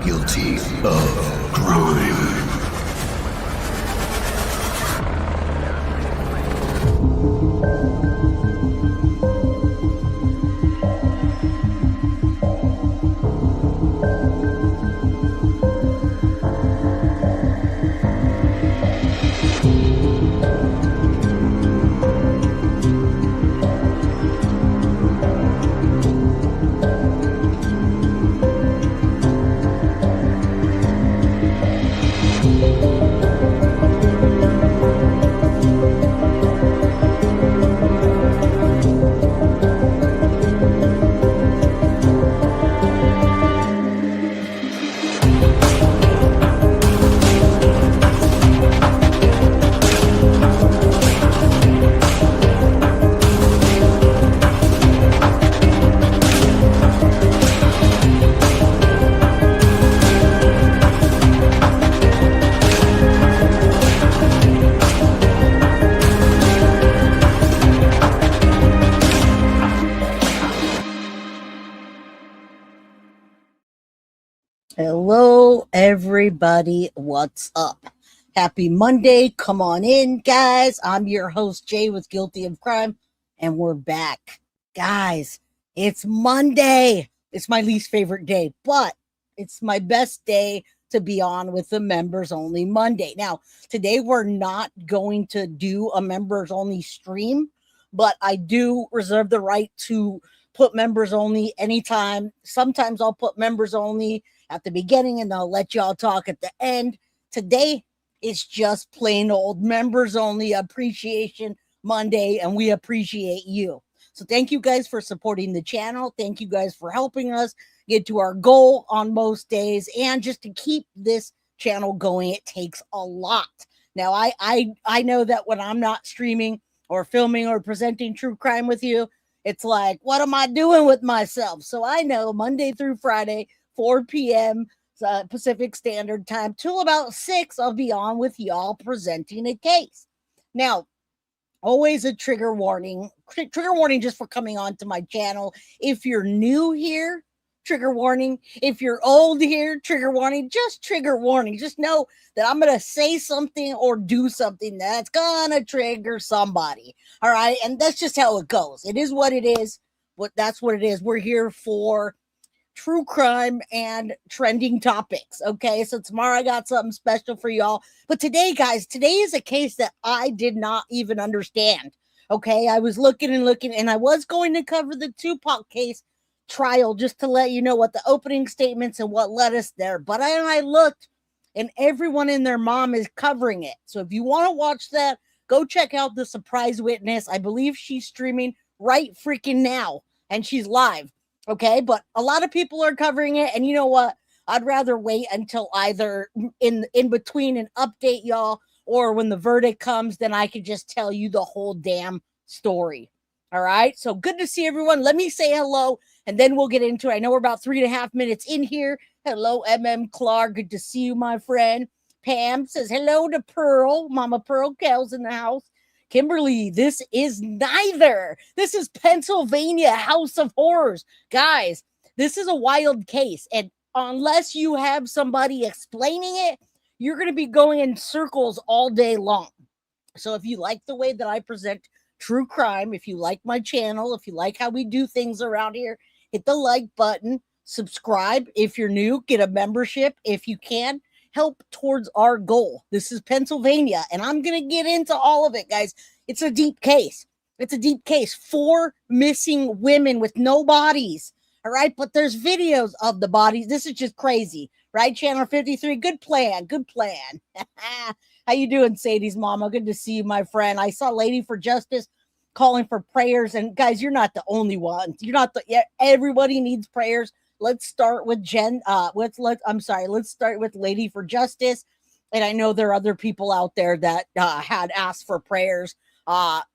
guilty of crime. Hello, everybody. What's up? Happy Monday. Come on in, guys. I'm your host, Jay, with Guilty of Crime, and we're back. Guys, it's Monday. It's my least favorite day, but it's my best day to be on with the members only Monday. Now, today we're not going to do a members only stream, but I do reserve the right to put members only anytime. Sometimes I'll put members only at the beginning and I'll let y'all talk at the end. Today is just plain old members only appreciation Monday, and we appreciate you. So thank you guys for supporting the channel. Thank you guys for helping us get to our goal on most days. And just to keep this channel going, it takes a lot. Now, I know that when I'm not streaming or filming or presenting true crime with you, it's like, what am I doing with myself? So I know Monday through Friday, 4 p.m. Pacific Standard Time till about 6, I'll be on with y'all presenting a case. Now, always a trigger warning. Trigger warning just for coming on to my channel. If you're new here, trigger warning. If you're old here, trigger warning. Just trigger warning. Just know that I'm going to say something or do something that's going to trigger somebody. All right? And that's just how it goes. It is what it is. That's what it is. We're here for true crime and trending topics. Okay, so tomorrow I got something special for y'all. But today, guys, today is a case that I did not even understand. Okay, I was looking, and I was going to cover the Tupac case trial just to let you know what the opening statements and what led us there. But I looked, and everyone and their mom is covering it. So if you want to watch that, go check out the surprise witness. I believe she's streaming right freaking now, and she's live. Okay, but a lot of people are covering it, and you know what? I'd rather wait until either in between and update y'all, or when the verdict comes, then I could just tell you the whole damn story. All right, so good to see everyone. Let me say hello, and then we'll get into it. I know we're about 3.5 minutes in here. Hello, Clark. Good to see you, my friend. Pam says hello to Pearl. Mama Pearl Kell's in the house. Kimberly, this is neither. This is Pennsylvania House of Horrors. Guys, this is a wild case. And unless you have somebody explaining it, you're going to be going in circles all day long. So if you like the way that I present true crime, if you like my channel, if you like how we do things around here, hit the like button, subscribe. If you're new, get a membership if you can. Help towards our goal. This is Pennsylvania, and I'm going to get into all of it, guys. It's a deep case. It's a deep case. 4 missing women with no bodies. All right, but there's videos of the bodies. This is just crazy, right? Channel 53, good plan, good plan. How you doing, Sadie's mama? Good to see you, my friend. I saw Lady for Justice calling for prayers, and guys, you're not the only one. You're not the. Yeah, everybody needs prayers. Let's start with let's start with Lady for Justice. And I know there are other people out there that had asked for prayers.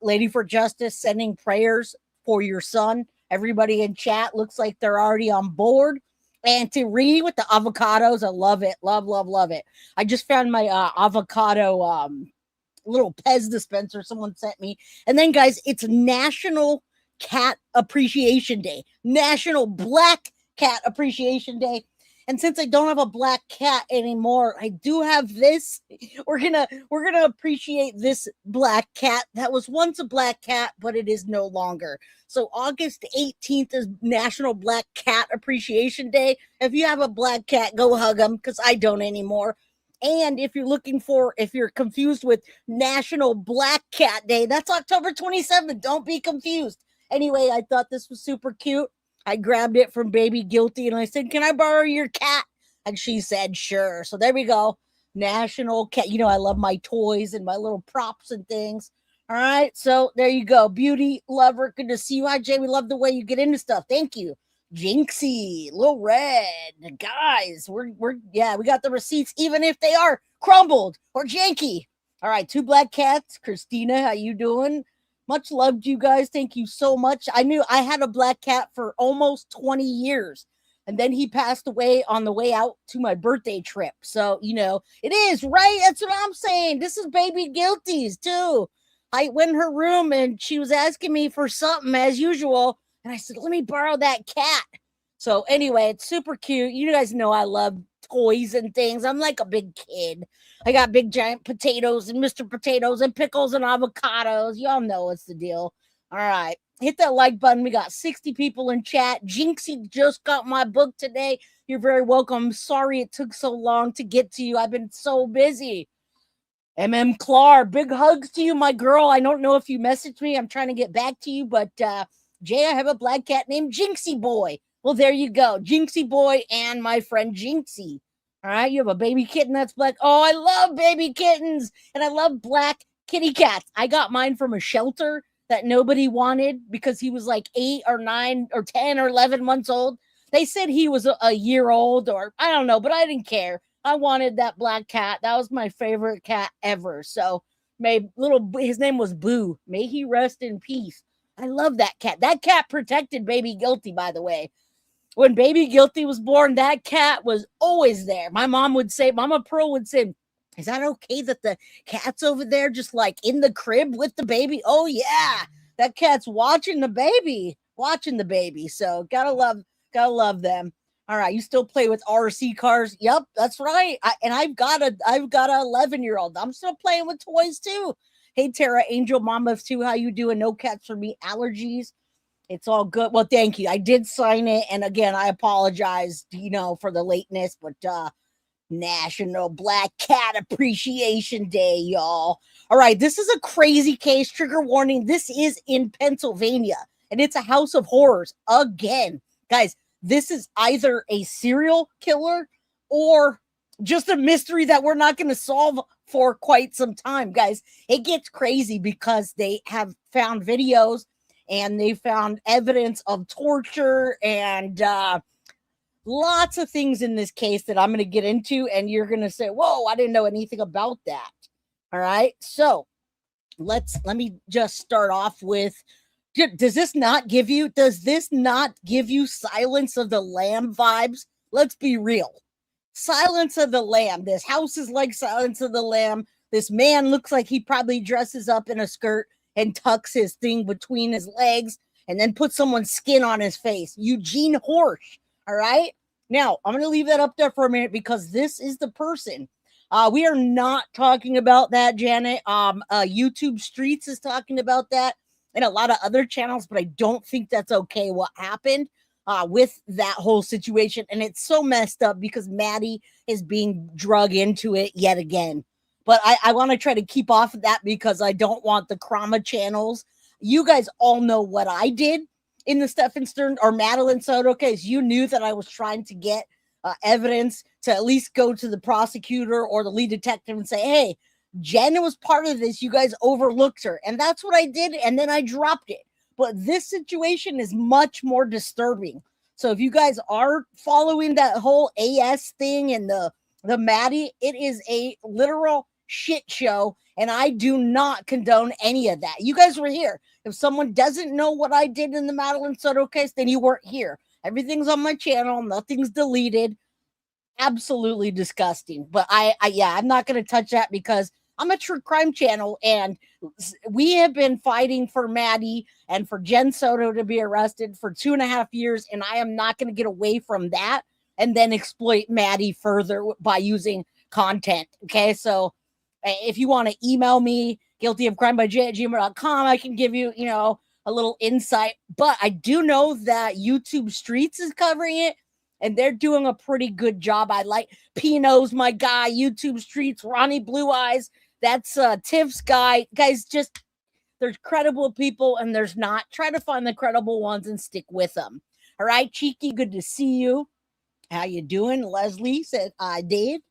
Lady for Justice sending prayers for your son. Everybody in chat looks like they're already on board. And to read with the avocados, I love it. Love it. I just found my avocado little Pez dispenser someone sent me. And then, guys, it's National Cat Appreciation Day. National Black Cat Appreciation Day. And since I don't have a black cat anymore, I do have this. We're gonna appreciate this black cat that was once a black cat, but it is no longer. So August 18th is National Black Cat Appreciation Day. If you have a black cat, go hug them, because I don't anymore. And if you're confused with National Black Cat Day, that's October 27th. Don't be confused. Anyway, I thought this was super cute. I grabbed it from Baby Guilty and I said, "Can I borrow your cat?" And she said, "Sure." So there we go. National Cat. I love my toys and my little props and things. All right. So there you go. Beauty lover. Good to see you. Hi, Jay. We love the way you get into stuff. Thank you. Jinxie, Lil Red, guys, we got the receipts, even if they are crumbled or janky. All right, 2 black cats. Christina, how you doing? Much love to you guys. Thank you so much. I knew I had a black cat for almost 20 years, and then he passed away on the way out to my birthday trip. So, it is, right? That's what I'm saying. This is Baby Guilty's, too. I went in her room, and she was asking me for something, as usual. And I said, "Let me borrow that cat." So anyway, it's super cute. You guys know I love toys and things. I'm like a big kid. I got big giant potatoes and Mr. Potatoes and pickles and avocados. Y'all know what's the deal. All right. Hit that like button. We got 60 people in chat. Jinxie just got my book today. You're very welcome. I'm sorry it took so long to get to you. I've been so busy. Clar, big hugs to you, my girl. I don't know if you messaged me. I'm trying to get back to you, but Jay, I have a black cat named Jinxie Boy. Well, there you go. Jinxie Boy and my friend Jinxie. All right, you have a baby kitten that's black. Oh, I love baby kittens, and I love black kitty cats. I got mine from a shelter that nobody wanted because he was like 8 or 9 or 10 or 11 months old. They said he was a year old, or I don't know, but I didn't care. I wanted that black cat. That was my favorite cat ever. So his name was Boo. May he rest in peace. I love that cat. That cat protected Baby Guilty, by the way. When Baby Guilty was born, that cat was always there. My mom would say, Mama Pearl would say, "Is that okay that the cat's over there just like in the crib with the baby?" Oh, yeah. That cat's watching the baby. So gotta love them. All right, you still play with RC cars? Yep, that's right. I've got a 11-year-old. I'm still playing with toys too. Hey, Tara, Angel Mama too. How you doing? No cats for me. Allergies. It's all good. Well, thank you. I did sign it, and again, I apologize, for the lateness. But National Black Cat Appreciation Day, y'all. All right, this is a crazy case. Trigger warning. This is in Pennsylvania, and it's a house of horrors again, guys. This is either a serial killer or just a mystery that we're not going to solve for quite some time, guys. It gets crazy because they have found videos and they found evidence of torture and lots of things in this case that I'm going to get into. And you're going to say, "Whoa, I didn't know anything about that." All right. So let me just start off with, does this not give you Silence of the Lamb vibes? Let's be real. Silence of the Lamb. This house is like Silence of the Lamb. This man looks like he probably dresses up in a skirt and tucks his thing between his legs and then puts someone's skin on his face. Eugene Horsch. All right. Now, I'm going to leave that up there for a minute because this is the person. We are not talking about that, Janet. YouTube Streets is talking about that and a lot of other channels, but I don't think that's okay what happened with that whole situation. And it's so messed up because Maddie is being drug into it yet again. But I want to try to keep off of that because I don't want the Krama channels. You guys all know what I did in the Stephen Stern or Madeline Soto case. You knew that I was trying to get evidence to at least go to the prosecutor or the lead detective and say, "Hey, Jen was part of this. You guys overlooked her." And that's what I did. And then I dropped it. But this situation is much more disturbing. So if you guys are following that whole AS thing and the Maddie, it is a literal shit show. And I do not condone any of that. You guys were here. If someone doesn't know what I did in the Madeline Soto case, then you weren't here. Everything's on my channel. Nothing's deleted. Absolutely disgusting. But I'm not going to touch that because I'm a true crime channel and we have been fighting for Maddie and for Jen Soto to be arrested for 2.5 years. And I am not going to get away from that and then exploit Maddie further by using content. Okay, so if you want to email me, guiltyofcrime@gmail.com, I can give you, a little insight. But I do know that YouTube Streets is covering it, and they're doing a pretty good job. I like Pino's my guy, YouTube Streets, Ronnie Blue Eyes. That's Tiff's guy. Guys, just there's credible people and there's not. Try to find the credible ones and stick with them. All right, Cheeky, good to see you. How you doing? Leslie said I did.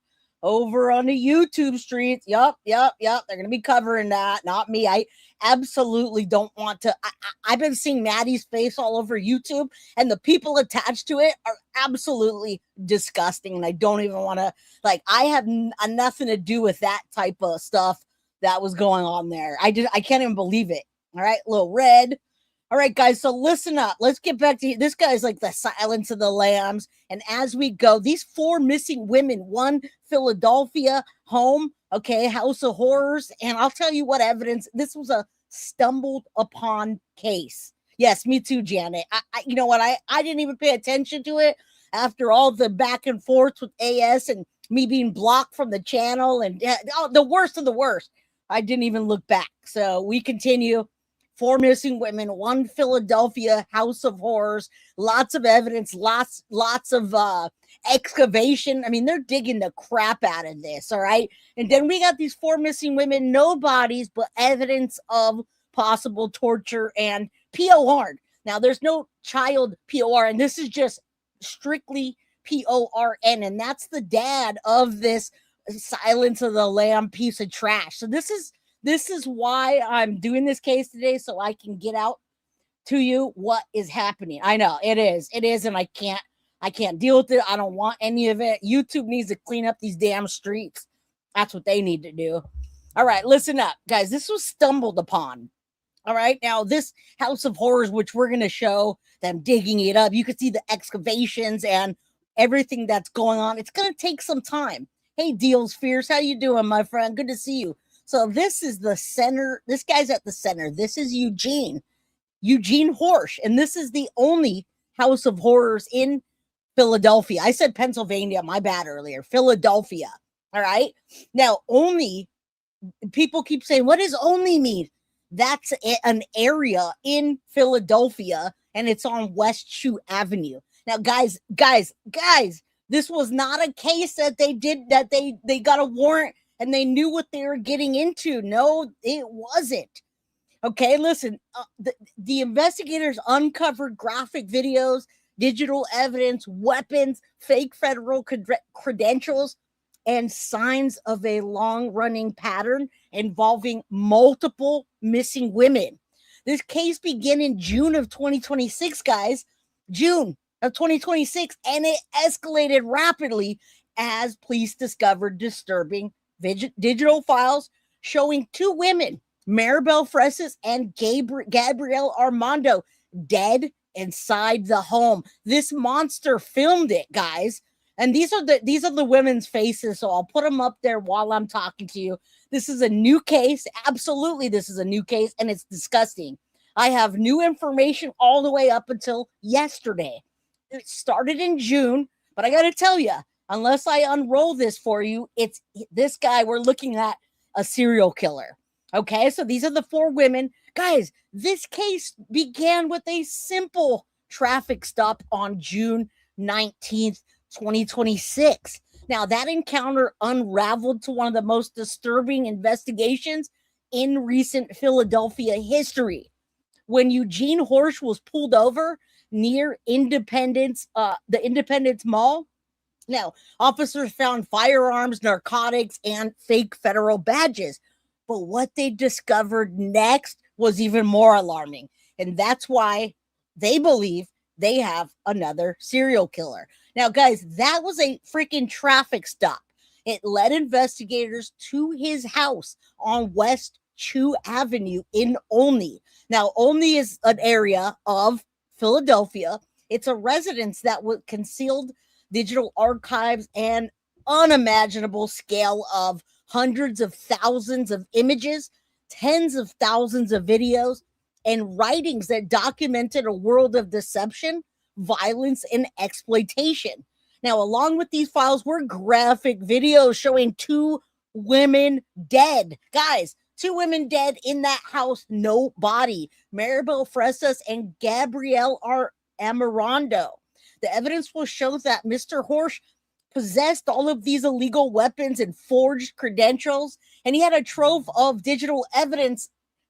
Over on the YouTube Streets. Yup. They're going to be covering that. Not me. I absolutely don't want to. I've been seeing Maddie's face all over YouTube, and the people attached to it are absolutely disgusting. And I don't even want to, I have nothing to do with that type of stuff that was going on there. I can't even believe it. All right. Little Red. All right, guys, so listen up. Let's get back to this guy's like the Silence of the Lambs. And as we go, these 4 missing women, 1 Philadelphia home, okay, House of Horrors. And I'll tell you what evidence. This was a stumbled upon case. Yes, me too, Janet. You know what? I didn't even pay attention to it after all the back and forth with AS and me being blocked from the channel and the worst of the worst. I didn't even look back. So we continue. 4 missing women, 1 Philadelphia House of Horrors, lots of evidence, lots of excavation. I mean, they're digging the crap out of this, all right? And then we got these 4 missing women, no bodies, but evidence of possible torture and POR. Now, there's no child POR, and this is just strictly PORN, and that's the dad of this Silence of the Lamb piece of trash. So this is why I'm doing this case today, so I can get out to you what is happening. I know it is, and I can't deal with it. I don't want any of it. YouTube needs to clean up these damn streets. That's what they need to do. All right, listen up, guys. This was stumbled upon. All right, now this House of Horrors, which we're going to show them digging it up. You can see the excavations and everything that's going on. It's going to take some time. Hey, Deals Fierce, how you doing, my friend? Good to see you. So this is the center. This guy's at the center. This is Eugene Horsch. And this is the only House of Horrors in Philadelphia. I said Pennsylvania. My bad earlier. Philadelphia. All right. Now, Olney, people keep saying, what does Olney mean? That's an area in Philadelphia, and it's on West Shoe Avenue. Now, guys, this was not a case that they got a warrant and they knew what they were getting into. No, it wasn't. Okay, listen, the investigators uncovered graphic videos, digital evidence, weapons, fake federal credentials, and signs of a long-running pattern involving multiple missing women. This case began in June of 2026, guys. June of 2026, and it escalated rapidly as police discovered disturbing digital files showing 2 women, Maribel Fresses and Gabrielle Amarando, dead inside the home. This monster filmed it, guys. And these are the women's faces, so I'll put them up there while I'm talking to you. This is a new case. Absolutely, this is a new case, and it's disgusting. I have new information all the way up until yesterday. It started in June, but I got to tell you, unless I unroll this for you, it's this guy. We're looking at a serial killer. Okay, so these are the 4 women. Guys, this case began with a simple traffic stop on June 19th, 2026. Now, that encounter unraveled to one of the most disturbing investigations in recent Philadelphia history. When Eugene Horsch was pulled over near Independence, the Independence Mall. Now, officers found firearms, narcotics, and fake federal badges. But what they discovered next was even more alarming. And that's why they believe they have another serial killer. Now, guys, that was a freaking traffic stop. It led investigators to his house on West Chew Avenue in Olney. Now, Olney is an area of Philadelphia. It's a residence that was concealed digital archives and unimaginable scale of hundreds of thousands of images, tens of thousands of videos, and writings that documented a world of deception, violence, and exploitation. Now, along with these files were graphic videos showing 2 women dead. Guys, 2 women dead in that house, no body. Maribel, Fresses, and Gabrielle are Amarando. The evidence will show that Mr. Horsch possessed all of these illegal weapons and forged credentials, and he had a trove of digital evidence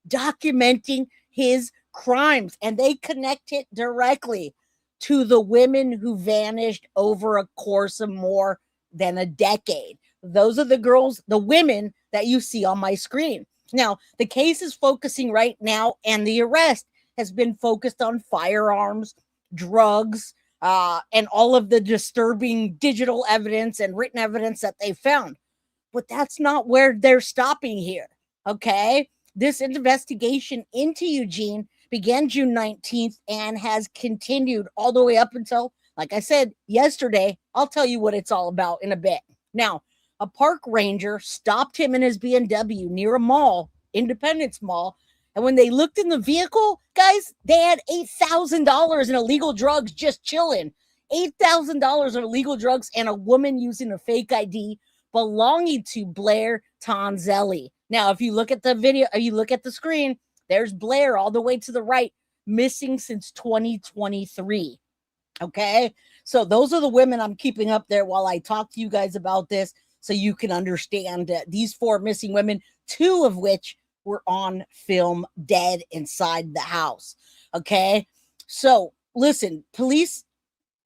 documenting his crimes, and they connect it directly to the women who vanished over a course of more than a decade. Those are the girls, the women that you see on my screen. Now, the case is focusing right now, and the arrest has been focused on firearms, drugs, and all of the disturbing digital evidence and written evidence that they found. But that's not where they're stopping here. Okay. This investigation into Eugene began June 19th and has continued all the way up until, like I said yesterday. I'll tell you what it's all about in a bit. Now, a park ranger stopped him in his BMW near a mall, Independence Mall. And when they looked in the vehicle, guys, they had $8,000 in illegal drugs just chilling. $8,000 in illegal drugs and a woman using a fake ID belonging to Blair Tonzelli. Now, if you look at the video, or you look at the screen, there's Blair all the way to the right, missing since 2023. Okay, so those are the women I'm keeping up there while I talk to you guys about this, so you can understand these 4 missing women, 2 of which were on film dead inside the house. Okay, so listen, police.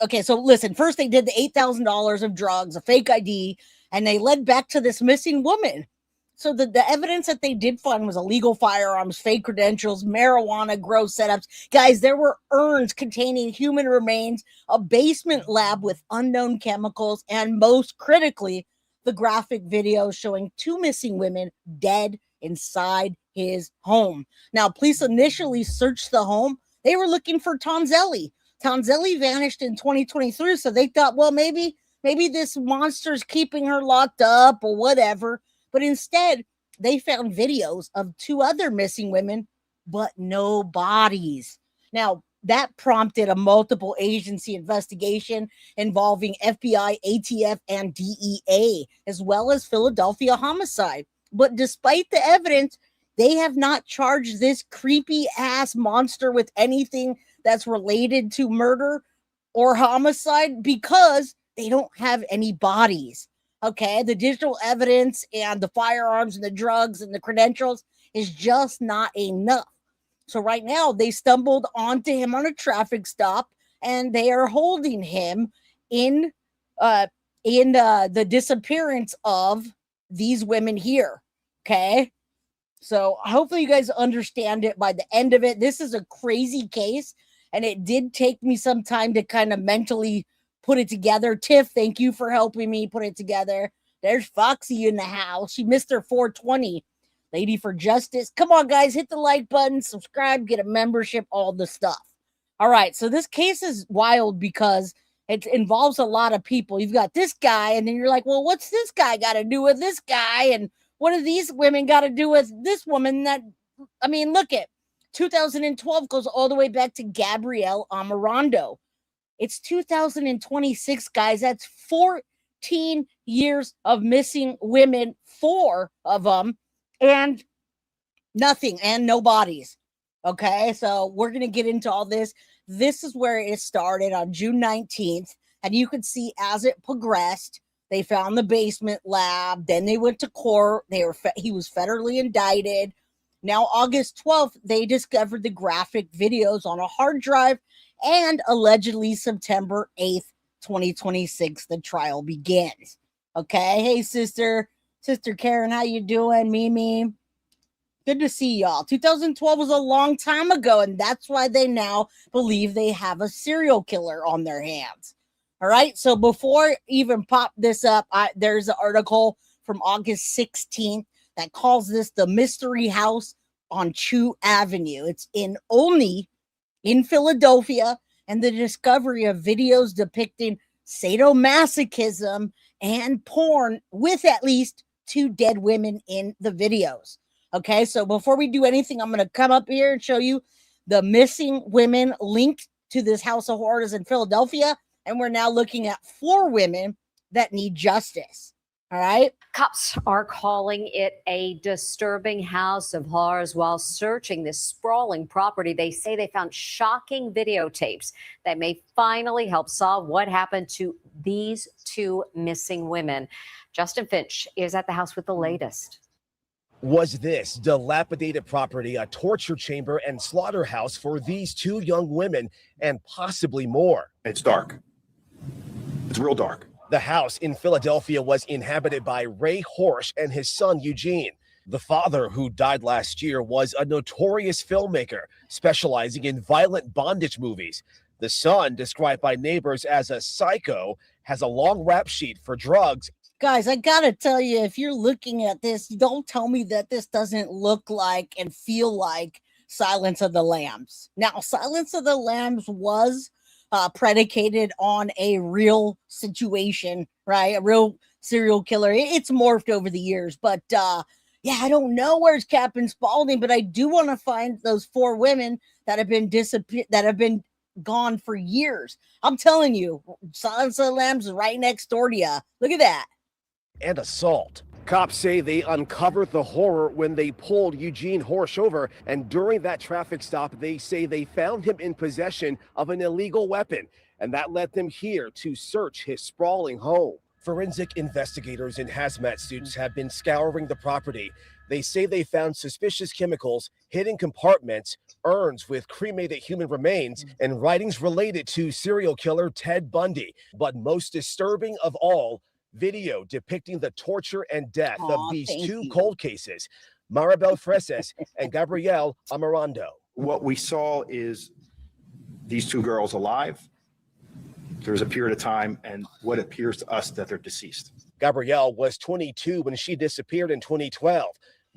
Okay, so listen, first they did the $8,000 of drugs, a fake ID, and they led back to this missing woman. So the evidence that they did find was illegal firearms, fake credentials, marijuana grow setups. Guys, there were urns containing human remains, a basement lab with unknown chemicals, and most critically, the graphic video showing 2 missing women dead inside his home. Now, police initially searched the home. They were looking for Tonzelli. Tonzelli vanished in 2023, so they thought, well, maybe this monster's keeping her locked up or whatever. But instead, they found videos of 2 other missing women, but no bodies. Now, that prompted a multiple agency investigation involving FBI, ATF, and DEA, as well as Philadelphia homicide. But despite the evidence, they have not charged this creepy ass monster with anything that's related to murder or homicide because they don't have any bodies. Okay, the digital evidence and the firearms and the drugs and the credentials is just not enough. So right now they stumbled onto him on a traffic stop, and they are holding him in the disappearance of these women here. Okay, so hopefully you guys understand it by the end of it. This is a crazy case, and it did take me some time to kind of mentally put it together. Tiff, thank you for helping me put it together. There's Foxy in the house. She missed her 420. Lady for Justice. Come on, guys. Hit the like button, subscribe, get a membership, all the stuff. All right. So this case is wild because it involves a lot of people. You've got this guy, and then you're like, well, what's this guy got to do with this guy? And what do these women got to do with this woman? Look at 2012 goes all the way back to Gabrielle Amarando. It's 2026, guys. That's 14 years of missing women, 4 of them, and nothing, and no bodies. Okay, so we're going to get into all this. This is where it started on June 19th, and you could see as it progressed, they found the basement lab, then they went to court. He was federally indicted. Now, August 12th, they discovered the graphic videos on a hard drive, and allegedly September 8th, 2026, the trial begins. Okay, hey, Sister Karen, how you doing? Mimi, good to see y'all. 2012 was a long time ago, and that's why they now believe they have a serial killer on their hands. All right, so before I even pop this up, there's an article from August 16th that calls this the Mystery House on Chew Avenue. It's in Olney, in Philadelphia, and the discovery of videos depicting sadomasochism and porn with at least 2 dead women in the videos. Okay, so before we do anything, I'm going to come up here and show you the missing women linked to this House of Horrors in Philadelphia. And we're now looking at 4 women that need justice. All right. Cops are calling it a disturbing house of horrors while searching this sprawling property. They say they found shocking videotapes that may finally help solve what happened to these 2 missing women. Justin Finch is at the house with the latest. Was this dilapidated property a torture chamber and slaughterhouse for these 2 young women and possibly more? It's dark. It's real dark. The house in Philadelphia was inhabited by Ray Horsch and his son Eugene. The father, who died last year, was a notorious filmmaker specializing in violent bondage movies. The son, described by neighbors as a psycho, has a long rap sheet for drugs. Guys, I gotta tell you, if you're looking at this, don't tell me that this doesn't look like and feel like Silence of the Lambs. Now, Silence of the Lambs was predicated on a real situation, right? A real serial killer. It's morphed over the years, but yeah, I don't know where's Captain Spaulding, but I do want to find those 4 women that have been gone for years. I'm telling you, Silence of the Lambs is right next door to you. Look at that. And assault. Cops say they uncovered the horror when they pulled Eugene Horsch over, and during that traffic stop, they say they found him in possession of an illegal weapon, and that led them here to search his sprawling home. Forensic investigators in hazmat suits have been scouring the property. They say they found suspicious chemicals, hidden compartments, urns with cremated human remains, and writings related to serial killer Ted Bundy. But most disturbing of all, video depicting the torture and death of these 2 cold cases, Maribel Fresses and Gabrielle Amarando. What we saw is these 2 girls alive. There's a period of time and what appears to us that they're deceased. Gabrielle was 22 when she disappeared in 2012.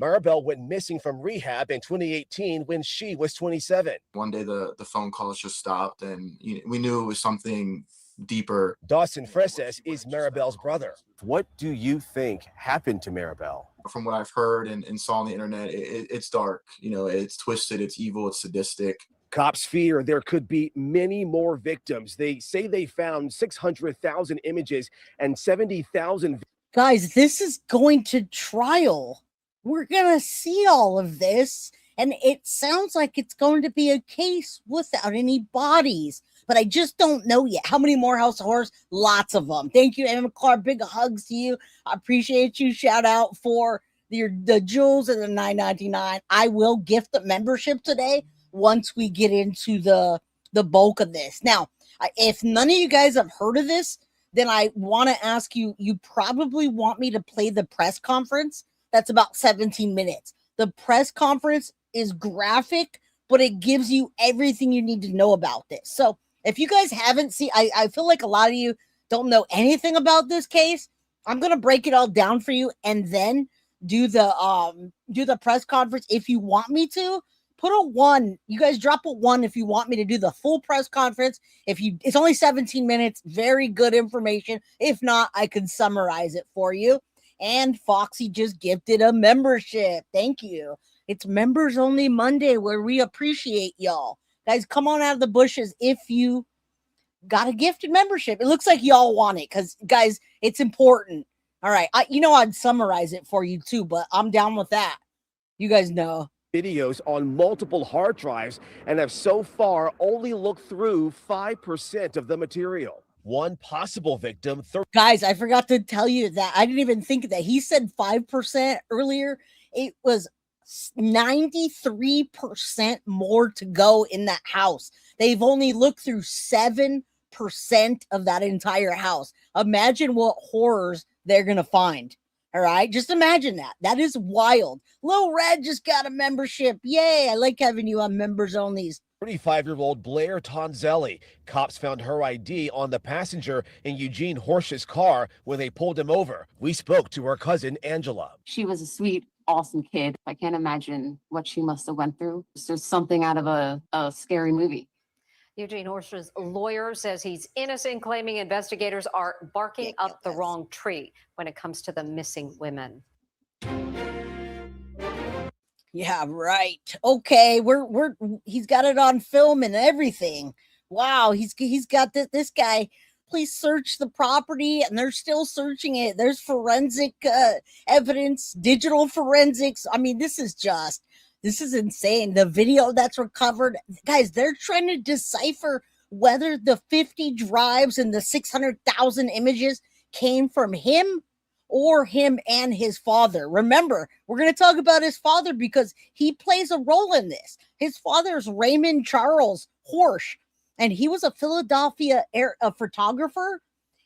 Maribel went missing from rehab in 2018 when she was 27. One day the phone calls just stopped, and we knew it was something deeper. Dawson Fresses is Maribel's brother. What do you think happened to Maribel? From what I've heard and saw on the internet, it's dark. It's twisted, it's evil, it's sadistic. Cops fear there could be many more victims. They say they found 600,000 images and 70,000. Guys, this is going to trial. We're going to see all of this, and it sounds like it's going to be a case without any bodies. But I just don't know yet. How many more House of Horrors? Lots of them. Thank you, Emma Clark. Big hugs to you. I appreciate you. Shout out for the jewels and the $9.99. I will gift the membership today once we get into the bulk of this. Now, if none of you guys have heard of this, then I want to ask you, you probably want me to play the press conference. That's about 17 minutes. The press conference is graphic, but it gives you everything you need to know about this. So if you guys haven't seen, I feel like a lot of you don't know anything about this case. I'm going to break it all down for you and then do the press conference. If you want me to, put a 1. You guys drop a 1 if you want me to do the full press conference. It's only 17 minutes, very good information. If not, I can summarize it for you. And Foxy just gifted a membership. Thank you. It's Members Only Monday, where we appreciate y'all. Guys, come on out of the bushes if you got a gifted membership. It looks like y'all want it because, guys, it's important. All right. I'd summarize it for you too, but I'm down with that. You guys know. Videos on multiple hard drives and have so far only looked through 5% of the material. One possible victim. Guys, I forgot to tell you that. I didn't even think of that. He said 5% earlier. It was 93% more to go in that house. They've only looked through 7% of that entire house. Imagine what horrors they're going to find. All right. Just imagine that. That is wild. Lil Red just got a membership. Yay. I like having you on Members Onlys. 35-year-old Blair Tonzelli. Cops found her ID on the passenger in Eugene Horsch's car when they pulled him over. We spoke to her cousin, Angela. She was a sweet, awesome kid. I can't imagine what she must have went through. It's just something out of a scary movie. Eugene Horsch's lawyer says he's innocent, claiming investigators are barking up the wrong tree when it comes to the missing women. Yeah, right. Okay, he's got it on film and everything. Wow, he's got this guy police searched the property and they're still searching it. There's forensic evidence, digital forensics. I mean, this is insane. The video that's recovered, guys, they're trying to decipher whether the 50 drives and the 600,000 images came from him or him and his father. Remember, we're going to talk about his father because he plays a role in this. His father is Raymond Charles Horsch, and he was a Philadelphia photographer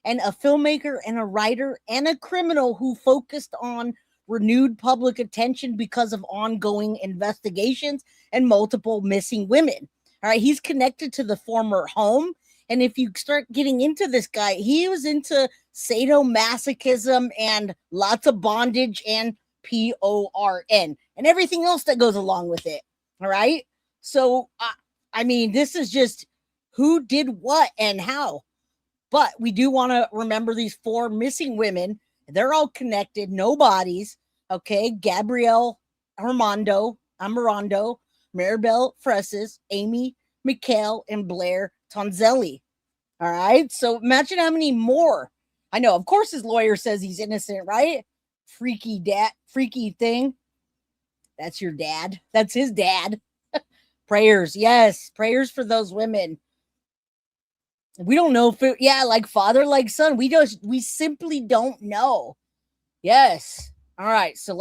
and a filmmaker and a writer and a criminal who focused on renewed public attention because of ongoing investigations and multiple missing women. All right, he's connected to the former home. And if you start getting into this guy, he was into sadomasochism and lots of bondage and PORN and everything else that goes along with it. All right. So, I mean, this is just who did what and how. But we do want to remember these 4 missing women. They're all connected, no bodies. Okay. Gabrielle, Amarando, Maribel, Fresses, Amy, Mikhail, and Blair Tonzelli. All right. So imagine how many more. I know, of course, his lawyer says he's innocent, right? Freaky thing. That's your dad. That's his dad. Prayers. Yes. Prayers for those women. We don't know if like father, like son. We simply don't know. Yes. All right. So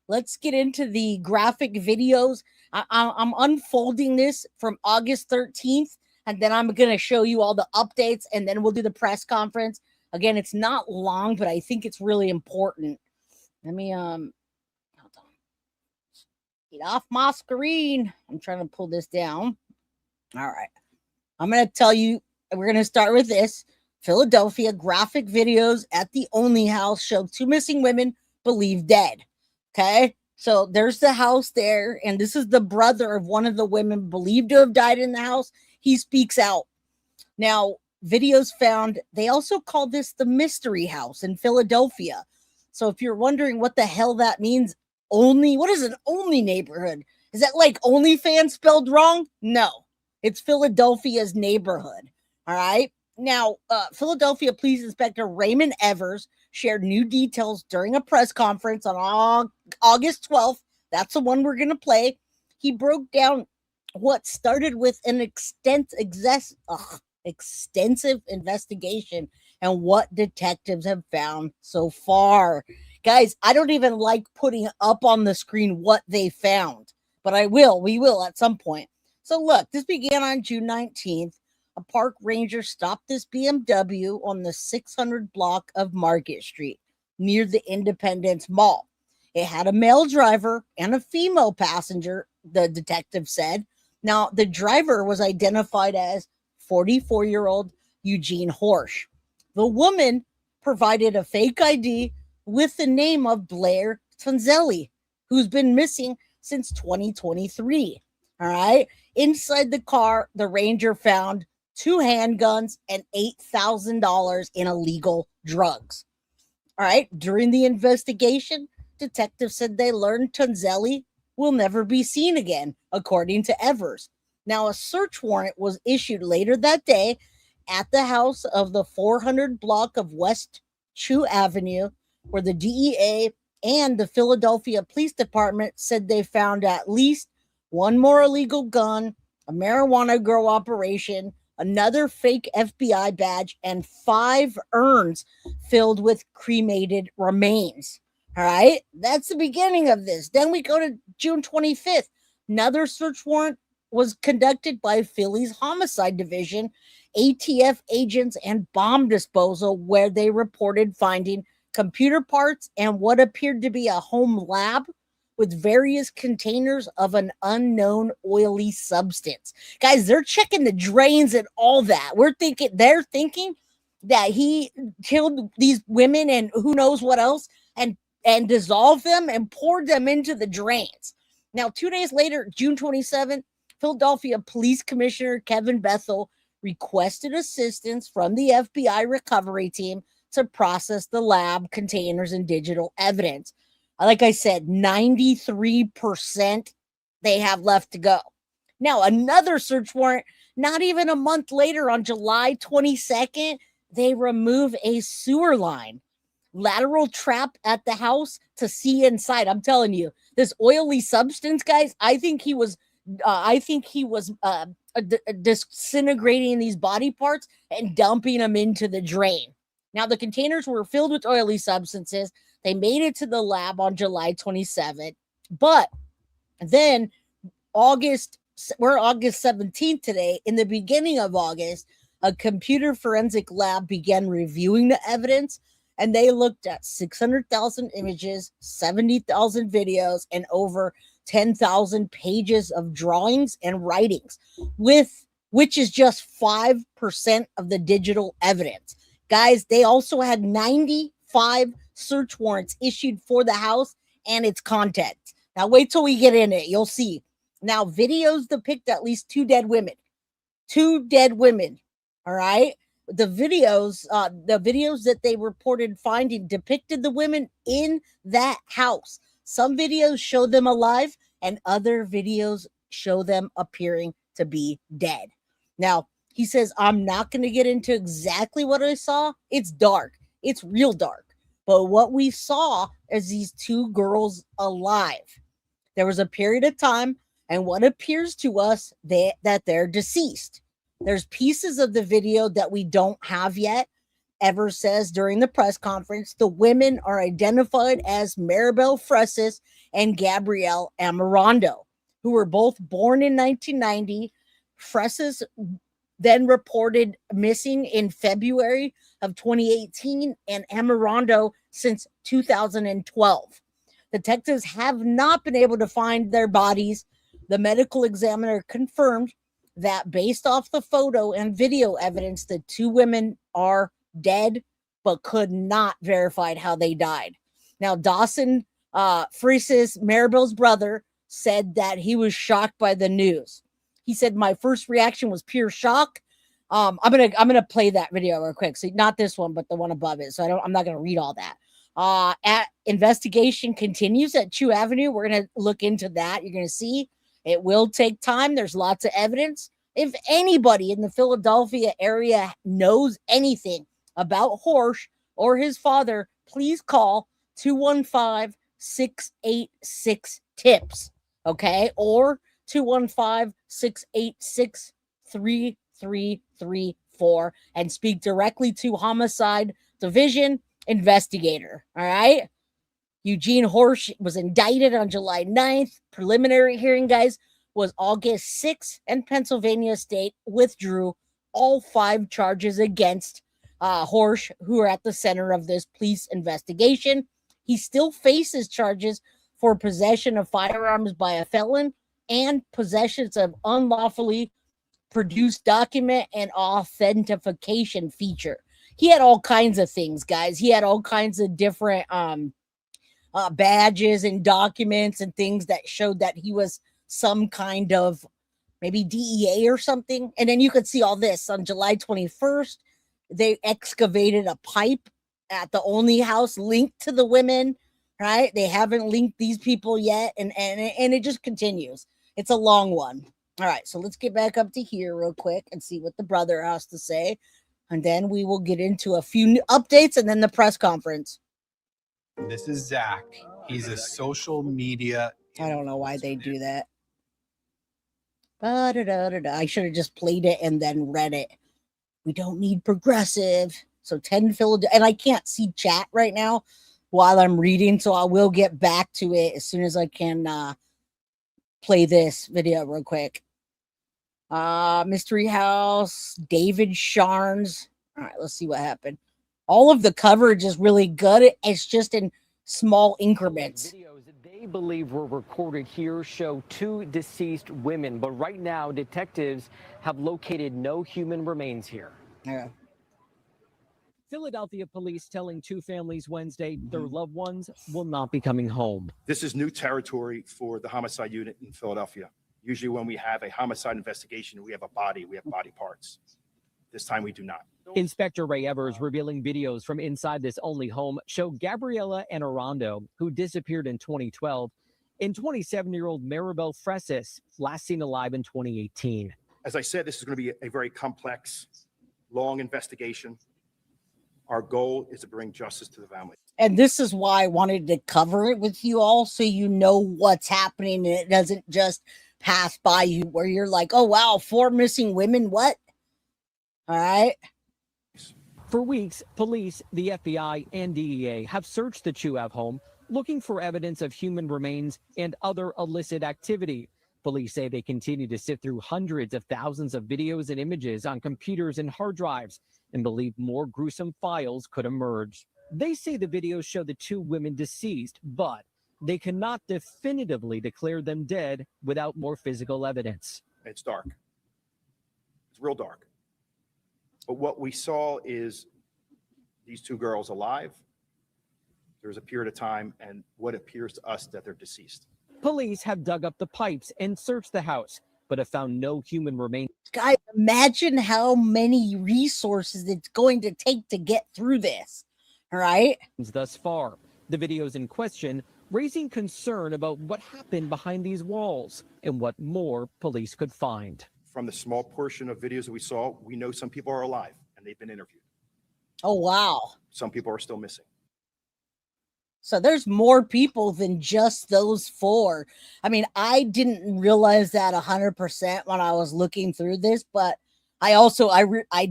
let's get into the graphic videos. I'm unfolding this from August 13th, and then I'm going to show you all the updates, and then we'll do the press conference. Again, it's not long, but I think it's really important. Let me, hold on. Get off my screen. I'm trying to pull this down. All right. I'm going to tell you, we're going to start with this. Philadelphia graphic videos at the Olney house show 2 missing women believed dead. Okay. So there's the house there. And this is the brother of one of the women believed to have died in the house. He speaks out. Now, videos found, they also call this the mystery house in Philadelphia. So if you're wondering what the hell that means, Olney, what is an Olney neighborhood? Is that like OnlyFans spelled wrong? No, it's Philadelphia's neighborhood. All right. Now, Philadelphia Police Inspector Raymond Evers shared new details during a press conference on August 12th. That's the one we're going to play. He broke down what started with an extensive investigation and what detectives have found so far. Guys, I don't even like putting up on the screen what they found, but we will at some point. So look, this began on June 19th. A park ranger stopped this BMW on the 600 block of Market Street near the Independence Mall. It had a male driver and a female passenger, the detective said. Now, the driver was identified as 44-year-old Eugene Horsch. The woman provided a fake ID with the name of Blair Tonzelli, who's been missing since 2023. All right. Inside the car, the ranger found 2 handguns and $8,000 in illegal drugs. All right. During the investigation, detectives said they learned Tonzelli will never be seen again, according to Evers. Now, a search warrant was issued later that day at the house of the 400 block of West Chew Avenue, where the DEA and the Philadelphia Police Department said they found at least 1 more illegal gun, a marijuana grow operation, another fake FBI badge, and 5 urns filled with cremated remains. All right, that's the beginning of this. Then we go to June 25th. Another search warrant was conducted by Philly's Homicide Division, ATF agents, and bomb disposal, where they reported finding computer parts and what appeared to be a home lab with various containers of an unknown oily substance. Guys, they're checking the drains and all that. They're thinking that he killed these women and who knows what else and dissolved them and poured them into the drains. Now, 2 days later, June 27th, Philadelphia Police Commissioner Kevin Bethel requested assistance from the FBI recovery team to process the lab containers and digital evidence. Like I said, 93% they have left to go. Now, another search warrant, not even a month later, on July 22nd, they remove a sewer line, lateral trap at the house to see inside. I'm telling you, this oily substance, guys, I think he was disintegrating these body parts and dumping them into the drain. Now, the containers were filled with oily substances. They made it to the lab on July 27th, but then we're August 17th today. In the beginning of August, a computer forensic lab began reviewing the evidence, and they looked at 600,000 images, 70,000 videos, and over 10,000 pages of drawings and writings, which is just 5% of the digital evidence. Guys, they also had 95 search warrants issued for the house and its contents. Now, wait till we get in it. You'll see. Now, videos depict at least two dead women. All right. The videos that they reported finding depicted the women in that house. Some videos show them alive, and other videos show them appearing to be dead. Now, he says, I'm not going to get into exactly what I saw. It's dark. It's real dark. But what we saw is these two girls alive. There was a period of time, and what appears to us that they're deceased. There's pieces of the video that we don't have yet. Ever says during the press conference, the women are identified as Maribel Fresses and Gabrielle Amarando, who were both born in 1990. Fresses then reported missing in February of 2018, and Amarando since 2012. Detectives have not been able to find their bodies. The medical examiner confirmed that based off the photo and video evidence, the two women are dead, but could not verify how they died. Now, Dawson Fresses, Maribel's brother, said that he was shocked by the news. He said, my first reaction was pure shock. I'm gonna play that video real quick. So not this one, but the one above it. So I'm not gonna read all that. At investigation continues at Chew Avenue. We're gonna look into that. You're gonna see it will take time. There's lots of evidence. If anybody in the Philadelphia area knows anything about Horsch or his father, please call 215-686-TIPS, okay? Or 215-686-3334 and speak directly to Homicide Division investigator, all right? Eugene Horsch was indicted on July 9th. Preliminary hearing, guys, was August 6th, and Pennsylvania State withdrew all 5 charges against Horsch, who are at the center of this police investigation. He still faces charges for possession of firearms by a felon and possessions of unlawfully produced document and authentication feature. He had all kinds of things, guys. He had all kinds of different badges and documents and things that showed that he was some kind of maybe DEA or something. And then you could see all this on July 21st. They excavated a pipe at the Olney house linked to the women, right? They haven't linked these people yet. And it just continues. It's a long one. All right. So let's get back up to here real quick and see what the brother has to say. And then we will get into a few new updates and then the press conference. This is Zach. He's a social media. I don't know why they do that. I should have just played it and then read it. We don't need progressive. So 10 Philadelphia, and I can't see chat right now while I'm reading, so I will get back to it as soon as I can play this video real quick. Mystery House, David Sharns. All right, let's see what happened. All of the coverage is really good. It's just in small increments. Videos that they believe were recorded here show 2 deceased women, but right now detectives have located no human remains here. Yeah. Philadelphia police telling 2 families Wednesday their loved ones will not be coming home. This is new territory for the homicide unit in Philadelphia. Usually when we have a homicide investigation, we have a body, we have body parts. This time we do not. Inspector Ray Evers revealing videos from inside this Olney home show Gabrielle Amarando, who disappeared in 2012, and 27-year-old Maribel Fresses, last seen alive in 2018. As I said, this is going to be a very complex, long investigation. Our goal is to bring justice to the family. And this is why I wanted to cover it with you all, so you know what's happening and it doesn't just pass by you where you're like, oh, wow, 4 missing women. What? All right. For weeks, police, the FBI, and DEA have searched the Chuav home looking for evidence of human remains and other illicit activity. Police say they continue to sift through hundreds of thousands of videos and images on computers and hard drives and believe more gruesome files could emerge. They say the videos show the 2 women deceased, but they cannot definitively declare them dead without more physical evidence. It's dark. It's real dark. But what we saw is these 2 girls alive. There's a period of time and what appears to us that they're deceased. Police have dug up the pipes and searched the house, but have found no human remains. Guys, imagine how many resources it's going to take to get through this. All right. Thus far, the videos in question raising concern about what happened behind these walls and what more police could find. From the small portion of videos that we saw, we know some people are alive and they've been interviewed. Oh, wow. Some people are still missing. So there's more people than just those 4. I mean, I didn't realize that 100% when I was looking through this, but I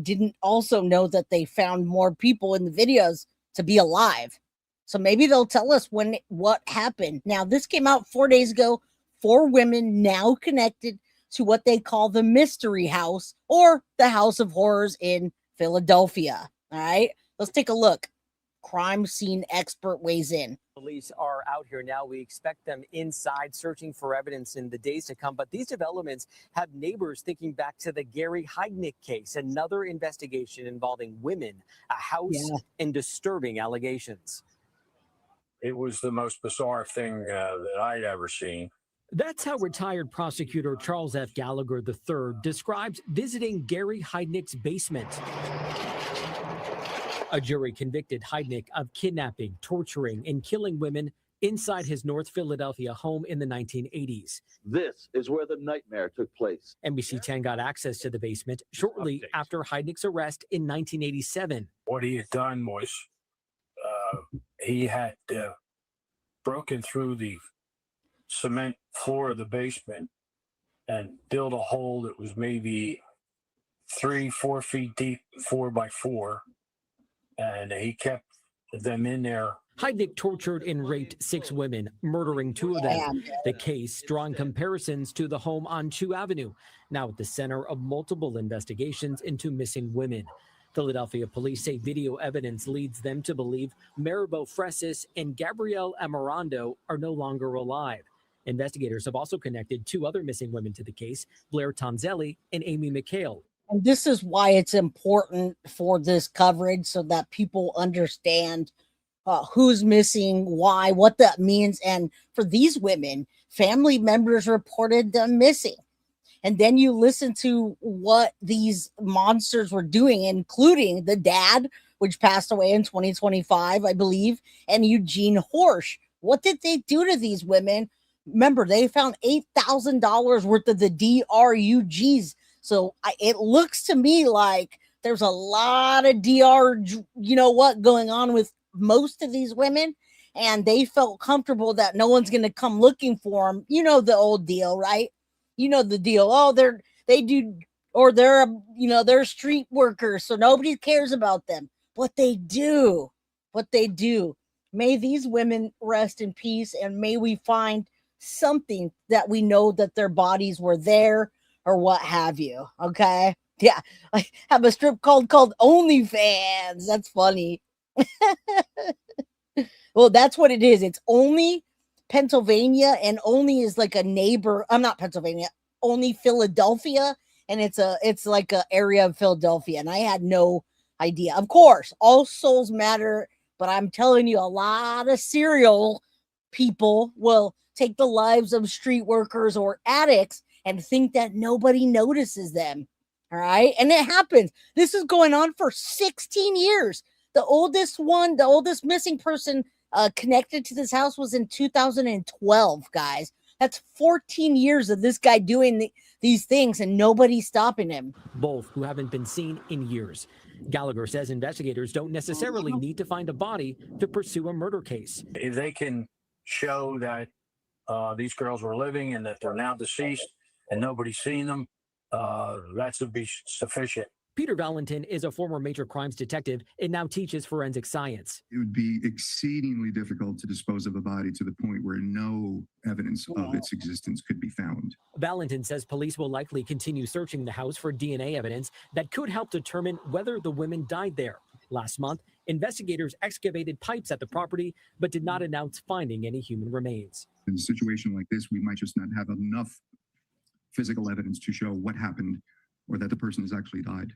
didn't also know that they found more people in the videos to be alive. So maybe they'll tell us what happened. Now, this came out 4 days ago. 4 women now connected to what they call the mystery house or the House of Horrors in Philadelphia. All right, let's take a look. Crime scene expert weighs in. Police are out here now. We expect them inside searching for evidence in the days to come. But these developments have neighbors thinking back to the Gary Heidnik case, another investigation involving women, a house, and disturbing allegations. It was the most bizarre thing that I'd ever seen. That's how retired prosecutor Charles F. Gallagher III describes visiting Gary Heidnik's basement. A jury convicted Heidnik of kidnapping, torturing, and killing women inside his North Philadelphia home in the 1980s. This is where the nightmare took place. NBC 10 got access to the basement shortly after Heidnik's arrest in 1987. What he had done was he had broken through the cement floor of the basement and built a hole that was maybe 3-4 feet deep, 4 by 4. And he kept them in there. Heidnik tortured and raped 6 women, murdering 2 of them. The case drawing comparisons to the home on Chew Avenue, now at the center of multiple investigations into missing women. Philadelphia police say video evidence leads them to believe Maribel Fresses and Gabrielle Amarando are no longer alive. Investigators have also connected 2 other missing women to the case, Blair Tonzelli and Amy McHale. And this is why it's important for this coverage so that people understand who's missing, why, what that means. And for these women, family members reported them missing. And then you listen to what these monsters were doing, including the dad, which passed away in 2025, I believe, and Eugene Horsch. What did they do to these women? Remember, they found $8,000 worth of the DRUGs. So it looks to me like there's a lot of going on with most of these women. And they felt comfortable that no one's going to come looking for them. You know, the old deal, right? You know, the deal. Oh, they're street workers. So nobody cares about them. What they do. May these women rest in peace. And may we find something that we know that their bodies were there, or what have you. Okay. Yeah. I have a strip called OnlyFans. That's funny. Well, that's what it is. It's Olney, Pennsylvania, and Olney is like a neighbor. I'm not Pennsylvania, Olney, Philadelphia. And it's like an area of Philadelphia. And I had no idea. Of course, all souls matter, but I'm telling you, a lot of serial people will take the lives of street workers or addicts and think that nobody notices them. All right. And it happens. This is going on for 16 years. The oldest missing person connected to this house was in 2012, guys. That's 14 years of this guy doing these things and nobody stopping him. Both who haven't been seen in years. Gallagher says investigators don't necessarily need to find a body to pursue a murder case. If they can show that these girls were living and that they're now deceased and nobody's seen them, that should be sufficient. Peter Valentin is a former major crimes detective and now teaches forensic science. It would be exceedingly difficult to dispose of a body to the point where no evidence of its existence could be found. Valentin says police will likely continue searching the house for DNA evidence that could help determine whether the women died there. Last month, investigators excavated pipes at the property, but did not announce finding any human remains. In a situation like this, we might just not have enough physical evidence to show what happened or that the person has actually died.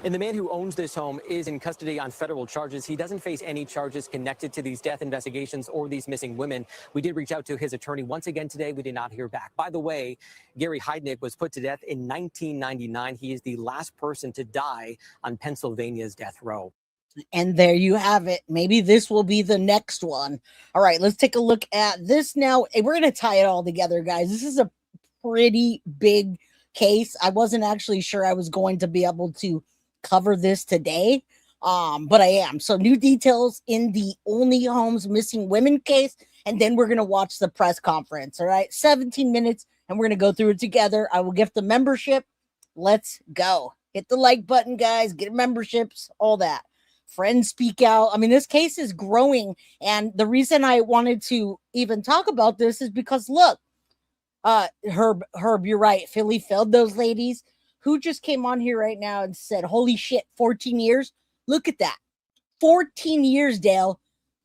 And the man who owns this home is in custody on federal charges. He doesn't face any charges connected to these death investigations or these missing women. We did reach out to his attorney once again today. We did not hear back. By the way, Gary Heidnick was put to death in 1999. He is the last person to die on Pennsylvania's death row. And there you have it. Maybe this will be the next one. All right, let's take a look at this now. We're going to tie it all together, guys. This is a pretty big case. I wasn't actually sure I was going to be able to cover this today, but I am. So new details in the Olney Homes missing women case, and then we're going to watch the press conference. All right, 17 minutes, and we're going to go through it together. I will gift the membership. Let's go. Hit the like button, guys. Get memberships, all that. Friends speak out. I mean, this case is growing, and the reason I wanted to even talk about this is because, look, Herb, you're right. Philly failed those ladies. Who just came on here right now and said, holy shit, 14 years? Look at that. 14 years, Dale.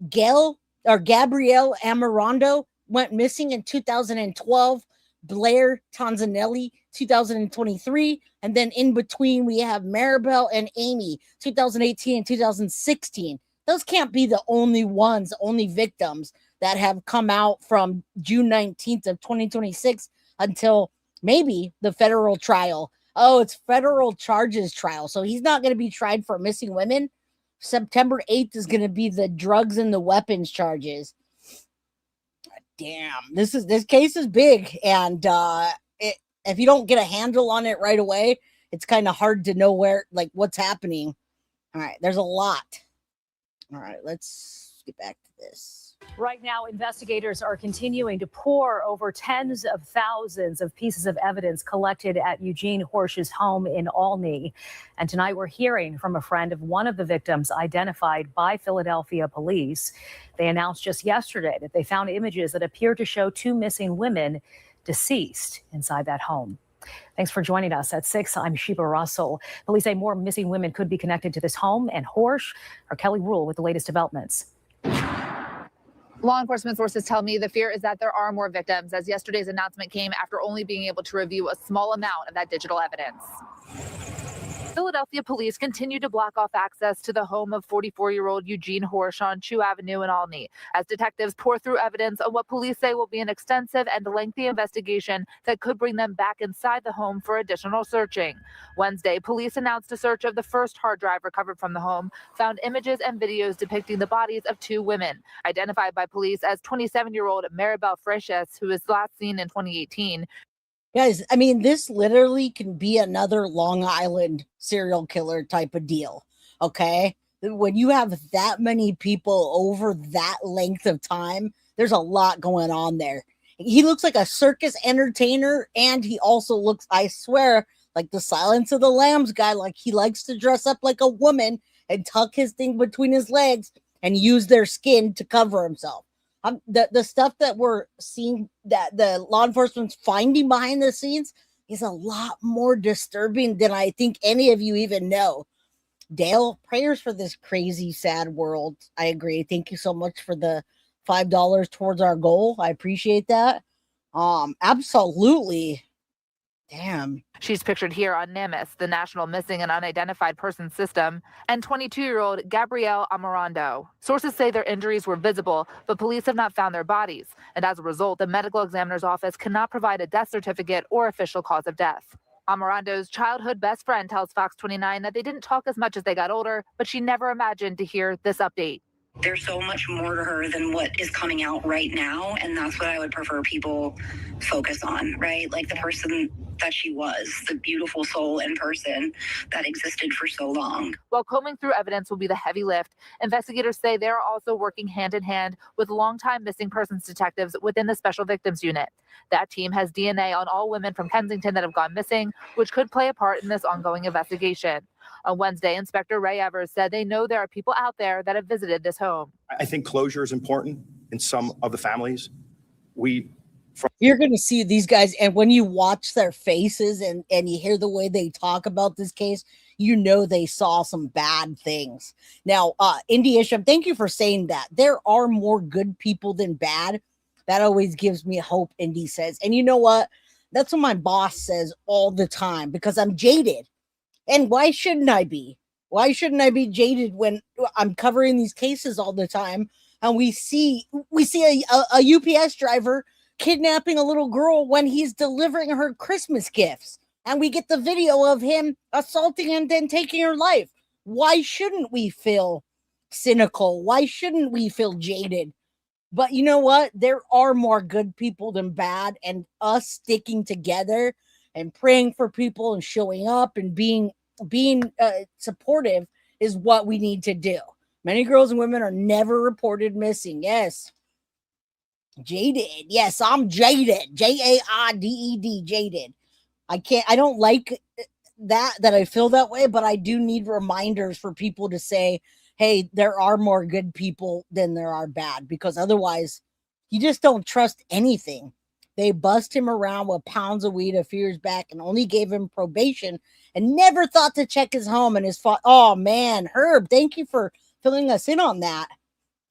Gabrielle Amarando went missing in 2012. Blair Tanzanelli, 2023. And then in between, we have Maribel and Amy, 2018 and 2016. Those can't be the only ones, only victims that have come out from June 19th of 2026 until maybe the federal trial. Oh, it's federal charges trial. So he's not going to be tried for missing women. September 8th is going to be the drugs and the weapons charges. Damn, this case is big. And if you don't get a handle on it right away, it's kind of hard to know what's happening. All right, there's a lot. All right, let's get back to this. Right now, investigators are continuing to pore over tens of thousands of pieces of evidence collected at Eugene Horsch's home in Olney. And tonight we're hearing from a friend of one of the victims identified by Philadelphia police. They announced just yesterday that they found images that appear to show two missing women deceased inside that home. Thanks for joining us at 6. I'm Sheba Russell. Police say more missing women could be connected to this home and Horsch. Our Kelly Rule with the latest developments. Law enforcement sources tell me the fear is that there are more victims, as yesterday's announcement came after only being able to review a small amount of that digital evidence. Philadelphia police continue to block off access to the home of 44-year-old Eugene Horsch on Chew Avenue in Olney, as detectives pour through evidence on what police say will be an extensive and lengthy investigation that could bring them back inside the home for additional searching. Wednesday, police announced a search of the first hard drive recovered from the home, found images and videos depicting the bodies of two women, identified by police as 27-year-old Maribel Fresses, who was last seen in 2018. Guys, I mean, this literally can be another Long Island serial killer type of deal, okay? When you have that many people over that length of time, there's a lot going on there. He looks like a circus entertainer, and he also looks, I swear, like the Silence of the Lambs guy, like he likes to dress up like a woman and tuck his thing between his legs and use their skin to cover himself. The stuff that we're seeing that the law enforcement's finding behind the scenes is a lot more disturbing than I think any of you even know. Dale, prayers for this crazy, sad world. I agree. Thank you so much for the $5 towards our goal. I appreciate that. Absolutely. Damn. She's pictured here on NamUs, the National Missing and Unidentified Persons System, and 22-year-old Gabrielle Amarando. Sources say their injuries were visible, but police have not found their bodies. And as a result, the medical examiner's office cannot provide a death certificate or official cause of death. Amarando's childhood best friend tells Fox 29 that they didn't talk as much as they got older, but she never imagined to hear this update. There's so much more to her than what is coming out right now, and that's what I would prefer people focus on, right? Like the person that she was, the beautiful soul and person that existed for so long. While combing through evidence will be the heavy lift, investigators say they're also working hand in hand with longtime missing persons detectives within the Special Victims Unit. That team has DNA on all women from Kensington that have gone missing, which could play a part in this ongoing investigation. On Wednesday, Inspector Ray Evers said they know there are people out there that have visited this home. I think closure is important in some of the families. You're going to see these guys, and when you watch their faces and you hear the way they talk about this case, you know they saw some bad things. Now, Indy Isham, thank you for saying that. There are more good people than bad. That always gives me hope, Indy says. And you know what? That's what my boss says all the time, because I'm jaded. And why shouldn't I be? Why shouldn't I be jaded when I'm covering these cases all the time and we see a UPS driver kidnapping a little girl when he's delivering her Christmas gifts, and we get the video of him assaulting and then taking her life? Why shouldn't we feel cynical? Why shouldn't we feel jaded? But you know what? There are more good people than bad, and us sticking together and praying for people and showing up and being supportive is what we need to do. Many girls and women are never reported missing. Yes. Jaded. Yes, I'm jaded. Jaided. Jaded. I don't like that I feel that way, but I do need reminders for people to say, hey, there are more good people than there are bad, because otherwise you just don't trust anything. They bust him around with pounds of weed a few years back and only gave him probation and never thought to check his home and his oh man, Herb, thank you for filling us in on that.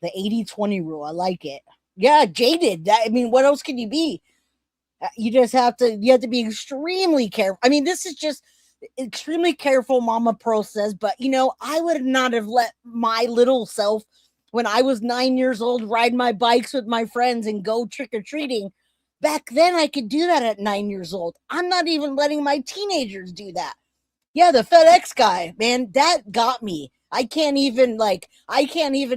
The 80-20 rule. I like it. Yeah, jaded. I mean, what else can you be? You have to be extremely careful. I mean, this is just extremely careful, Mama Pro says, but I would not have let my little self, when I was 9 years old, ride my bikes with my friends and go trick-or-treating. Back then, I could do that at 9 years old. I'm not even letting my teenagers do that. Yeah, the FedEx guy, man, that got me. I can't even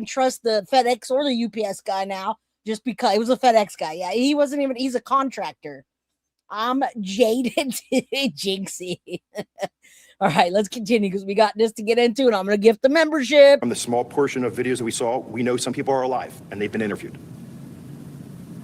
trust the FedEx or the UPS guy now, just because it was a FedEx guy. Yeah, he's a contractor. I'm jaded, Jinxie. All right, let's continue because we got this to get into, and I'm going to gift the membership. From the small portion of videos that we saw, we know some people are alive and they've been interviewed.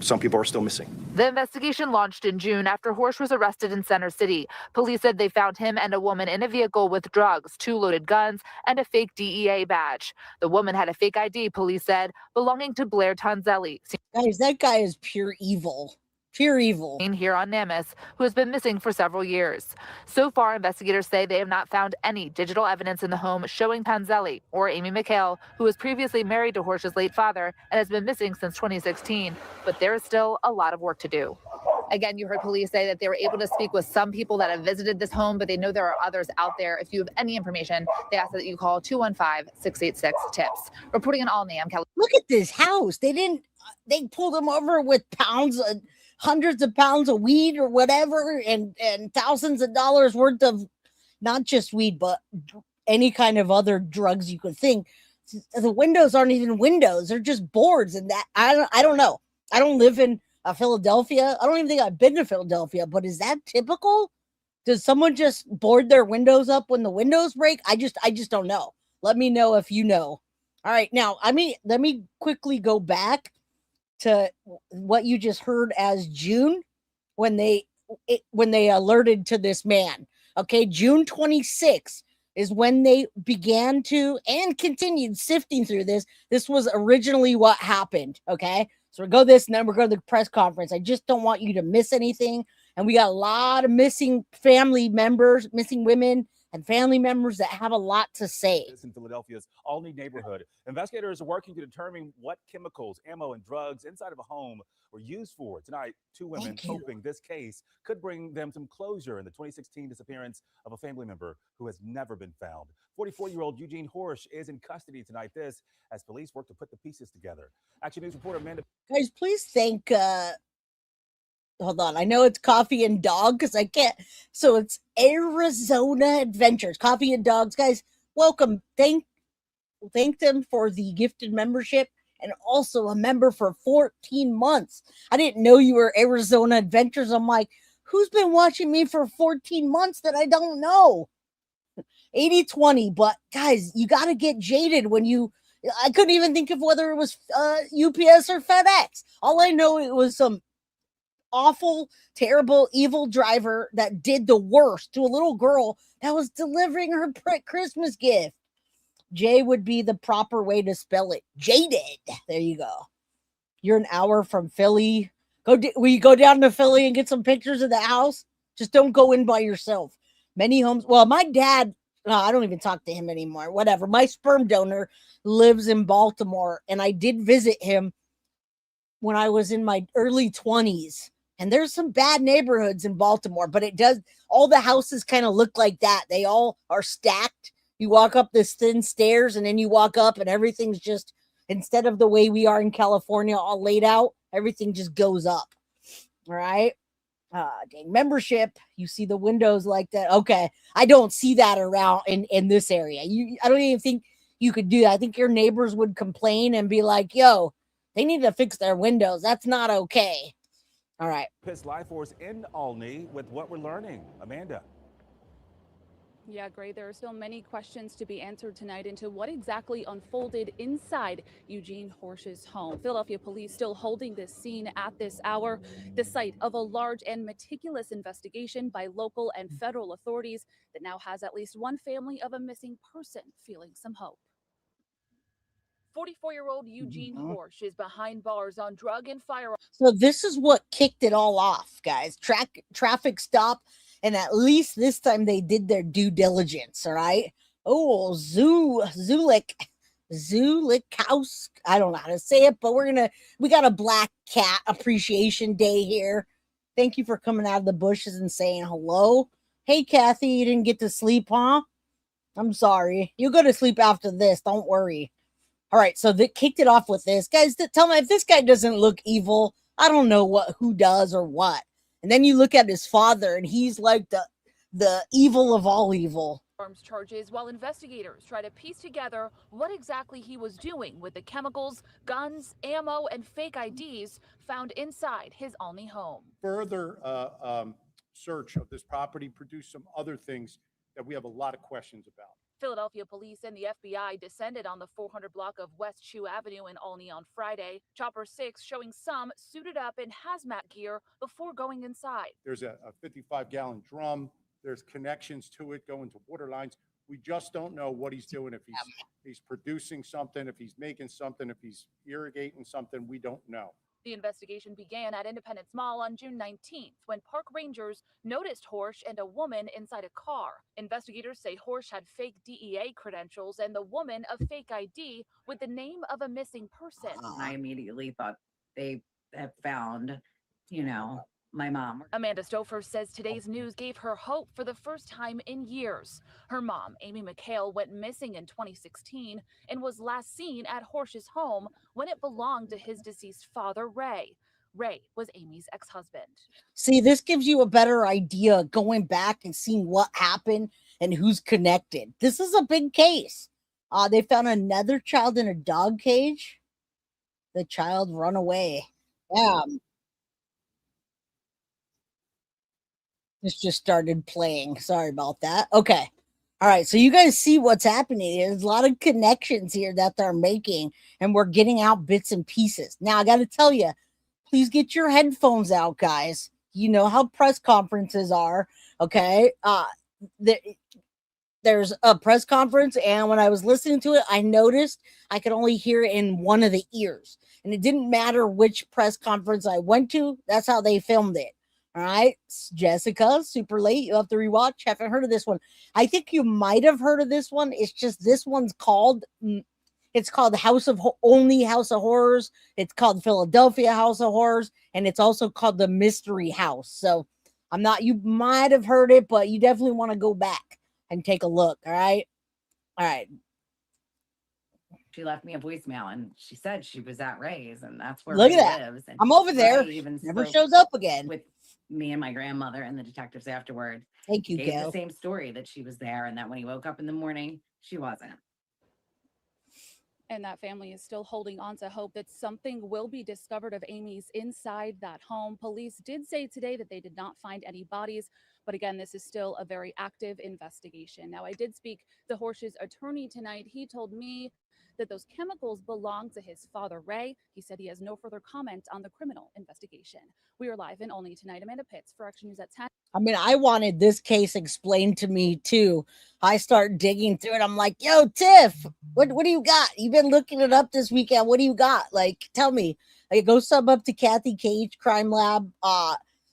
Some people are still missing. The investigation launched in June after Horsch was arrested in Center City. Police said they found him and a woman in a vehicle with drugs, 2 loaded guns, and a fake DEA badge. The woman had a fake ID, police said, belonging to Blair Tonzelli. Guys, that guy is pure evil. Pure evil. Here on Namis, who has been missing for several years. So far, investigators say they have not found any digital evidence in the home showing Tonzelli or Amy McHale, who was previously married to Horsch's late father and has been missing since 2016. But there is still a lot of work to do. Again, you heard police say that they were able to speak with some people that have visited this home, but they know there are others out there. If you have any information, they ask that you call 215-686-TIPS. Reporting in Olney, I'm Kelly. Look at this house. They pulled him over with hundreds of pounds of weed or whatever, and thousands of dollars worth of not just weed, but any kind of other drugs you could think. The windows aren't even windows. They're just boards. And that, I don't know. I don't live in Philadelphia. I don't even think I've been to Philadelphia, but is that typical? Does someone just board their windows up when the windows break? I just don't know. Let me know if you know. All right. Now, let me quickly go back to what you just heard as June when they alerted to this man. Okay, June 26th is when they began to and continued sifting through this. This was originally what happened. Okay, so we'll go this and then we're going to the press conference. I just don't want you to miss anything. And we got a lot of missing family members, missing women and family members that have a lot to say. In Philadelphia's Olney neighborhood, investigators are working to determine what chemicals, ammo, and drugs inside of a home were used for. Tonight, 2 women hoping this case could bring them some closure in the 2016 disappearance of a family member who has never been found. 44-year-old Eugene Horsch is in custody tonight. This as police work to put the pieces together. Action News reporter Amanda. Guys, please thank hold on. I know it's Coffee and Dog because I can't. So it's Arizona Adventures. Coffee and Dogs. Guys, welcome. Thank them for the gifted membership and also a member for 14 months. I didn't know you were Arizona Adventures. I'm like, Who's been watching me for 14 months that I don't know? 80-20, but guys, you got to get jaded when I couldn't even think of whether it was UPS or FedEx. All I know, it was some awful, terrible, evil driver that did the worst to a little girl that was delivering her Christmas gift. J would be the proper way to spell it. Jaded. There you go. You're an hour from Philly. Will you go down to Philly and get some pictures of the house? Just don't go in by yourself. Many homes. Well, my dad, I don't even talk to him anymore. Whatever. My sperm donor lives in Baltimore, and I did visit him when I was in my early 20s. And there's some bad neighborhoods in Baltimore, but all the houses kind of look like that. They all are stacked. You walk up this thin stairs, and then you walk up, and everything's just, instead of the way we are in California, all laid out, everything just goes up. All right. Dang, membership. You see the windows like that. Okay. I don't see that around in this area. I don't even think you could do that. I think your neighbors would complain and be like, yo, they need to fix their windows. That's not okay. All right. Piss Life Force in Olney with what we're learning. Amanda. Yeah, Gray, there are still many questions to be answered tonight into what exactly unfolded inside Eugene Horsch's home. Philadelphia police still holding this scene at this hour, the site of a large and meticulous investigation by local and federal authorities that now has at least one family of a missing person feeling some hope. 44-year-old Eugene Horsch is behind bars on drug and firearms. So this is what kicked it all off, guys. Traffic stop. And at least this time they did their due diligence, all right? Oh, Zulikowski. I don't know how to say it, but we got a Black Cat Appreciation Day here. Thank you for coming out of the bushes and saying hello. Hey, Kathy, you didn't get to sleep, huh? I'm sorry. You'll go to sleep after this. Don't worry. All right, so they kicked it off with this. Guys, tell me, if this guy doesn't look evil, I don't know who does or what. And then you look at his father, and he's like the evil of all evil. Arms charges while investigators try to piece together what exactly he was doing with the chemicals, guns, ammo, and fake IDs found inside his Olney home. Further search of this property produced some other things that we have a lot of questions about. Philadelphia police and the FBI descended on the 400 block of West Shoe Avenue in Olney on Friday. Chopper 6 showing some suited up in hazmat gear before going inside. There's a 55-gallon drum. There's connections to it going to water lines. We just don't know what he's doing. If he's producing something, if he's making something, if he's irrigating something, we don't know. The investigation began at Independence Mall on June 19th when park rangers noticed Horsch and a woman inside a car. Investigators say Horsch had fake DEA credentials and the woman a fake ID with the name of a missing person. I immediately thought they had found, my mom. Amanda Stouffer says today's news gave her hope for the first time in years. Her mom, Amy McHale, went missing in 2016 and was last seen at Horsch's home when it belonged to his deceased father, Ray. Ray was Amy's ex-husband. See, this gives you a better idea going back and seeing what happened and who's connected. This is a big case. They found another child in a dog cage. The child run away. This just started playing. Sorry about that. Okay. All right. So you guys see what's happening. There's a lot of connections here that they're making, and we're getting out bits and pieces. Now, I got to tell you, please get your headphones out, guys. You know how press conferences are. Okay. There's a press conference, and when I was listening to it, I noticed I could only hear it in one of the ears. And it didn't matter which press conference I went to. That's how they filmed it. All right, Jessica, super late. You'll have to rewatch. Haven't heard of this one. I think you might have heard of this one. It's just this one's called, it's called Only House of Horrors. It's called Philadelphia House of Horrors. And it's also called The Mystery House. So you might have heard it, but you definitely want to go back and take a look. All right. All right. She left me a voicemail and she said she was at Ray's, and that's where Look Ray at that. lives. And I'm over there. Ray even Never spoke shows up again. with me and my grandmother and the detectives afterward. Thank you, Gave Gail. the same story, that she was there and that when he woke up in the morning, she wasn't. And that family is still holding on to hope that something will be discovered of Amy's inside that home. Police did say today that they did not find any bodies, but again, this is still a very active investigation. Now, I did speak to Horsch's attorney tonight. He told me that those chemicals belong to his father, Ray. He said he has no further comment on the criminal investigation. We are live in Olney tonight. Amanda Pitts for Action News at 10. I mean, I wanted this case explained to me too. I start digging through it. I'm like, yo, Tiff, what do you got? You've been looking it up this weekend. What do you got? Like, tell me. I go sub up to Kathy Cage Crime Lab.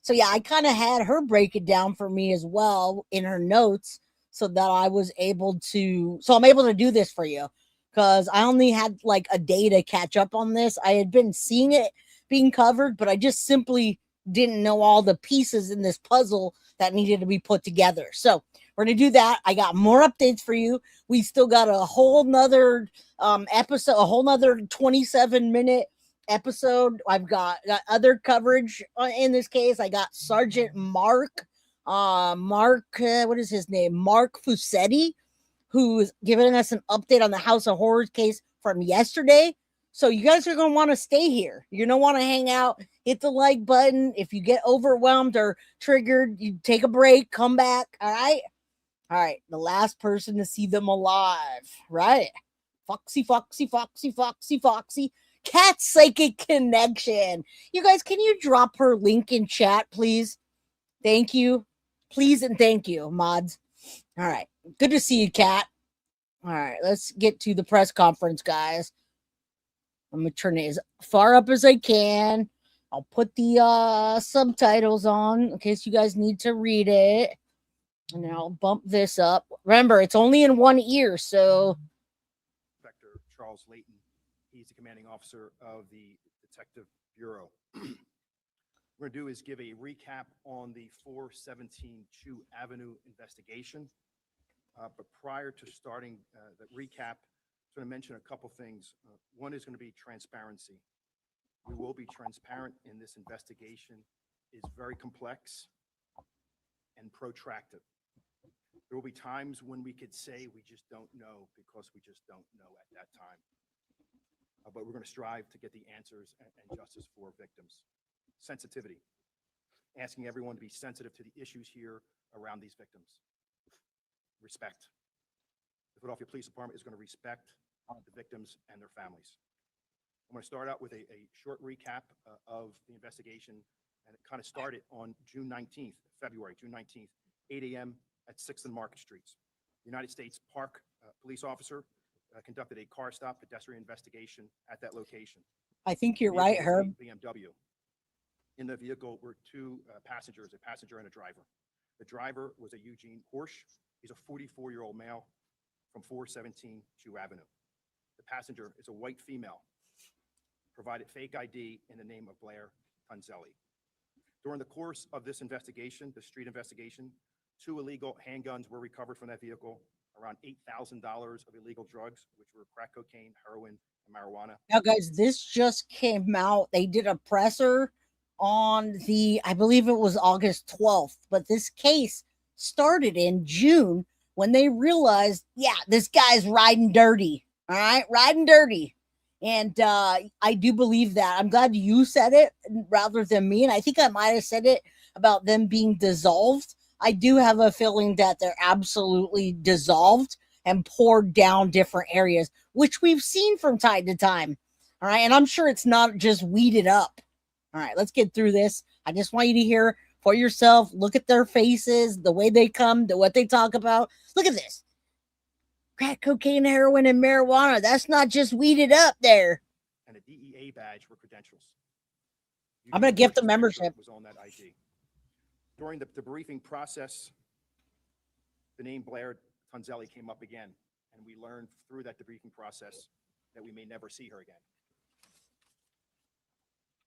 So yeah, I kind of had her break it down for me as well in her notes so that I was able to, so I'm able to do this for you because I only had like a day to catch up on this. I had been seeing it being covered, but I just simply didn't know all the pieces in this puzzle that needed to be put together. So we're going to do that. I got more updates for you. We still got a whole nother episode, a whole nother 27-minute episode. I've got other coverage in this case. I got Sergeant Mark, what is his name? Mark Fusetti, who's giving us an update on the House of Horrors case from yesterday. So you guys are going to want to stay here. You're going to want to hang out, hit the like button. If you get overwhelmed or triggered, you take a break, come back. All right. All right. The last person to see them alive. Right. Foxy. Cat Psychic Connection. You guys, can you drop her link in chat, please? Thank you. Please and thank you, mods. All right. Good to see you, Cat. All right. Let's get to the press conference, guys. I'm going to turn it as far up as I can. I'll put the subtitles on in case you guys need to read it. And then I'll bump this up. Remember, it's only in one ear, so. Inspector Charles Layton. He's the commanding officer of the Detective Bureau. What we're going to do is give a recap on the 417 Chew Avenue investigation. But prior to starting the recap, I'm going to mention a couple things. One is going to be transparency. We will be transparent in this investigation. It's very complex and protracted. There will be times when we could say we just don't know because we just don't know at that time. But we're going to strive to get the answers and justice for victims. Sensitivity. Asking everyone to be sensitive to the issues here around these victims. Respect. The Philadelphia Police Department is going to respect the victims and their families. I'm going to start out with a short recap of the investigation, and it kind of started on February 19th, 8 a.m. at 6th and Market Streets. United States Park police officer conducted a car stop pedestrian investigation at that location. I think you're right, Herb. BMW. In the vehicle were two passengers, a passenger and a driver. The driver was a Eugene Horsch. He's a 44-year-old male from 417 Chew Avenue. The passenger is a white female, provided fake ID in the name of Blair Tunzelli. During the course of this investigation, the street investigation, 2 illegal handguns were recovered from that vehicle, around $8,000 of illegal drugs, which were crack cocaine, heroin, and marijuana. Now, guys, this just came out. They did a presser on I believe it was August 12th, but this case started in June when they realized, yeah, this guy's riding dirty. All right, riding dirty. And I do believe that. I'm glad you said it rather than me. And I think I might have said it about them being dissolved. I do have a feeling that they're absolutely dissolved and poured down different areas, which we've seen from time to time. All right. And I'm sure it's not just weeded up. All right, let's get through this. I just want you to hear for yourself. Look at their faces, the way they come, what they talk about. Look at this. Crack cocaine, heroin, and marijuana. That's not just weeded up there. And a DEA badge for credentials. I'm going to gift the membership. Was on that ID. During the briefing process, the name Blair Tunzelli came up again, and we learned through that debriefing process that we may never see her again.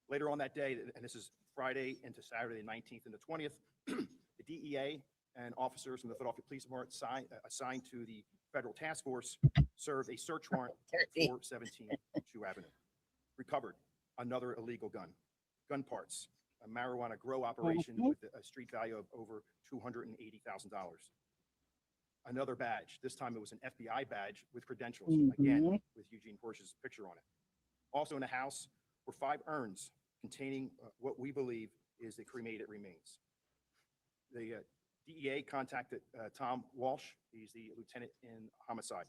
Later on that day, and this is Friday into Saturday, the 19th and the 20th, the DEA and officers from the Philadelphia Police Department assigned to the federal task force served a search warrant at 417 Chew Avenue. Recovered another illegal gun parts, a marijuana grow operation with a street value of over $280,000. another badge. This time it was an FBI badge with credentials, Mhm. again, with Eugene Horsch's picture on it. Also in the house were 5 urns containing what we believe is the cremated remains. The DEA contacted Tom Walsh. He's the lieutenant in homicide.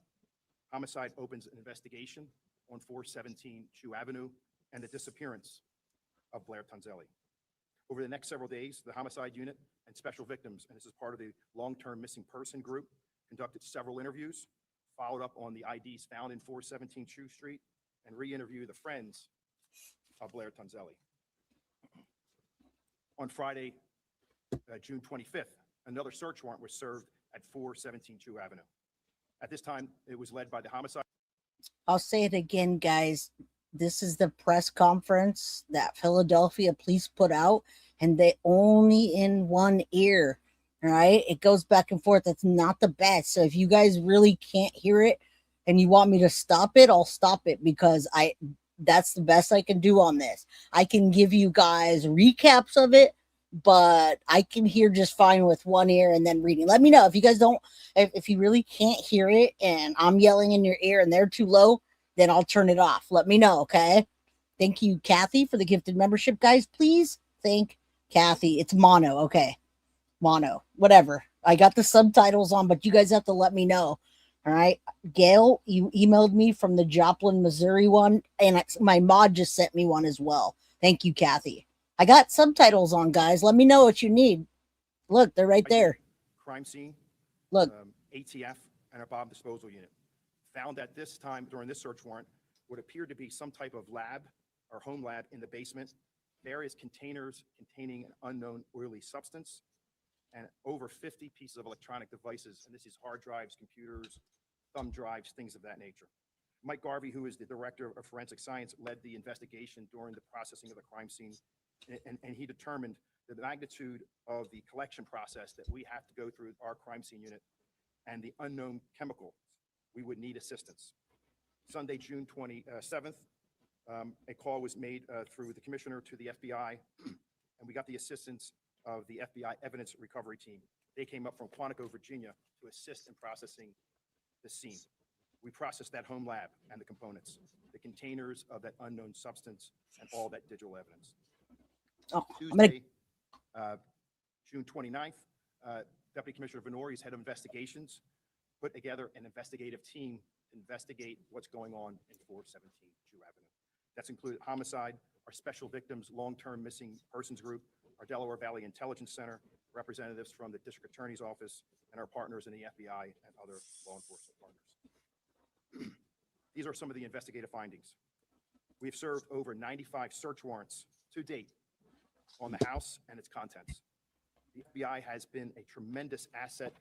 Homicide opens an investigation on 417 Chew Avenue and the disappearance of Blair Tonzelli. Over the next several days, the homicide unit and special victims, and this is part of the long-term missing person group, conducted several interviews, followed up on the IDs found in 417 Chew Street, and re-interviewed the friends of Blair Tonzelli. On Friday, June 25th, another search warrant was served at 417 Chew Avenue. At this time, it was led by the homicide. I'll say it again, guys. This is the press conference that Philadelphia police put out, and they only in one ear. All right, it goes back and forth. It's not the best. So if you guys really can't hear it and you want me to stop it, I'll stop it, because that's the best I can do on this. I can give you guys recaps of it, but I can hear just fine with one ear and then reading. Let me know if you guys don't, if you really can't hear it and I'm yelling in your ear and they're too low, then I'll turn it off. Let me know, okay? Thank you, Kathy, for the gifted membership, guys. Please thank Kathy. It's mono, okay? Mono, whatever. I got the subtitles on, but you guys have to let me know. All right, Gail, you emailed me from the Joplin, Missouri one, and my mod just sent me one as well. Thank you, Kathy. I got subtitles on, guys. Let me know what you need. Look, they're right there. Crime scene. Look. ATF and a bomb disposal unit found at this time during this search warrant what appeared to be some type of lab or home lab in the basement, various containers containing an unknown oily substance, and over 50 pieces of electronic devices. And this is hard drives, computers, thumb drives, things of that nature. Mike Garvey, who is the director of forensic science, led the investigation during the processing of the crime scene. And he determined the magnitude of the collection process that we have to go through our crime scene unit and the unknown chemical. We would need assistance. Sunday, June 27th, a call was made through the commissioner to the FBI, and we got the assistance of the FBI evidence recovery team. They came up from Quantico, Virginia, to assist in processing the scene. We processed that home lab and the components, the containers of that unknown substance, and all that digital evidence. Tuesday, June 29th, Deputy Commissioner Venori's head of investigations put together an investigative team to investigate what's going on in 417 Chew Avenue. That's included homicide, our special victims, long-term missing persons group, our Delaware Valley Intelligence Center, representatives from the District Attorney's Office, and our partners in the FBI and other law enforcement partners. These are some of the investigative findings. We've served over 95 search warrants to date on the house and its contents. The FBI has been a tremendous asset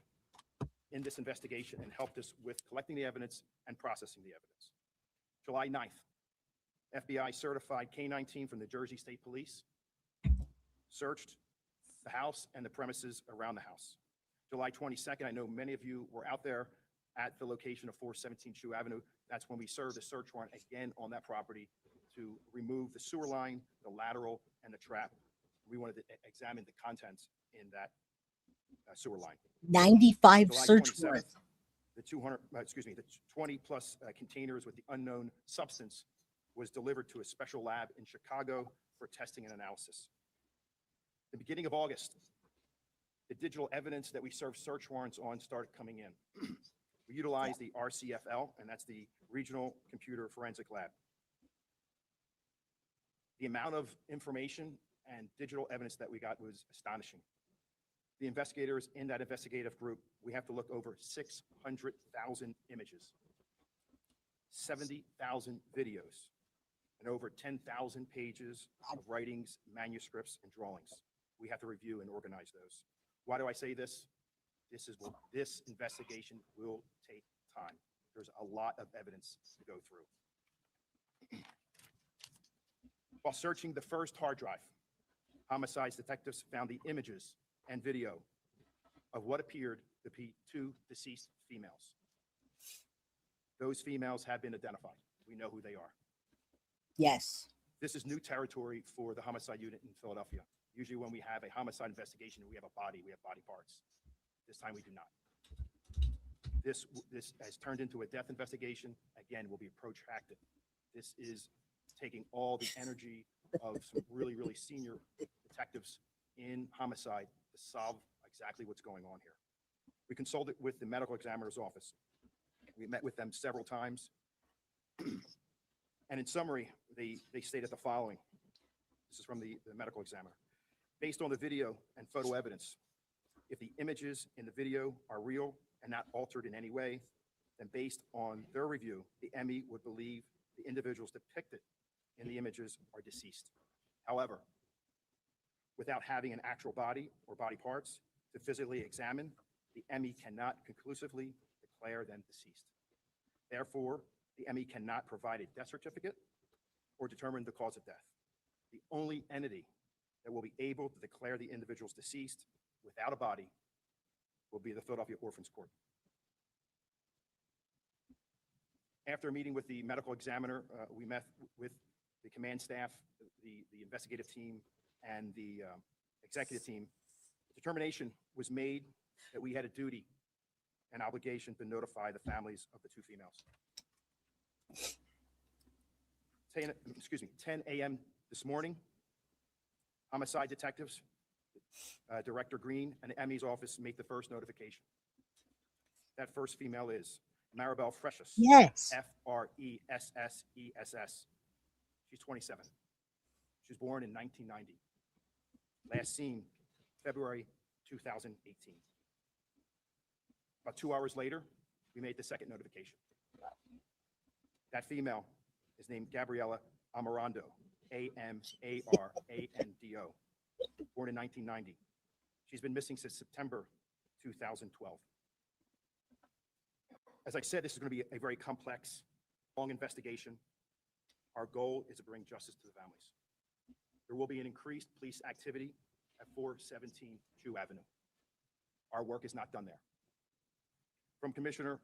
in this investigation and helped us with collecting the evidence and processing the evidence. July 9th, FBI certified K-9 team from the Jersey State Police searched the house and the premises around the house. July 22nd, I know many of you were out there at the location of 417 Chew Avenue. That's when we served a search warrant again on that property to remove the sewer line, the lateral, and the trap. We wanted to examine the contents in that sewer line. 95 July search 27th, warrants. the 20 plus containers with the unknown substance was delivered to a special lab in Chicago for testing and analysis. The beginning of August, the digital evidence that we served search warrants on started coming in. We utilized the RCFL, and that's the Regional Computer Forensic Lab. The amount of information and digital evidence that we got was astonishing. The investigators in that investigative group, we have to look over 600,000 images, 70,000 videos, and over 10,000 pages of writings, manuscripts, and drawings. We have to review and organize those. Why do I say this? This investigation will take time. There's a lot of evidence to go through. While searching the first hard drive, homicides detectives found the images and video of what appeared to be 2 deceased females. Those females have been identified. We know who they are. Yes. This is new territory for the homicide unit in Philadelphia. Usually when we have a homicide investigation, we have a body, we have body parts. This time we do not. This has turned into a death investigation. Again, will be protracted. This is taking all the energy of some really, really senior detectives in homicide to solve exactly what's going on here. We consulted with the medical examiner's office. We met with them several times. And in summary, they stated the following. This is from the medical examiner. Based on the video and photo evidence, if the images in the video are real and not altered in any way, then based on their review, the ME would believe the individuals depicted in the images are deceased. However, without having an actual body or body parts to physically examine, the ME cannot conclusively declare them deceased. Therefore, the ME cannot provide a death certificate or determine the cause of death. The only entity that will be able to declare the individuals deceased without a body will be the Philadelphia Orphans Court. After meeting with the medical examiner, we met with the command staff, the investigative team, and the executive team. Determination was made that we had a duty and obligation to notify the families of the two females. 10 a.m. this morning, homicide detectives, Director Green and the ME's office made the first notification. That first female is Maribel Fresses. Yes. F-R-E-S-S-E-S-S. She's 27. She was born in 1990. Last seen February 2018. About 2 hours later, we made the second notification. That female is named Gabrielle Amarando, A-M-A-R-A-N-D-O, born in 1990. She's been missing since September 2012. As I said, this is going to be a very complex, long investigation. Our goal is to bring justice to the families. There will be an increased police activity at 417 Chew Avenue. Our work is not done there. From Commissioner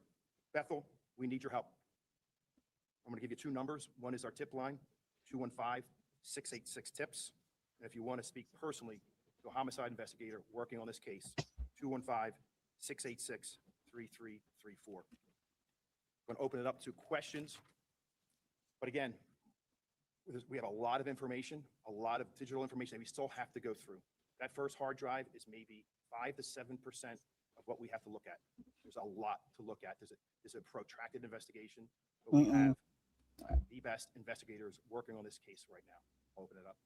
Bethel, we need your help. I'm going to give you two numbers. One is our tip line, 215-686-TIPS. And if you want to speak personally to a homicide investigator working on this case, 215-686-3334. I'm going to open it up to questions. But again, we have a lot of information, a lot of digital information that we still have to go through. That first hard drive is maybe 5 to 7% of what we have to look at. There's a lot to look at. There's a protracted investigation, but we have the best investigators working on this case right now. I'll open it up.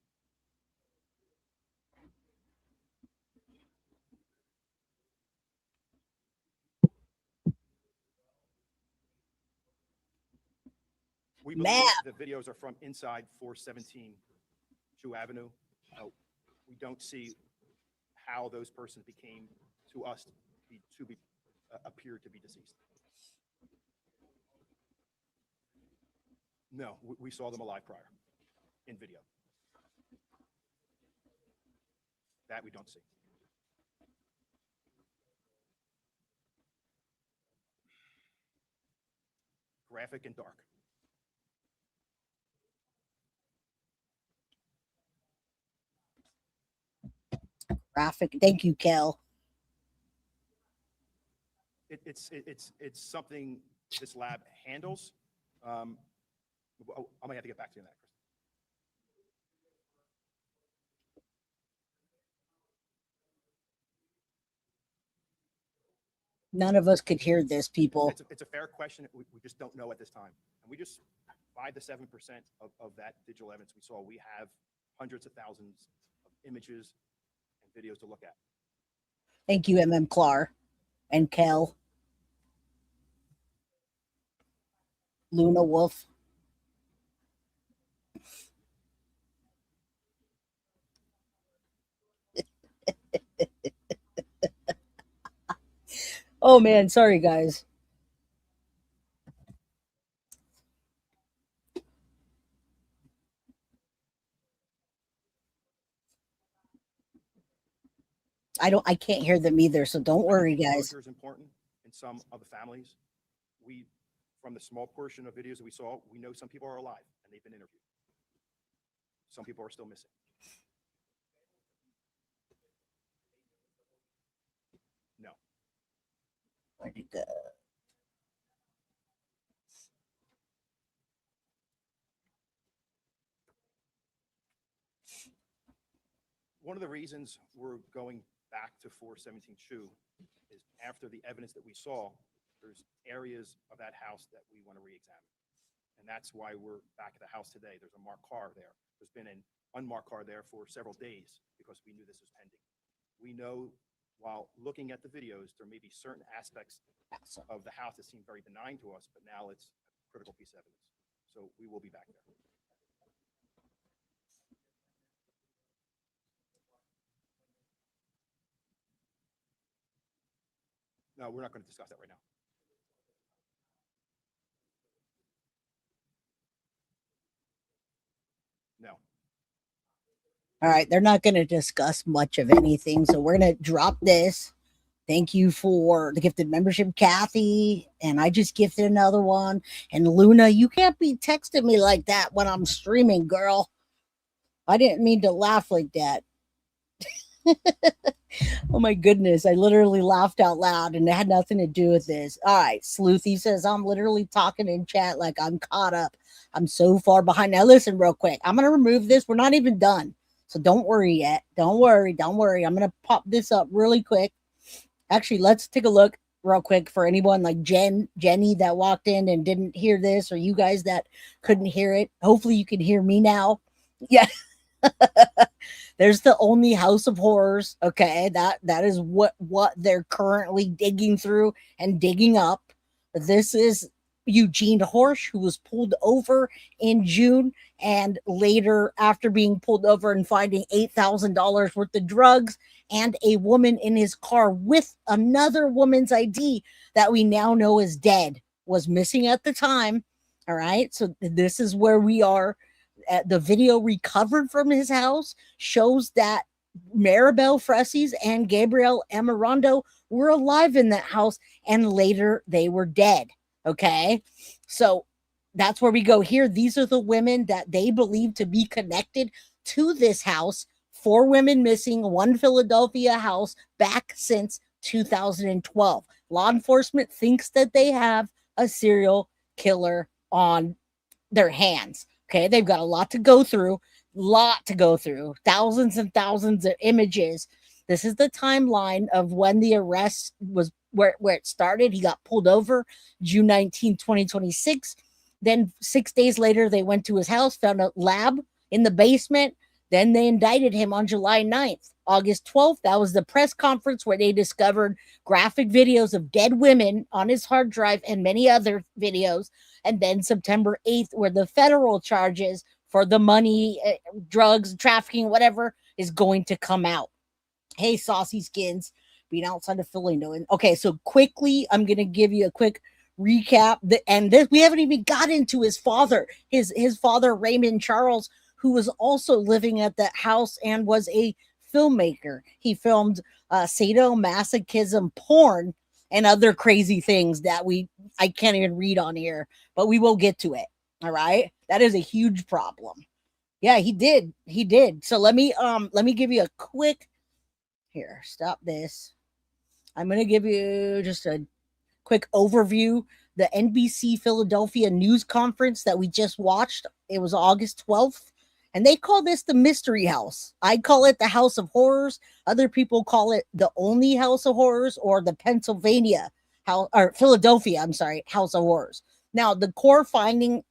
We believe the videos are from inside 417 Chew Avenue. We don't see how those persons became to us appeared to be deceased. No, we saw them alive prior in video. That we don't see. Graphic and dark. Graphic. Thank you, Kel. It's something this lab handles. I might have to get back to you on that, Chris. None of us could hear this, people. It's a fair question. We just don't know at this time. And we just 5 to 7% of that digital evidence we saw. We have hundreds of thousands of images and videos to look at. Thank you, MM Clar and Kel. Luna Wolf. Oh man, sorry guys. I can't hear them either, so don't worry, guys. Closure is important in some of the families. From the small portion of videos that we saw, we know some people are alive and they've been interviewed. Some people are still missing. No. Where did the One of the reasons we're going back to 417 Chew is after the evidence that we saw, there's areas of that house that we want to re-examine. And that's why we're back at the house today. There's a marked car there. There's been an unmarked car there for several days because we knew this was pending. We know while looking at the videos, there may be certain aspects of the house that seem very benign to us, but now it's a critical piece of evidence. So we will be back there. No, we're not going to discuss that right now. No. All right, they're not going to discuss much of anything, so we're going to drop this. Thank you for the gifted membership, Kathy. And I just gifted another one. And Luna, you can't be texting me like that when I'm streaming, girl. I didn't mean to laugh like that. Oh my goodness, I literally laughed out loud and it had nothing to do with this. All right, Sleuthy says, I'm literally talking in chat like I'm caught up. I'm so far behind. Now listen real quick. I'm going to remove this. We're not even done. So don't worry yet. Don't worry. Don't worry. I'm going to pop this up really quick. Actually, let's take a look real quick for anyone like Jenny that walked in and didn't hear this, or you guys that couldn't hear it. Hopefully you can hear me now. Yeah. There's the Olney House of Horrors. Okay, that is what they're currently digging through and digging up. This is Eugene Horsch, who was pulled over in June, and later, after being pulled over and finding $8,000 worth of drugs and a woman in his car with another woman's ID that we now know is dead, was missing at the time. All right, so this is where we are. The video recovered from his house shows that Maribel Fresses and Gabrielle Amarando were alive in that house, and later they were dead. Okay, so that's where we go here. These are the women that they believe to be connected to this house. 4 women missing, 1 Philadelphia house back since 2012. Law enforcement thinks that they have a serial killer on their hands. Okay, they've got a lot to go through, thousands and thousands of images. This is the timeline of when the arrest was, where it started. He got pulled over June 19, 2026. Then 6 days later, they went to his house, found a lab in the basement. Then they indicted him on July 9th. August 12th, that was the press conference where they discovered graphic videos of dead women on his hard drive and many other videos. And then September 8th, where the federal charges for the money, drugs, trafficking, whatever, is going to come out. Hey, Saucy Skins, being outside of Philly doing. Okay, so quickly, I'm going to give you a quick recap. And this, we haven't even got into his father, his father, Raymond Charles, who was also living at that house and was a filmmaker. He filmed sadomasochism porn and other crazy things that I can't even read on here, but we will get to it. All right. That is a huge problem. Yeah, he did. He did. So let me give you a quick here. Stop this. I'm going to give you just a quick overview. The NBC Philadelphia news conference that we just watched, it was August 12th. And they call this the Mystery House. I call it the House of Horrors. Other people call it the Olney House of Horrors or the Philadelphia, House of Horrors. Now, the core finding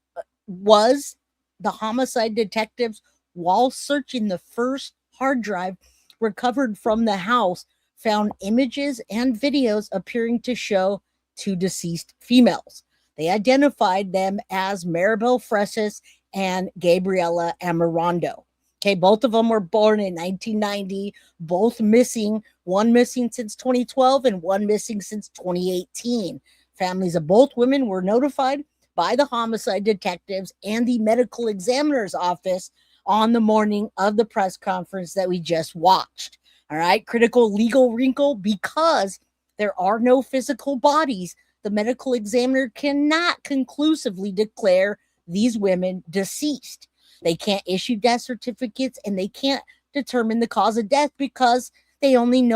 was the homicide detectives, while searching the first hard drive recovered from the house, found images and videos appearing to show 2 deceased females. They identified them as Maribel Fresses and Gabrielle Amarando. Okay, both of them were born in 1990, both missing, one missing since 2012 and one missing since 2018. Families of both women were notified by the homicide detectives and the medical examiner's office on the morning of the press conference that we just watched. All right, critical legal wrinkle, because there are no physical bodies, the medical examiner cannot conclusively declare these women deceased. They can't issue death certificates and they can't determine the cause of death because they only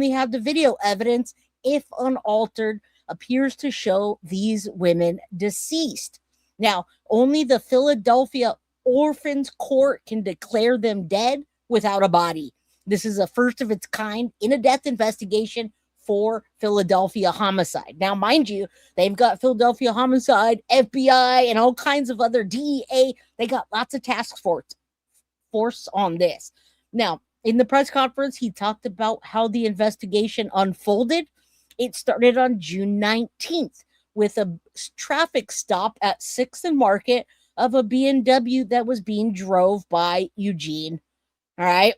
have the video evidence, if unaltered, appears to show these women deceased. Now, only the Philadelphia Orphans Court can declare them dead without a body. This is a first of its kind in a death investigation for Philadelphia homicide. Now, mind you, they've got Philadelphia homicide, FBI, and all kinds of other DEA. They got lots of task force on this. Now, in the press conference, he talked about how the investigation unfolded. It started on June 19th with a traffic stop at 6th and Market of a BMW that was being drove by Eugene, all right,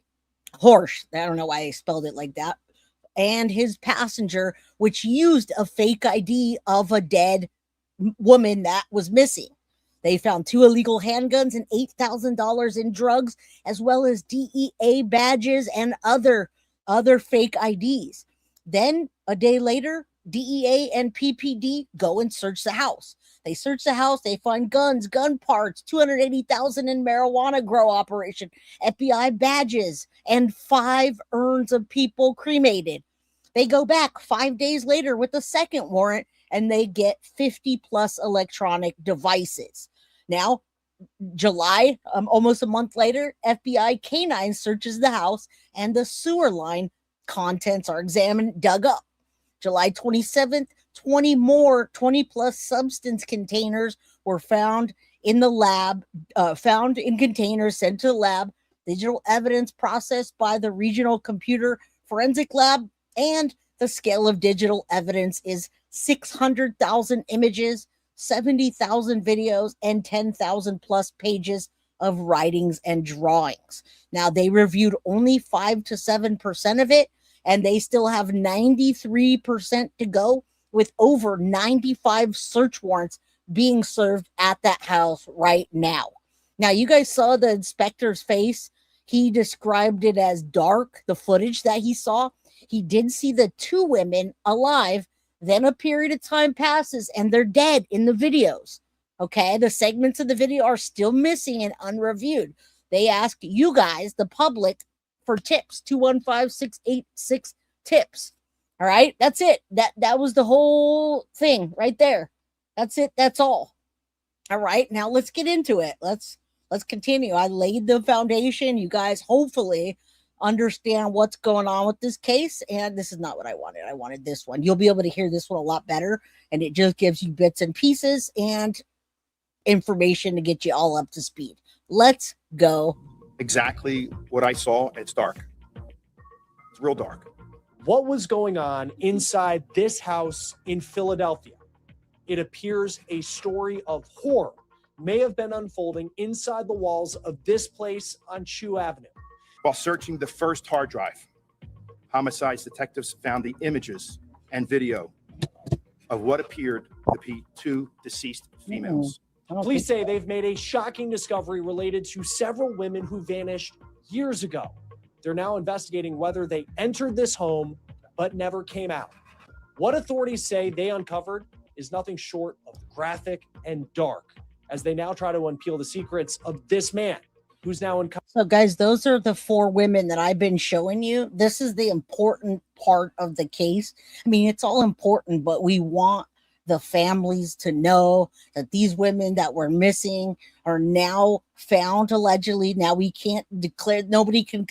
Horsch. I don't know why they spelled it like that. And his passenger, which used a fake ID of a dead woman that was missing. They found 2 illegal handguns and $8,000 in drugs, as well as DEA badges and other fake IDs. Then a day later, DEA and PPD go and search the house. They search the house. They find guns, gun parts, $280,000 in marijuana grow operation, FBI badges, and 5 urns of people cremated. They go back 5 days later with a second warrant, and they get 50 plus electronic devices. Now, July, almost a month later, FBI K9 searches the house, and the sewer line contents are examined, dug up. July 27th, 20 plus substance containers were found in the lab, found in containers sent to the lab, digital evidence processed by the regional computer forensic lab, and the scale of digital evidence is 600,000 images, 70,000 videos, and 10,000 plus pages of writings and drawings. Now, they reviewed only 5 to 7% of it, and they still have 93% to go, with over 95 search warrants being served at that house right now. Now, you guys saw the inspector's face. He described it as dark, the footage that he saw. He did see the 2 women alive. Then a period of time passes and they're dead in the videos. Okay, the segments of the video are still missing and unreviewed. They ask you guys, the public, for tips. 215-686-TIPS. All right, that's it. That was the whole thing right there. That's it. That's all. All right, now let's get into it. Let's continue. I laid the foundation. You guys hopefully understand what's going on with this case, and this is not what I wanted. I wanted this one. You'll be able to hear this one a lot better, and it just gives you bits and pieces and information to get you all up to speed. Let's go. Exactly what I saw. It's dark. It's real dark. What was going on inside this house in Philadelphia? It appears a story of horror may have been unfolding inside the walls of this place on Chew Avenue. While searching the first hard drive, homicides detectives found the images and video of what appeared to be 2 deceased females. Police say they've made a shocking discovery related to several women who vanished years ago. They're now investigating whether they entered this home but never came out. What authorities say they uncovered is nothing short of graphic and dark, as they now try to unpeel the secrets of this man who's now in. So, guys, those are the 4 women that I've been showing you. This is the important part of the case. I mean, it's all important, but we want the families to know that these women that were missing are now found allegedly. Now we can't declare, nobody can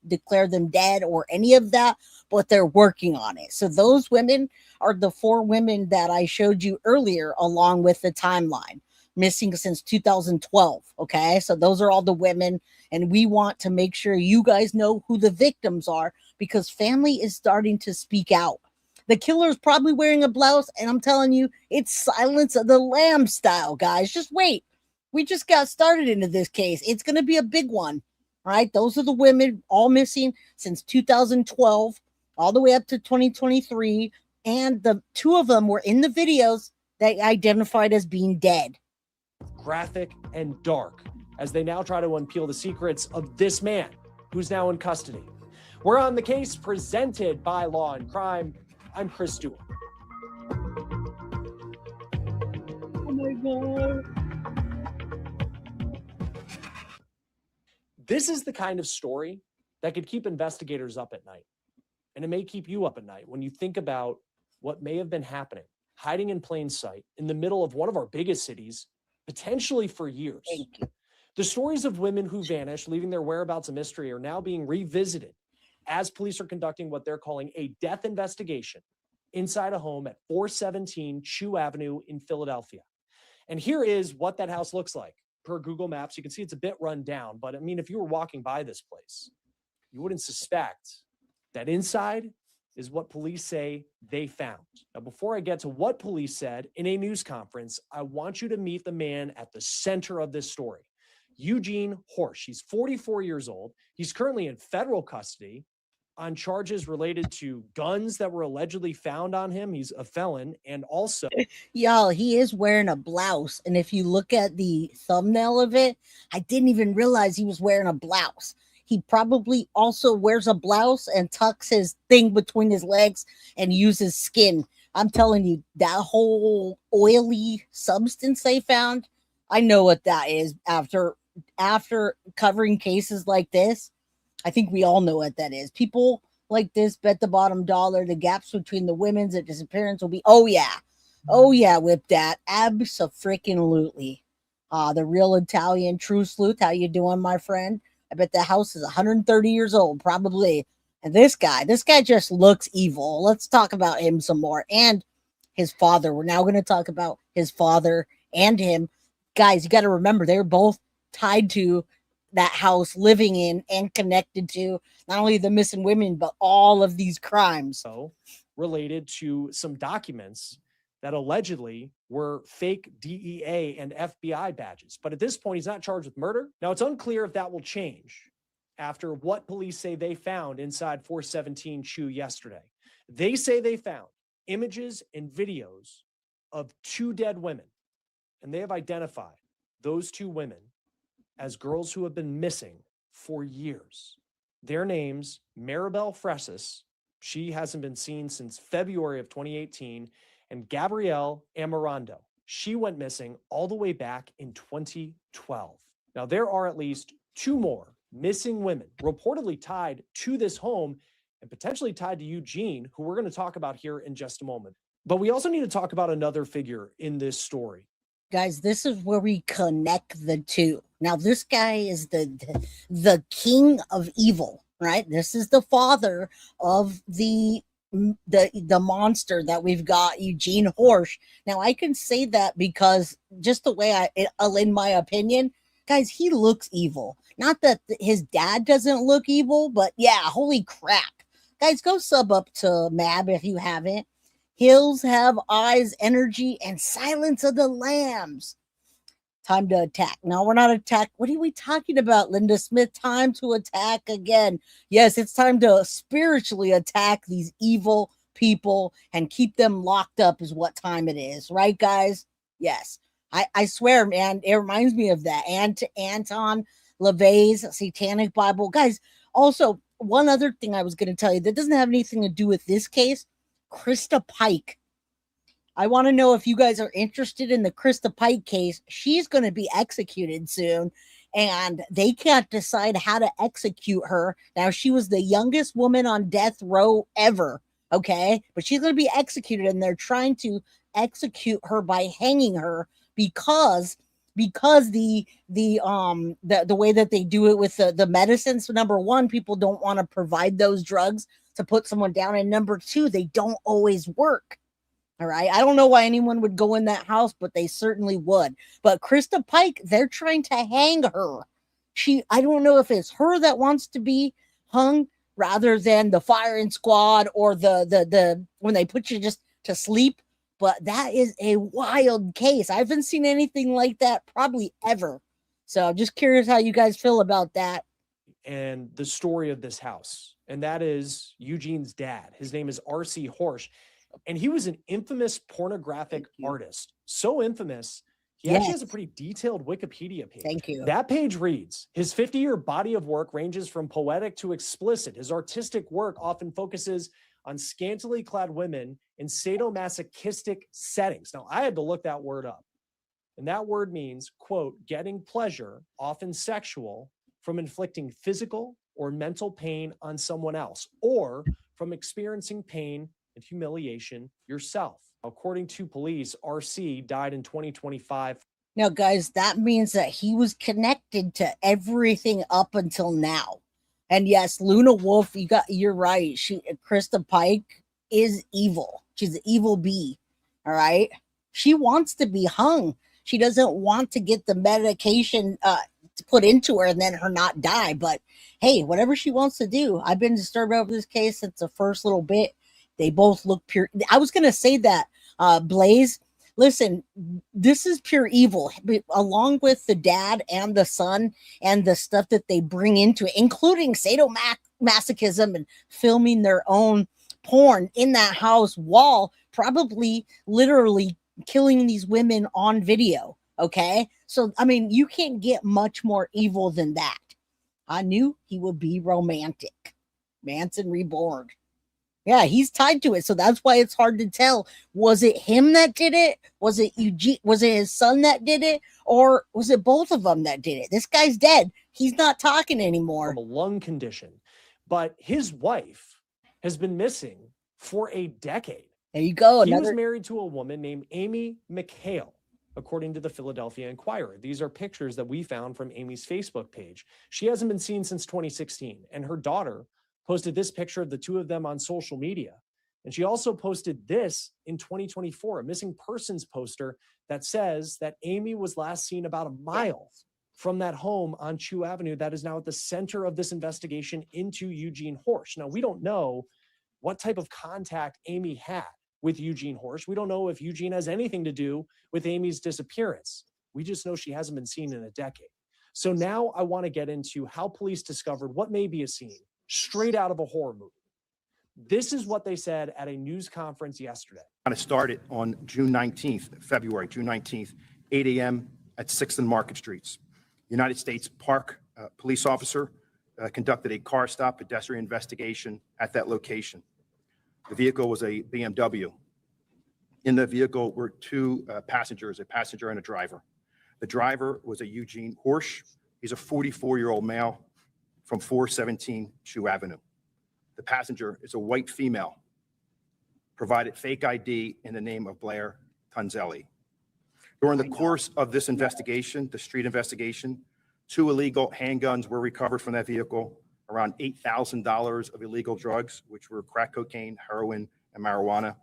declare them dead or any of that, but they're working on it. So those women are the 4 women that I showed you earlier, along with the timeline, missing since 2012. Okay, so those are all the women, and we want to make sure you guys know who the victims are, because family is starting to speak out. The killer's probably wearing a blouse, and I'm telling you, it's Silence of the Lambs style, guys. Just wait. We just got started into this case. It's going to be a big one. All right, those are the women all missing since 2012 all the way up to 2023, and the 2 of them were in the videos that identified as being dead. Graphic and dark, as they now try to unpeel the secrets of this man who's now in custody. We're on the case presented by Law and Crime. I'm Chris Stewart. Oh my God. This is the kind of story that could keep investigators up at night. And it may keep you up at night when you think about what may have been happening, hiding in plain sight in the middle of one of our biggest cities, potentially for years. The stories of women who vanished, leaving their whereabouts a mystery, are now being revisited as police are conducting what they're calling a death investigation inside a home at 417 Chew Avenue in Philadelphia. And here is what that house looks like per Google Maps. You can see it's a bit run down, but I mean, if you were walking by this place, you wouldn't suspect that inside is what police say they found. Now, before I get to what police said in a news conference, I want you to meet the man at the center of this story, Eugene Horsch. He's 44 years old. He's currently in federal custody on charges related to guns that were allegedly found on him. He's a felon, and also Y'all, he is wearing a blouse. And if you look at the thumbnail of it, I didn't even realize he was wearing a blouse. He probably also wears a blouse and tucks his thing between his legs and uses skin. I'm telling you, that whole oily substance they found, I know what that is. After covering cases like this, I think we all know what that is. People like this bet the bottom dollar the gaps between the women's disappearance will be, oh yeah, whip that. Abso-freaking-lutely. The real Italian true sleuth, how you doing, my friend? I bet the house is 130 years old, probably. And this guy just looks evil. Let's talk about him some more. And his father. We're now going to talk about his father and him. Guys, you got to remember, they're both tied to that house, living in and connected to not only the missing women, but all of these crimes. So related to some documents that allegedly were fake DEA and FBI badges. But at this point, he's not charged with murder. Now, it's unclear if that will change after what police say they found inside 417 Chew yesterday. They say they found images and videos of 2 dead women, and they have identified those 2 women as girls who have been missing for years. Their names, Maribel Fresses, she hasn't been seen since February of 2018, and Gabrielle Amarando. She went missing all the way back in 2012. Now, there are at least 2 more missing women reportedly tied to this home and potentially tied to Eugene, who we're going to talk about here in just a moment. But we also need to talk about another figure in this story. Guys, this is where we connect the two. Now, this guy is the king of evil, right? This is the father of the monster that we've got, Eugene Horsch. Now, I can say that because just the way in my opinion, guys, he looks evil. Not that his dad doesn't look evil, but yeah, holy crap. Guys, go sub up to Mab if you haven't. Hills have eyes, energy, and silence of the lambs. Time to attack. No, we're not attack. What are we talking about, Linda Smith? Time to attack again. Yes, it's time to spiritually attack these evil people and keep them locked up is what time it is. Right, guys? Yes. I swear, man, it reminds me of that. Anton LaVey's Satanic Bible. Guys, also, one other thing I was going to tell you that doesn't have anything to do with this case. Krista Pike. I want to know if you guys are interested in the Krista Pike case. She's going to be executed soon, and they can't decide how to execute her. Now, she was the youngest woman on death row ever, okay? But she's going to be executed, and they're trying to execute her by hanging her because the way that they do it with the medicines. So number one, people don't want to provide those drugs to put someone down, and number two, they don't always work. All right. I don't know why anyone would go in that house, but they certainly would. But Krista Pike, they're trying to hang her. I don't know if it's her that wants to be hung rather than the firing squad or the when they put you just to sleep. But that is a wild case. I haven't seen anything like that probably ever. So I'm just curious how you guys feel about that. And the story of this house, and that is Eugene's dad. His name is R.C. Horsch. And he was an infamous pornographic artist. So infamous, he actually has a pretty detailed Wikipedia page. Thank you. That page reads, his 50-year body of work ranges from poetic to explicit. His artistic work often focuses on scantily clad women in sadomasochistic settings. Now, I had to look that word up. And that word means, quote, getting pleasure, often sexual, from inflicting physical or mental pain on someone else, or from experiencing pain and humiliation yourself. According to police, RC died in 2025. Now, guys, that means that he was connected to everything up until now. And yes, Luna Wolf, you're right. Krista Pike is evil. She's an evil bee. All right. She wants to be hung. She doesn't want to get the medication put into her and then her not die. But hey, whatever she wants to do. I've been disturbed over this case since the first little bit. They both look pure. I was gonna say that, Blaze. Listen, this is pure evil, along with the dad and the son and the stuff that they bring into it, including sadomasochism and filming their own porn in that house while probably literally killing these women on video. Okay. So, I mean, you can't get much more evil than that. I knew he would be romantic. Manson Reborn. Yeah, he's tied to it. So that's why it's hard to tell. Was it him that did it? Was it Eugene? Was it his son that did it? Or was it both of them that did it? This guy's dead. He's not talking anymore. From a lung condition. But his wife has been missing for a decade. There you go. He was married to a woman named Amy McHale, according to the Philadelphia Inquirer. These are pictures that we found from Amy's Facebook page. She hasn't been seen since 2016, and her daughter posted this picture of the two of them on social media. And she also posted this in 2024, a missing persons poster that says that Amy was last seen about a mile from that home on Chew Avenue that is now at the center of this investigation into Eugene Horsch. Now, we don't know what type of contact Amy had with Eugene Horsch. We don't know if Eugene has anything to do with Amy's disappearance. We just know she hasn't been seen in a decade. So now I want to get into how police discovered what may be a scene straight out of a horror movie. This is what they said at a news conference yesterday. Kind of started on June 19th, 8 a.m. at 6th and Market Streets. United States Park police officer conducted a car stop pedestrian investigation at that location. The vehicle was a BMW. In the vehicle were two passengers, a passenger and a driver. The driver was a Eugene Horsch. He's a 44-year-old male from 417 Chew Avenue. The passenger is a white female, provided fake ID in the name of Blair Tunzelli. During the course of this investigation, the street investigation, 2 illegal handguns were recovered from that vehicle, around $8,000 of illegal drugs, which were crack cocaine, heroin, and marijuana,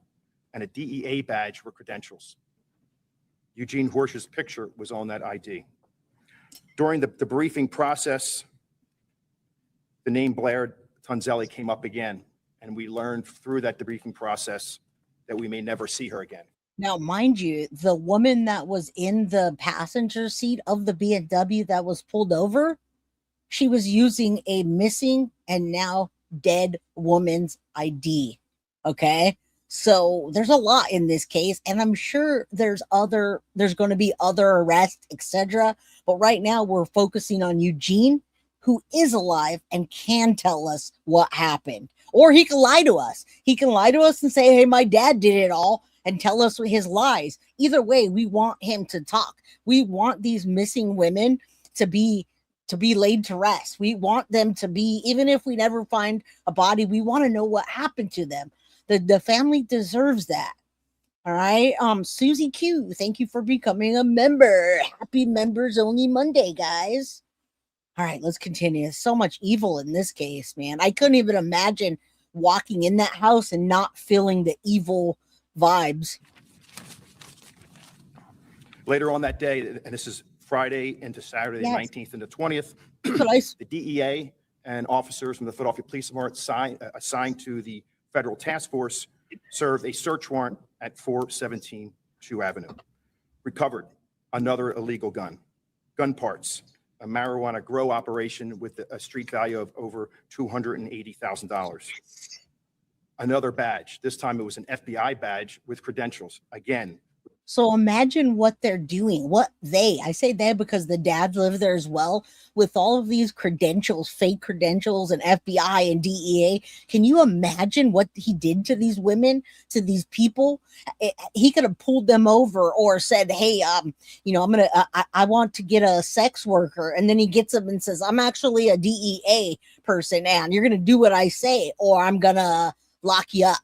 and a DEA badge for credentials. Eugene Horsch's picture was on that ID. During the briefing process, the name Blair Tunzelli came up again, and we learned through that debriefing process that we may never see her again. Now, mind you, the woman that was in the passenger seat of the BMW that was pulled over, she was using a missing and now dead woman's ID. Okay. So there's a lot in this case, and I'm sure there's going to be other arrests, etc. But right now we're focusing on Eugene, who is alive and can tell us what happened. Or he can lie to us. He can lie to us and say, hey, my dad did it all, and tell us his lies. Either way, we want him to talk. We want these missing women to be laid to rest. We want them to be, even if we never find a body, we want to know what happened to them. The family deserves that. All right. Susie Q, thank you for becoming a member. Happy Members Only Monday, guys. All right, let's continue. There's so much evil in this case, man. I couldn't even imagine walking in that house and not feeling the evil vibes. Later on that day, and this is Friday into Saturday, Yes. the 19th and the 20th, Nice. the DEA and officers from the Philadelphia Police Department assigned to the Federal Task Force served a search warrant at 417 Chew Avenue. Recovered another illegal gun parts, a marijuana grow operation with a street value of over $280,000. Another badge. This time it was an FBI badge with credentials. Again. So imagine what they're doing. I say they because the dads live there as well, with all of these credentials, fake credentials, and FBI and DEA. Can you imagine what he did to these women, to these people? He could have pulled them over or said, hey, I want to get a sex worker. And then he gets them and says, I'm actually a DEA person, and you're going to do what I say, or I'm going to lock you up.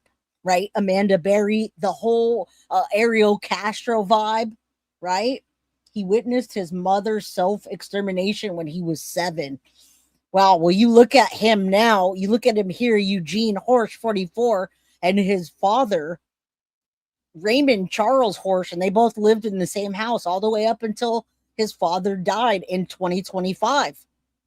Right? Amanda Berry, the whole Ariel Castro vibe, right? He witnessed his mother's self-extermination when he was 7. Wow. Well, you look at him now, you look at him here, Eugene Horsch, 44, and his father, Raymond Charles Horsch, and they both lived in the same house all the way up until his father died in 2025.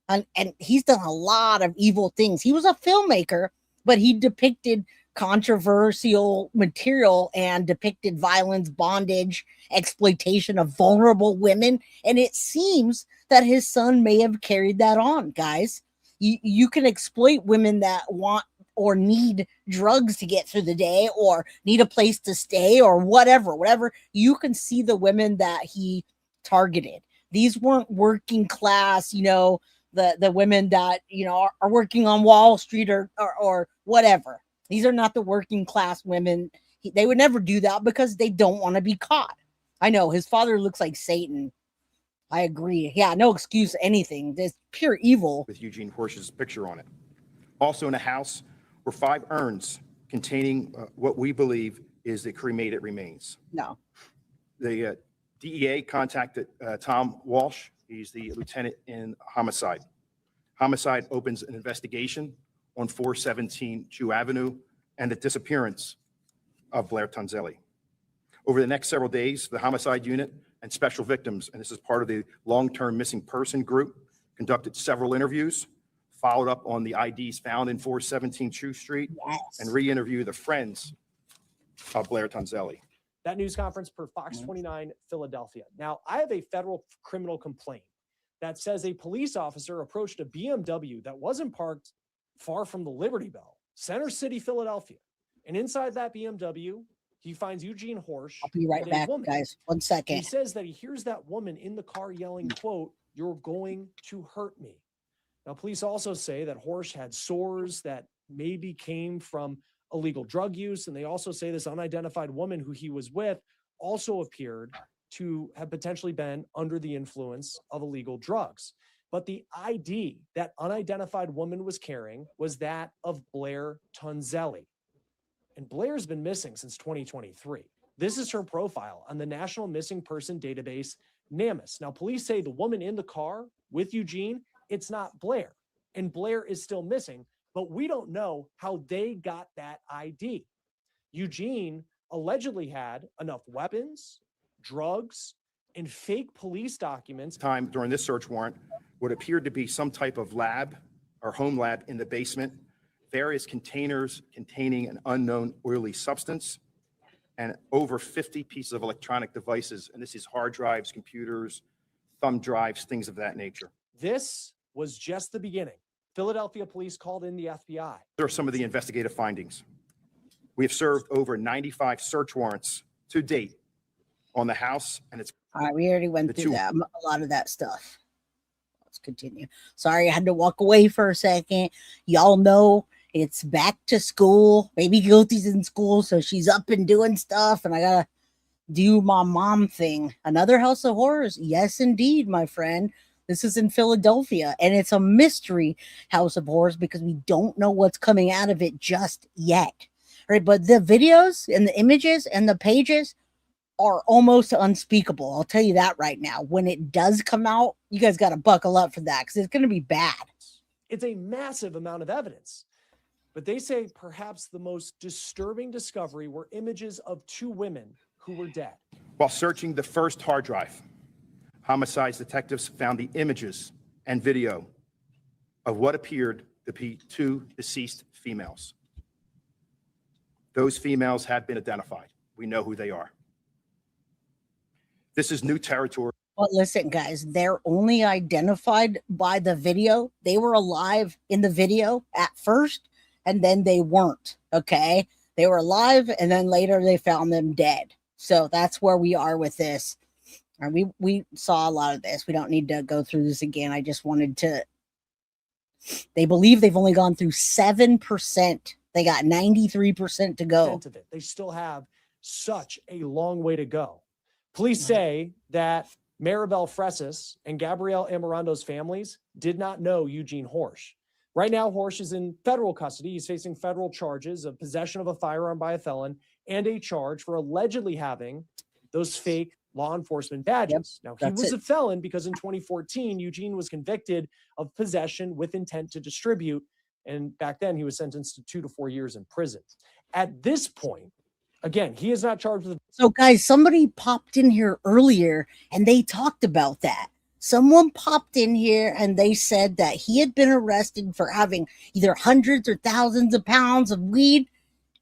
And he's done a lot of evil things. He was a filmmaker, but he depicted controversial material and depicted violence, bondage, exploitation of vulnerable women. And it seems that his son may have carried that on, guys. You can exploit women that want or need drugs to get through the day or need a place to stay or whatever. You can see the women that he targeted. These weren't working class, the women that, are working on Wall Street or whatever. These are not the working class women. They would never do that because they don't want to be caught. I know his father looks like Satan. I agree. Yeah, no excuse, anything. There's pure evil. With Eugene Horsch's picture on it. Also in the house were 5 urns containing what we believe is the cremated remains. No. The DEA contacted Tom Walsh. He's the lieutenant in homicide. Homicide opens an investigation on 417 Chew Avenue and the disappearance of Blair Tonzelli. Over the next several days, the homicide unit and special victims, and this is part of the long-term missing person group, conducted several interviews, followed up on the IDs found in 417 Chew Street, and re-interviewed the friends of Blair Tonzelli. That news conference per Fox 29 Philadelphia. Now, I have a federal criminal complaint that says a police officer approached a BMW that wasn't parked far from the Liberty Bell, Center City, Philadelphia. And inside that BMW, he finds Eugene Horsch. I'll be right back, guys. 1 second. He says that he hears that woman in the car yelling, quote, "You're going to hurt me." Now, police also say that Horsch had sores that maybe came from illegal drug use. And they also say this unidentified woman who he was with also appeared to have potentially been under the influence of illegal drugs. But the ID that unidentified woman was carrying was that of Blair Tonzelli. And Blair's been missing since 2023. This is her profile on the National Missing Person Database, NamUs. Now, police say the woman in the car with Eugene, it's not Blair. And Blair is still missing, but we don't know how they got that ID. Eugene allegedly had enough weapons, drugs, and fake police documents. Time during this search warrant what appeared to be some type of lab or home lab in the basement, various containers containing an unknown oily substance, and over 50 pieces of electronic devices. And this is hard drives, computers, thumb drives, things of that nature. This was just the beginning. Philadelphia police called in the FBI. There are some of the investigative findings. We have served over 95 search warrants to date on the house and its. All right, we already went through that, a lot of that stuff. Let's continue. Sorry, I had to walk away for a second. Y'all know it's back to school. Baby Guilty's in school, so she's up and doing stuff, and I gotta do my mom thing. Another house of horrors. Yes, indeed, my friend. This is in Philadelphia, and it's a mystery house of horrors because we don't know what's coming out of it just yet. All right, but the videos and the images and the pages are almost unspeakable. I'll tell you that right now. When it does come out, you guys got to buckle up for that because it's going to be bad. It's a massive amount of evidence. But they say perhaps the most disturbing discovery were images of 2 women who were dead. While searching the first hard drive, homicides detectives found the images and video of what appeared to be 2 deceased females. Those females had been identified. We know who they are. This is new territory. But listen, guys, they're only identified by the video. They were alive in the video at first, and then they weren't, okay? They were alive, and then later they found them dead. So that's where we are with this. We saw a lot of this. We don't need to go through this again. I just wanted to. They believe they've only gone through 7%. They got 93% to go. They still have such a long way to go. Police say that Maribel Fresses and Gabrielle Amarando's families did not know Eugene Horsch. Right now, Horsch is in federal custody. He's facing federal charges of possession of a firearm by a felon and a charge for allegedly having those fake law enforcement badges. Now, he that's was it. a felon because in 2014, Eugene was convicted of possession with intent to distribute. And back then, he was sentenced to 2 to 4 years in prison. At this point, again, he is not charged with. So, guys, somebody popped in here earlier and they talked about that. Someone popped in here and they said that he had been arrested for having either hundreds or thousands of pounds of weed,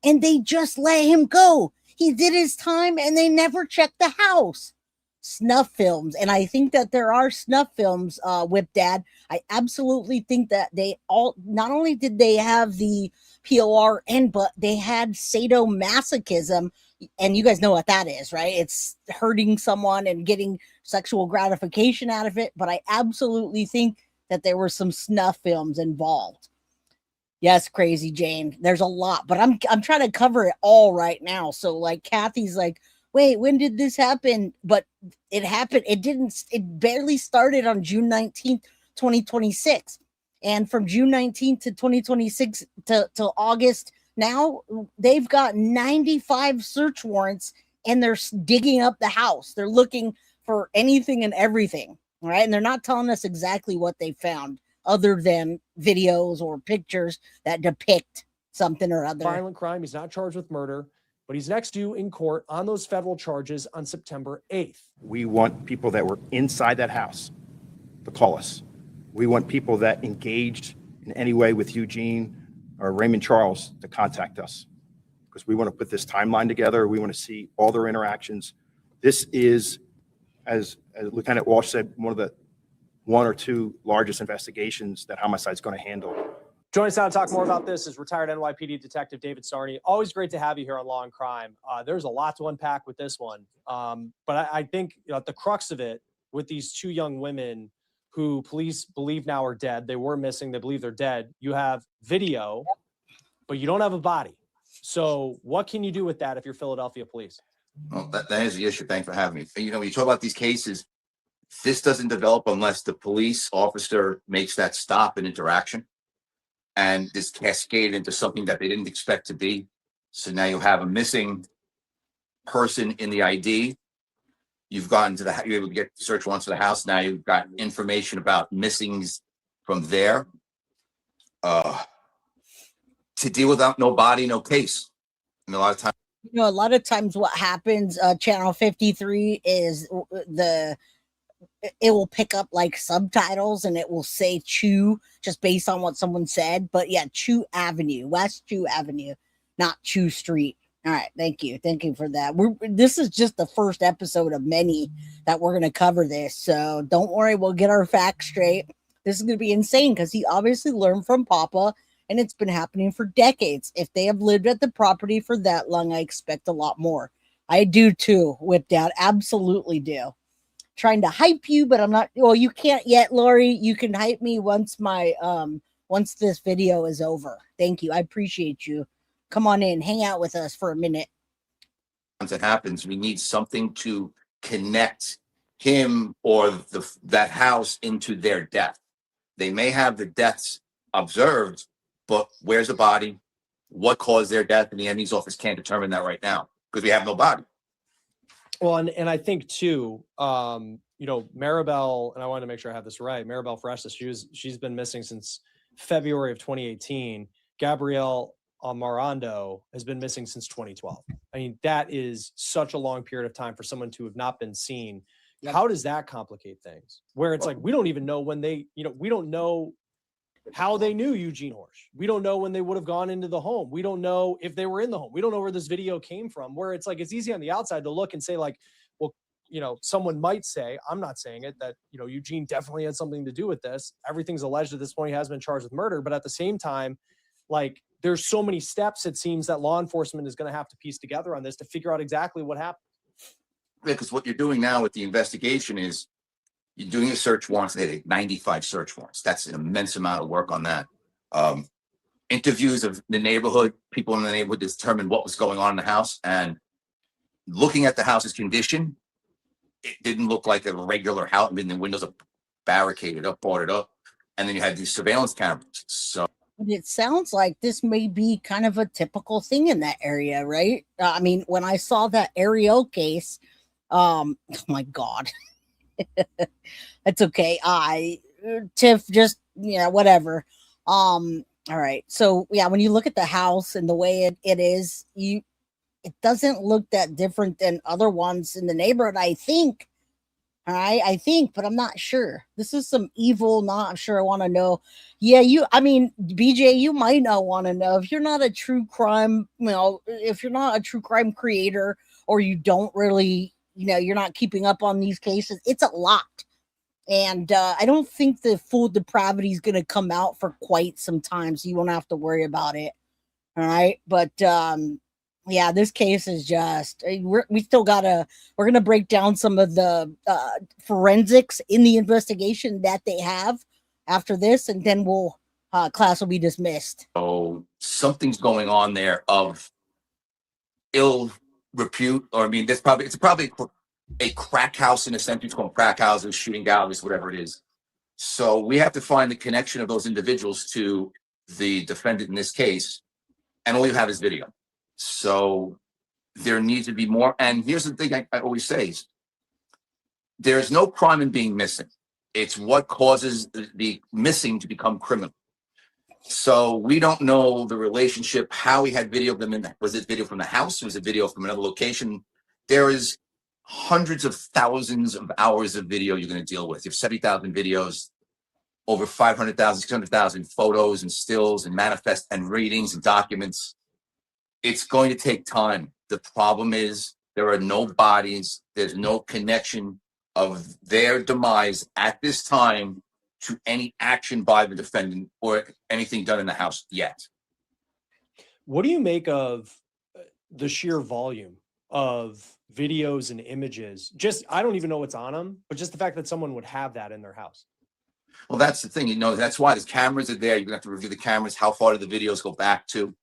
and they just let him go. He did his time and they never checked the house. Snuff films. And I think that there are snuff films, Whip Dad. I absolutely think that they all, not only did they have the PORN, but they had sadomasochism. And you guys know what that is, right? It's hurting someone and getting sexual gratification out of it. But I absolutely think that there were some snuff films involved. Yes, Crazy Jane. There's a lot, but I'm trying to cover it all right now. So like Kathy's like, wait, when did this happen? But it happened. It barely started on June 19th, 2026. And from June 19th to 2026 to August, now they've got 95 search warrants and they're digging up the house. They're looking for anything and everything. All right. And they're not telling us exactly what they found other than videos or pictures that depict something or other. Violent crime. He's not charged with murder, but he's next due in court on those federal charges on September 8th. We want people that were inside that house to call us. We want people that engaged in any way with Eugene or Raymond Charles to contact us, because we want to put this timeline together. We want to see all their interactions. This is, as Lieutenant Walsh said, one or two largest investigations that homicide's going to handle. Joining us now to talk more about this is retired NYPD Detective David Sarney. Always great to have you here on Law and Crime. There's a lot to unpack with this one. But I think at the crux of it, with these two young women who police believe now are dead, they were missing, they believe they're dead. You have video, but you don't have a body. So what can you do with that if you're Philadelphia police? Well, that is the issue. Thanks for having me. You know, when you talk about these cases, this doesn't develop unless the police officer makes that stop and interaction. And this cascaded into something that they didn't expect to be. So now you have a missing person in the ID. You've gotten to you're able to get search warrants for the house. Now you've got information about missings from there. To deal without no body, no case. And a lot of times, you know, a lot of times what happens, Channel 53 is it will pick up like subtitles and it will say Chew just based on what someone said. But yeah, Chew Avenue, West Chew Avenue, not Chew Street. All right. Thank you. Thank you for that. This is just the first episode of many that we're going to cover this. So don't worry. We'll get our facts straight. This is going to be insane because he obviously learned from Papa and it's been happening for decades. If they have lived at the property for that long, I expect a lot more. I do too, Whipped Out. Absolutely do. Trying to hype you, but I'm not. Well, you can't yet, Lori. You can hype me once once this video is over. Thank you. I appreciate you. Come on in, hang out with us for a minute. once it happens, we need something to connect him or that house into their death. They may have the deaths observed, but where's the body? What caused their death? And the ME's office can't determine that right now because we have no body. Well, and I think too, Maribel, and I wanted to make sure I have this right. Maribel Fresses, she's been missing since February of 2018. Gabrielle Amarando has been missing since 2012. I mean, that is such a long period of time for someone to have not been seen. Yep. How does that complicate things? Where it's like, we don't even know when they, we don't know how they knew Eugene Horsch. We don't know when they would have gone into the home. We don't know if they were in the home. We don't know where this video came from, where it's like, it's easy on the outside to look and say like, well, someone might say, I'm not saying it, that, Eugene definitely had something to do with this. Everything's alleged at this point. He has been charged with murder. But at the same time, like, there's so many steps, it seems, that law enforcement is going to have to piece together on this to figure out exactly what happened. Because what you're doing now with the investigation is you're doing a search warrants. They had 95 search warrants. That's an immense amount of work on that. Interviews of the neighborhood, people in the neighborhood determined what was going on in the house. And looking at the house's condition, it didn't look like a regular house. I mean, the windows are barricaded up, boarded up. And then you had these surveillance cameras. So it sounds like this may be kind of a typical thing in that area, right? I mean, when I saw that Ariel case, Oh my God. It's okay. Tiff, just, whatever. All right. So yeah, when you look at the house and the way it is, it doesn't look that different than other ones in the neighborhood, I think. All right, I think, but I'm not sure. This is some evil, not sure I want to know. Yeah, BJ, you might not want to know. If you're not a true crime, if you're not a true crime creator, or you don't really, you're not keeping up on these cases, it's a lot. And I don't think the full depravity is going to come out for quite some time, so you won't have to worry about it. All right, but yeah, this case is just, we're going to break down some of the forensics in the investigation that they have after this, and then class will be dismissed. So something's going on there of ill repute, or I mean, it's probably a crack house in a sense. It's called crack houses, shooting galleries, whatever it is. So we have to find the connection of those individuals to the defendant in this case, and all you have is video. So there needs to be more. And here's the thing I always say is, there's no crime in being missing. It's what causes the missing to become criminal. So we don't know the relationship, how he had video of them was it video from the house? Was it video from another location? There is hundreds of thousands of hours of video you're going to deal with. You have 70,000 videos, over 500,000, 600,000 photos and stills and manifest and readings and documents. It's going to take time. The problem is there are no bodies. There's no connection of their demise at this time to any action by the defendant or anything done in the house yet. What do you make of the sheer volume of videos and images? Just, I don't even know what's on them, but just the fact that someone would have that in their house. Well, that's the thing, that's why the cameras are there. You're gonna have to review the cameras. How far do the videos go back to?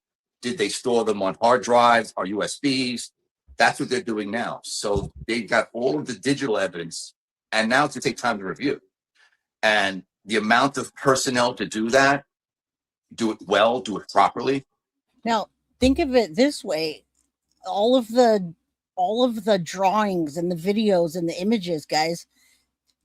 Did they store them on hard drives or USBs? That's what they're doing now. So they've got all of the digital evidence, and now it's gonna take time to review. And the amount of personnel to do that, do it well, do it properly. Now, think of it this way. All of the drawings and the videos and the images, guys,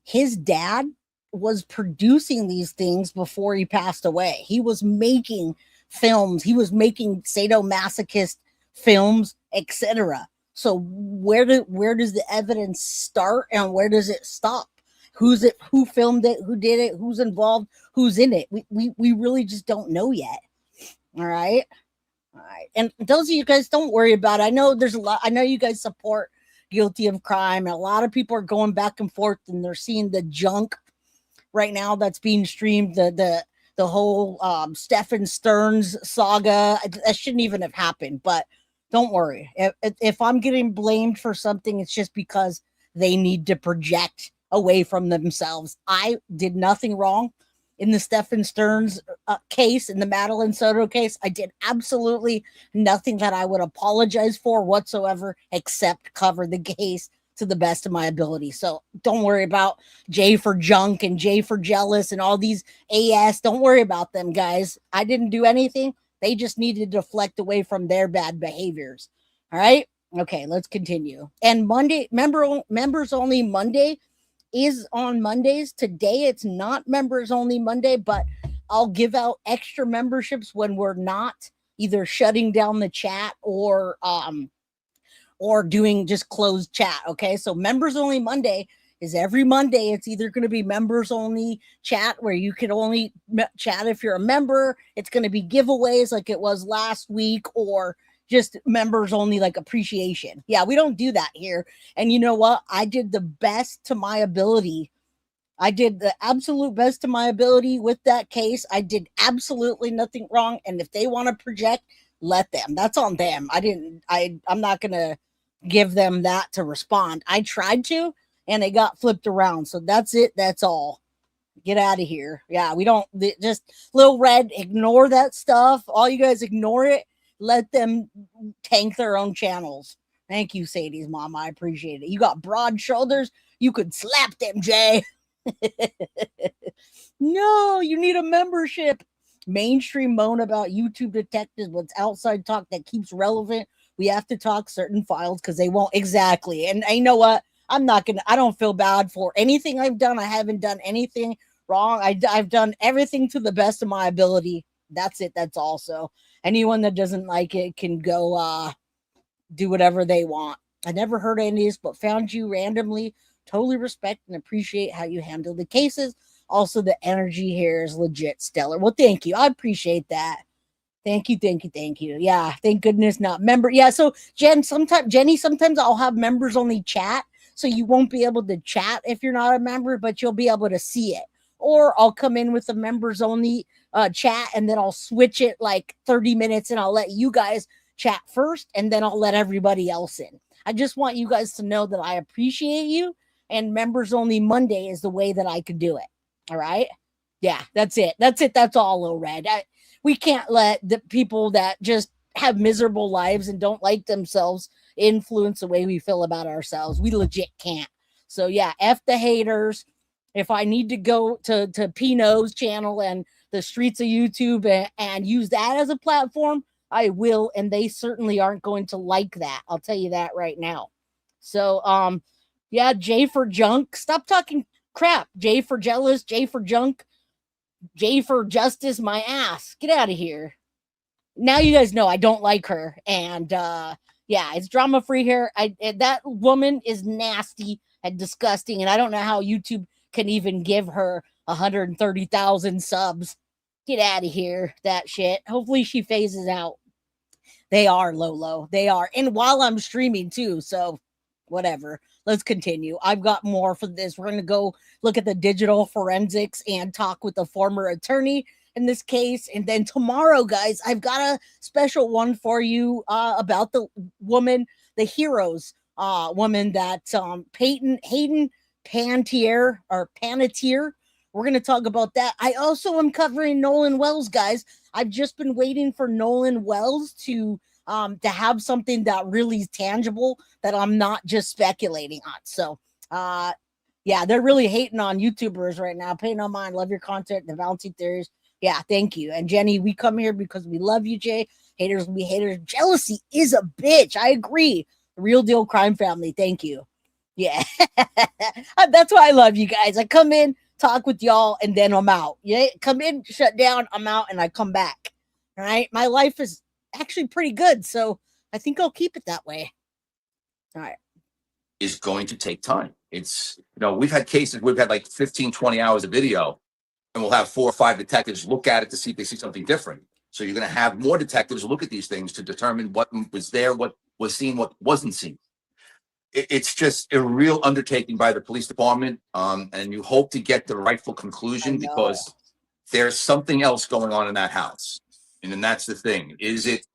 his dad was producing these things before he passed away. He was making films. He was making sadomasochist films, etc. So where does the evidence start and where does it stop? Who filmed it? Who did it? Who's involved? Who's in it? We really just don't know yet. All right. And those of you guys, don't worry about it. I know there's a lot. I know you guys support Guilty of Crime, and a lot of people are going back and forth, and they're seeing the junk right now that's being streamed. The whole Stephen Stearns saga. That shouldn't even have happened. But don't worry. If I'm getting blamed for something, it's just because they need to project away from themselves. I did nothing wrong in the Stephen Stearns case, in the Madeline Soto case. I did absolutely nothing that I would apologize for whatsoever, except cover the case to the best of my ability. So don't worry about J for junk and J for jealous and all these AS. Don't worry about them, guys. I didn't do anything. They just need to deflect away from their bad behaviors. All right. Okay, let's continue. And Monday, members only Monday is on Mondays. Today it's not members only Monday, but I'll give out extra memberships when we're not either shutting down the chat or doing just closed chat. Okay, so members only Monday is every Monday. It's either going to be members only chat where you can only chat if you're a member. It's going to be giveaways like it was last week, or just members only, like appreciation. Yeah, we don't do that here. And you know what? I did the best to my ability. I did the absolute best to my ability with that case. I did absolutely nothing wrong. And if they want to project, let them. That's on them. I'm not going to give them that to respond. I tried to, and they got flipped around. So that's it. That's all. Get out of here. Yeah, we don't, just Lil Red, ignore that stuff. All you guys ignore it. Let them tank their own channels. Thank you, Sadie's mom. I appreciate it. You got broad shoulders. You could slap them, Jay. No, you need a membership. Mainstream moan about YouTube detectives, but it's outside talk that keeps relevant. We have to talk certain files because they won't. Exactly. And you know what? I don't feel bad for anything I've done. I haven't done anything wrong. I've done everything to the best of my ability. That's it. That's all. So anyone that doesn't like it can go do whatever they want. I never heard any of this, but found you randomly. Totally respect and appreciate how you handle the cases. Also, the energy here is legit stellar. Well, thank you. I appreciate that. Thank you. Yeah, thank goodness not member. Yeah, so Jenny, sometimes I'll have members only chat. So you won't be able to chat if you're not a member, but you'll be able to see it. Or I'll come in with the members only chat, and then I'll switch it like 30 minutes and I'll let you guys chat first, and then I'll let everybody else in. I just want you guys to know that I appreciate you, and members only Monday is the way that I could do it. All right. Yeah, that's it. That's all, Lil Red. We can't let the people that just have miserable lives and don't like themselves influence the way we feel about ourselves. We legit can't. So yeah, F the haters. If I need to go to Pino's channel and the streets of YouTube and use that as a platform, I will. And they certainly aren't going to like that. I'll tell you that right now. So, yeah, J for junk. Stop talking crap. J for jealous, J for junk, J for justice, my ass. Get out of here. Now you guys know I don't like her. And yeah, it's drama free here. That woman is nasty and disgusting. And I don't know how YouTube can even give her 130,000 subs. Get out of here, that shit. Hopefully she phases out. They are, Lolo. They are. And while I'm streaming too. So whatever. Let's continue. I've got more for this. We're going to go look at the digital forensics and talk with the former attorney in this case. And then tomorrow, guys, I've got a special one for you about the woman, the heroes woman that Hayden Panettiere. We're going to talk about that. I also am covering Nolan Wells, guys. I've just been waiting for Nolan Wells to have something that really is tangible that I'm not just speculating on. So, yeah, they're really hating on YouTubers right now. Pay no mind. Love your content. The Valentine theories. Yeah, thank you. And Jenny, we come here because we love you, Jay. Haters will be haters. Jealousy is a bitch. I agree. Real deal crime family. Thank you. Yeah, that's why I love you guys. I come in, talk with y'all, and then I'm out. Yeah, come in, shut down, I'm out, and I come back. All right, my life is actually pretty good, so I think I'll keep it that way. All right. Is going to take time. It's, we've had cases, we've had like 15, 20 hours of video, and we'll have 4 or 5 detectives look at it to see if they see something different. So you're going to have more detectives look at these things to determine what was there, what was seen, what wasn't seen. It's just a real undertaking by the police department, and you hope to get the rightful conclusion because there's something else going on in that house. And then that's the thing. Is it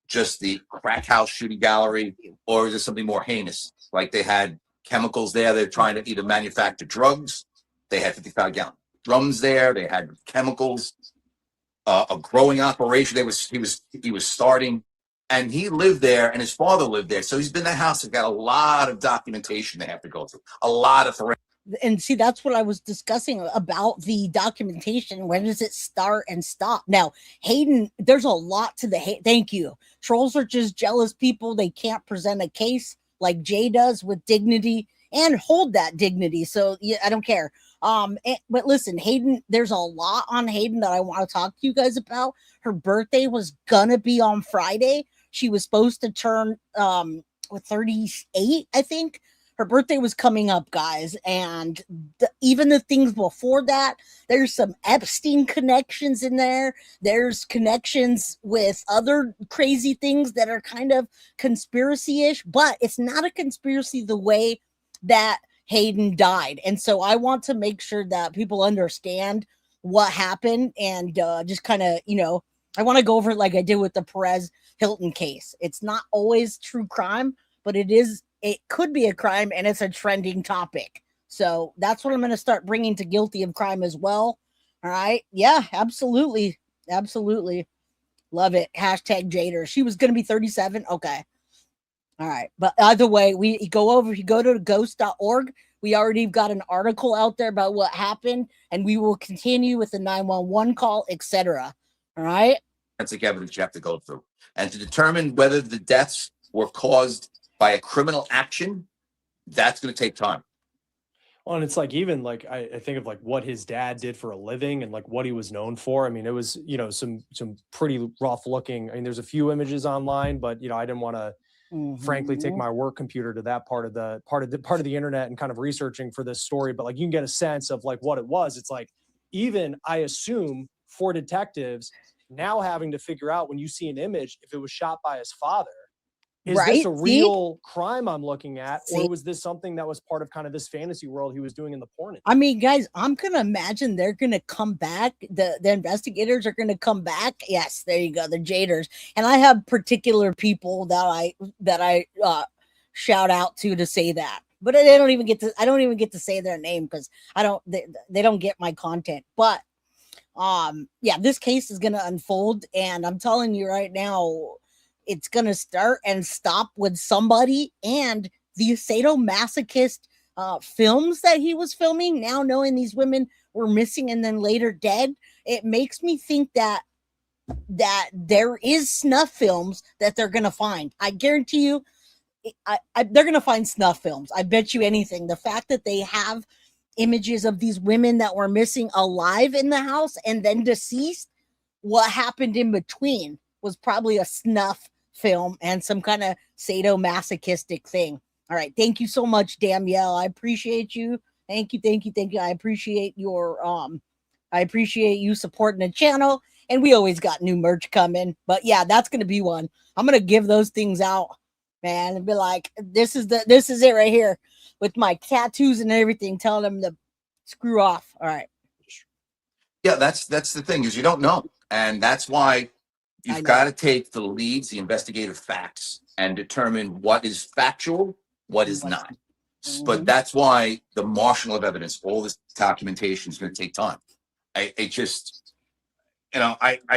just the crack house shooting gallery, or is it something more heinous? Like they had chemicals there. They're trying to either manufacture drugs. They had 55-gallon drums there. They had chemicals, a growing operation. He was starting. And he lived there, and his father lived there. So he's been in that house. They've got a lot of documentation they have to go through, a lot of forensic. And see, that's what I was discussing about the documentation. When does it start and stop? Now, Hayden, there's a lot to the hate. Thank you. Trolls are just jealous people. They can't present a case like Jay does with dignity and hold that dignity. So yeah, I don't care. But listen, Hayden, there's a lot on Hayden that I want to talk to you guys about. Her birthday was gonna be on Friday. She was supposed to turn 38, I think. Her birthday was coming up, guys. And even the things before that, there's some Epstein connections in there. There's connections with other crazy things that are kind of conspiracy-ish, but it's not a conspiracy the way that Hayden died. And so I want to make sure that people understand what happened and just kind of, I want to go over it like I did with the Perez Hilton case. It's not always true crime, but it could be a crime, and it's a trending topic. So that's what I'm going to start bringing to Guilty of Crime as well. All right. Yeah, absolutely. Absolutely. Love it. Hashtag Jader. She was going to be 37. Okay. All right. But either way, if you go to ghost.org, we already got an article out there about what happened, and we will continue with the 911 call, etc. All right. Forensic evidence you have to go through. And to determine whether the deaths were caused by a criminal action that's going to take time. Well, and it's like, even like, I think of like what his dad did for a living and like what he was known for. I mean, it was, you know, some pretty rough looking. I mean, there's a few images online, but you know, I didn't want to frankly take my work computer to that part of the internet and kind of researching for this story. But like, you can get a sense of like what it was. It's like, even I assume for detectives now having to figure out, when you see an image, if it was shot by his father. Is this a real crime I'm looking at, or was this something that was part of kind of this fantasy world he was doing in the porn? I mean, guys, I'm gonna imagine they're gonna come back. The investigators are gonna come back. Yes, there you go, the Jaders. And I have particular people that I shout out to say that, but I don't even get to say their name because they don't get my content. But yeah, this case is gonna unfold, and I'm telling you right now, it's going to start and stop with somebody. And the sadomasochist films that he was filming, now knowing these women were missing and then later dead, it makes me think that there is snuff films that they're going to find. I guarantee you, they're going to find snuff films. I bet you anything. The fact that they have images of these women that were missing alive in the house and then deceased, what happened in between was probably a snuff film and some kind of sadomasochistic thing. All right. Thank you so much, Danielle. I appreciate you. Thank you. I appreciate I appreciate you supporting the channel. And we always got new merch coming. But yeah, that's going to be one. I'm going to give those things out, man, and be like, this is it right here with my tattoos and everything, telling them to screw off. All right. Yeah, that's the thing, is you don't know. And that's why you've got to take the leads, the investigative facts, and determine what is factual, what is not. But that's why the marshaling of evidence, all this documentation, is going to take time. I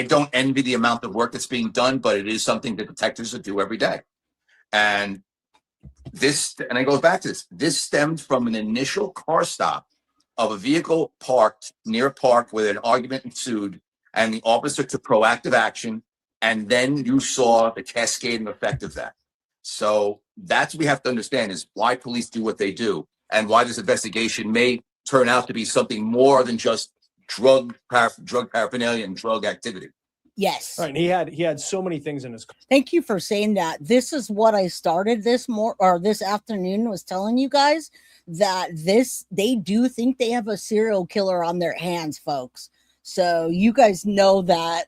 don't envy the amount of work that's being done, but it is something that detectives do every day. And it goes back to this stemmed from an initial car stop of a vehicle parked near a park where an argument ensued, and the officer took proactive action. And then you saw the cascading effect of that. So that's what we have to understand, is why police do what they do, and why this investigation may turn out to be something more than just drug paraphernalia and drug activity. Yes. Right. And he had so many things in his car. Thank you for saying that. This is what I started this afternoon, was telling you guys that they do think they have a serial killer on their hands, folks. So you guys know that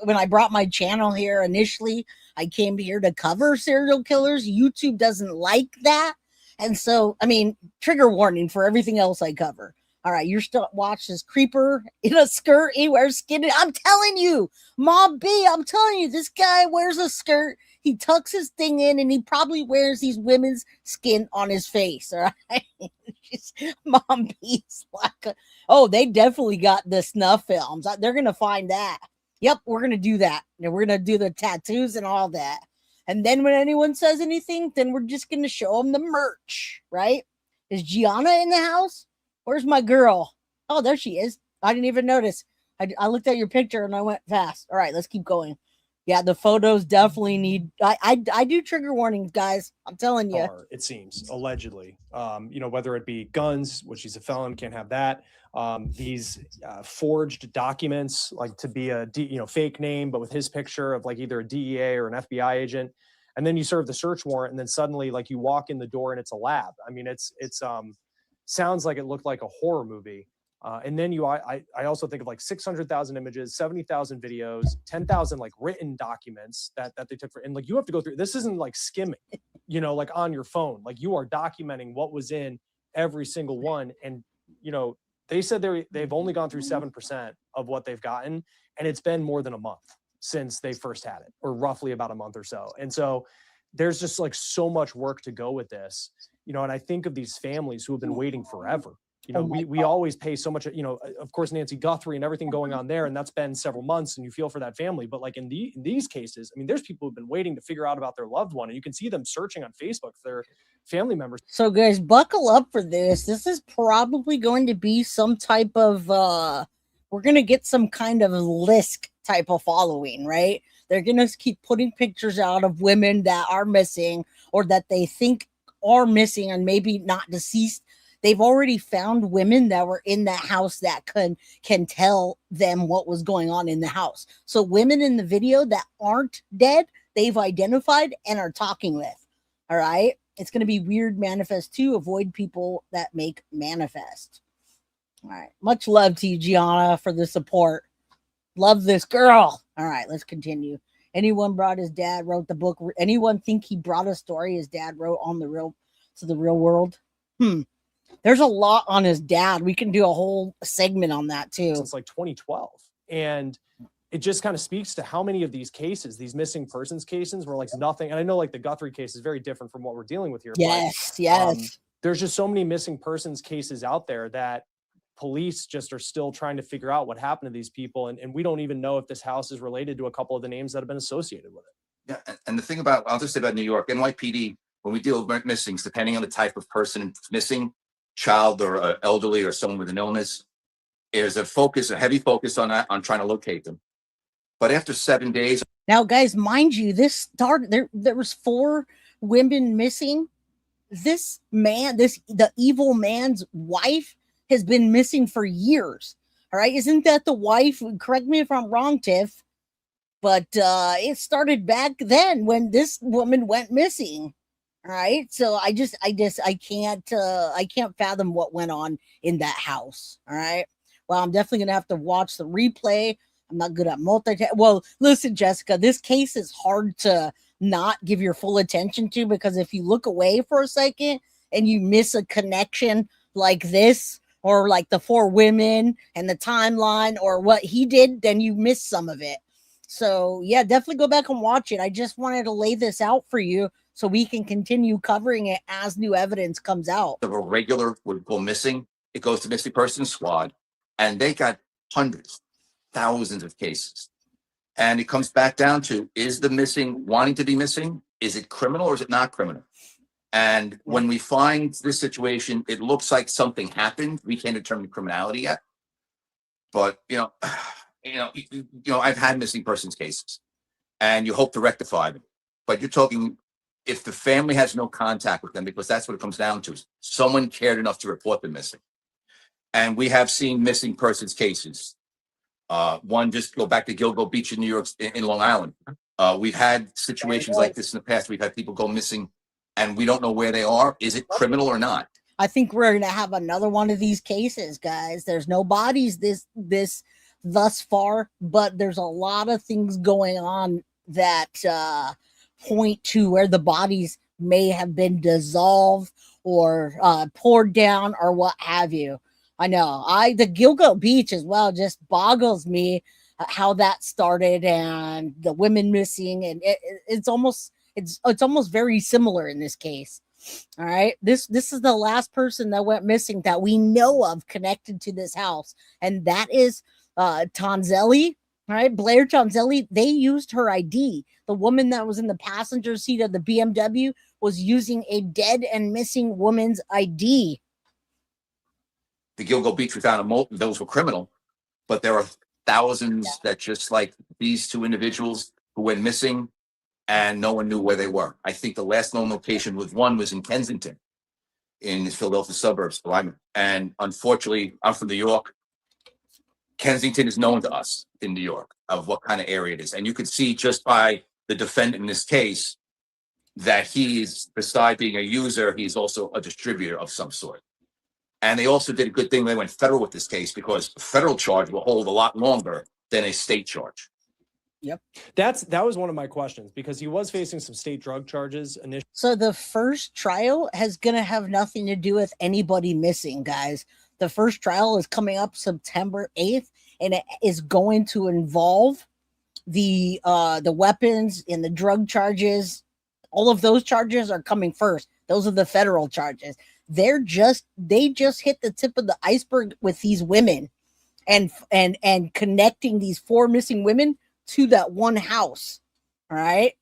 when I brought my channel here initially, I came here to cover serial killers. YouTube doesn't like that. And so, I mean, trigger warning for everything else I cover. All right, you're still watch this creeper in a skirt. He wears skin. I'm telling you, Mob B, I'm telling you, this guy wears a skirt. He tucks his thing in, and he probably wears these women's skin on his face. All right. Mom B's like, oh, they definitely got the snuff films. They're going to find that. Yep, we're going to do that. And we're going to do the tattoos and all that. And then when anyone says anything, then we're just going to show them the merch, right? Is Gianna in the house? Where's my girl? Oh, there she is. I didn't even notice. I looked at your picture and I went fast. All right, let's keep going. Yeah, the photos definitely need. I do trigger warnings, guys. I'm telling you. It seems allegedly, whether it be guns, which he's a felon, can't have that. These forged documents, like to be a fake name, but with his picture of like either a DEA or an FBI agent, and then you serve the search warrant, and then suddenly like you walk in the door and it's a lab. I mean, it's sounds like it looked like a horror movie. And then I also think of like 600,000 images, 70,000 videos, 10,000 like written documents that they took and like you have to go through. This isn't like skimming, like on your phone. Like you are documenting what was in every single one. And they said they've only gone through 7% of what they've gotten, and it's been more than a month since they first had it, or roughly about a month or so. And so there's just like so much work to go with this, and I think of these families who have been waiting forever. We always pay so much, of course, Nancy Guthrie and everything going on there. And that's been several months, and you feel for that family. But like in these cases, I mean, there's people who've been waiting to figure out about their loved one, and you can see them searching on Facebook for their family members. So guys, buckle up for this. This is probably going to be some type of, we're going to get some kind of list type of following, right? They're going to keep putting pictures out of women that are missing or that they think are missing and maybe not deceased, they've already found women that were in that house that can tell them what was going on in the house. So women in the video that aren't dead, they've identified and are talking with. All right. It's going to be weird manifest too. Avoid people that make manifest. All right. Much love to you, Gianna, for the support. Love this girl. All right. Let's continue. Anyone brought his dad wrote the book? Anyone think he brought a story his dad wrote on the real world? There's a lot on his dad. We can do a whole segment on that too. Since like 2012. And it just kind of speaks to how many of these cases, these missing persons cases, were like nothing. And I know like the Guthrie case is very different from what we're dealing with here. Yes, but, there's just so many missing persons cases out there that police just are still trying to figure out what happened to these people. And we don't even know if this house is related to a couple of the names that have been associated with it. Yeah, and the thing about, I'll just say about New York, NYPD, when we deal with missings, depending on the type of person missing, child or elderly or someone with an illness, there's a heavy focus on that, on trying to locate them. But after 7 days. Now, guys, mind you, this started, there was 4 women missing. This man, the evil man's wife has been missing for years. All right. Isn't that the wife? Correct me if I'm wrong, Tiff. But it started back then when this woman went missing. All right. So I can't fathom what went on in that house. All right. Well, I'm definitely going to have to watch the replay. I'm not good at multitasking. Well, listen, Jessica, this case is hard to not give your full attention to, because if you look away for a second and you miss a connection like this, or like the 4 women and the timeline or what he did, then you miss some of it. So yeah, definitely go back and watch it. I just wanted to lay this out for you so we can continue covering it as new evidence comes out. Of a regular would go missing, it goes to missing person squad, and they got hundreds, thousands of cases. And it comes back down to, is the missing wanting to be missing? Is it criminal or is it not criminal? And when we find this situation, it looks like something happened. We can't determine criminality yet. But, I've had missing persons cases, and you hope to rectify them. But you're talking, if the family has no contact with them, because that's what it comes down to, someone cared enough to report them missing. And we have seen missing persons cases. One, just go back to Gilgo Beach in New York, in Long Island. We've had situations like this in the past. We've had people go missing and we don't know where they are. Is it criminal or not? I think we're going to have another one of these cases, guys. There's no bodies this thus far, but there's a lot of things going on that point to where the bodies may have been dissolved or poured down or what have you. I know the Gilgo Beach as well just boggles me how that started, and the women missing, and it's almost very similar in this case. All right, this is the last person that went missing that we know of connected to this house, and that is Tonzelli. All right, Blair Tonzelli. They used her ID. The woman that was in the passenger seat of the BMW was using a dead and missing woman's ID. The Gilgo Beach, we found those were criminal, but there are thousands that just like these 2 individuals who went missing and no one knew where they were. I think the last known location was in Kensington, in the Philadelphia suburbs. And unfortunately, I'm from New York. Kensington is known to us in New York of what kind of area it is. And you could see just by the defendant in this case that he's, besides being a user, he's also a distributor of some sort. And they also did a good thing. They went federal with this case because a federal charge will hold a lot longer than a state charge. Yep. That was one of my questions, because he was facing some state drug charges initially. So the first trial is going to have nothing to do with anybody missing, guys. The first trial is coming up September 8th, and it is going to involve the weapons and the drug charges. All of those charges are coming first. Those are the federal charges. They just hit the tip of the iceberg with these women and connecting these 4 missing women to that one house. All right.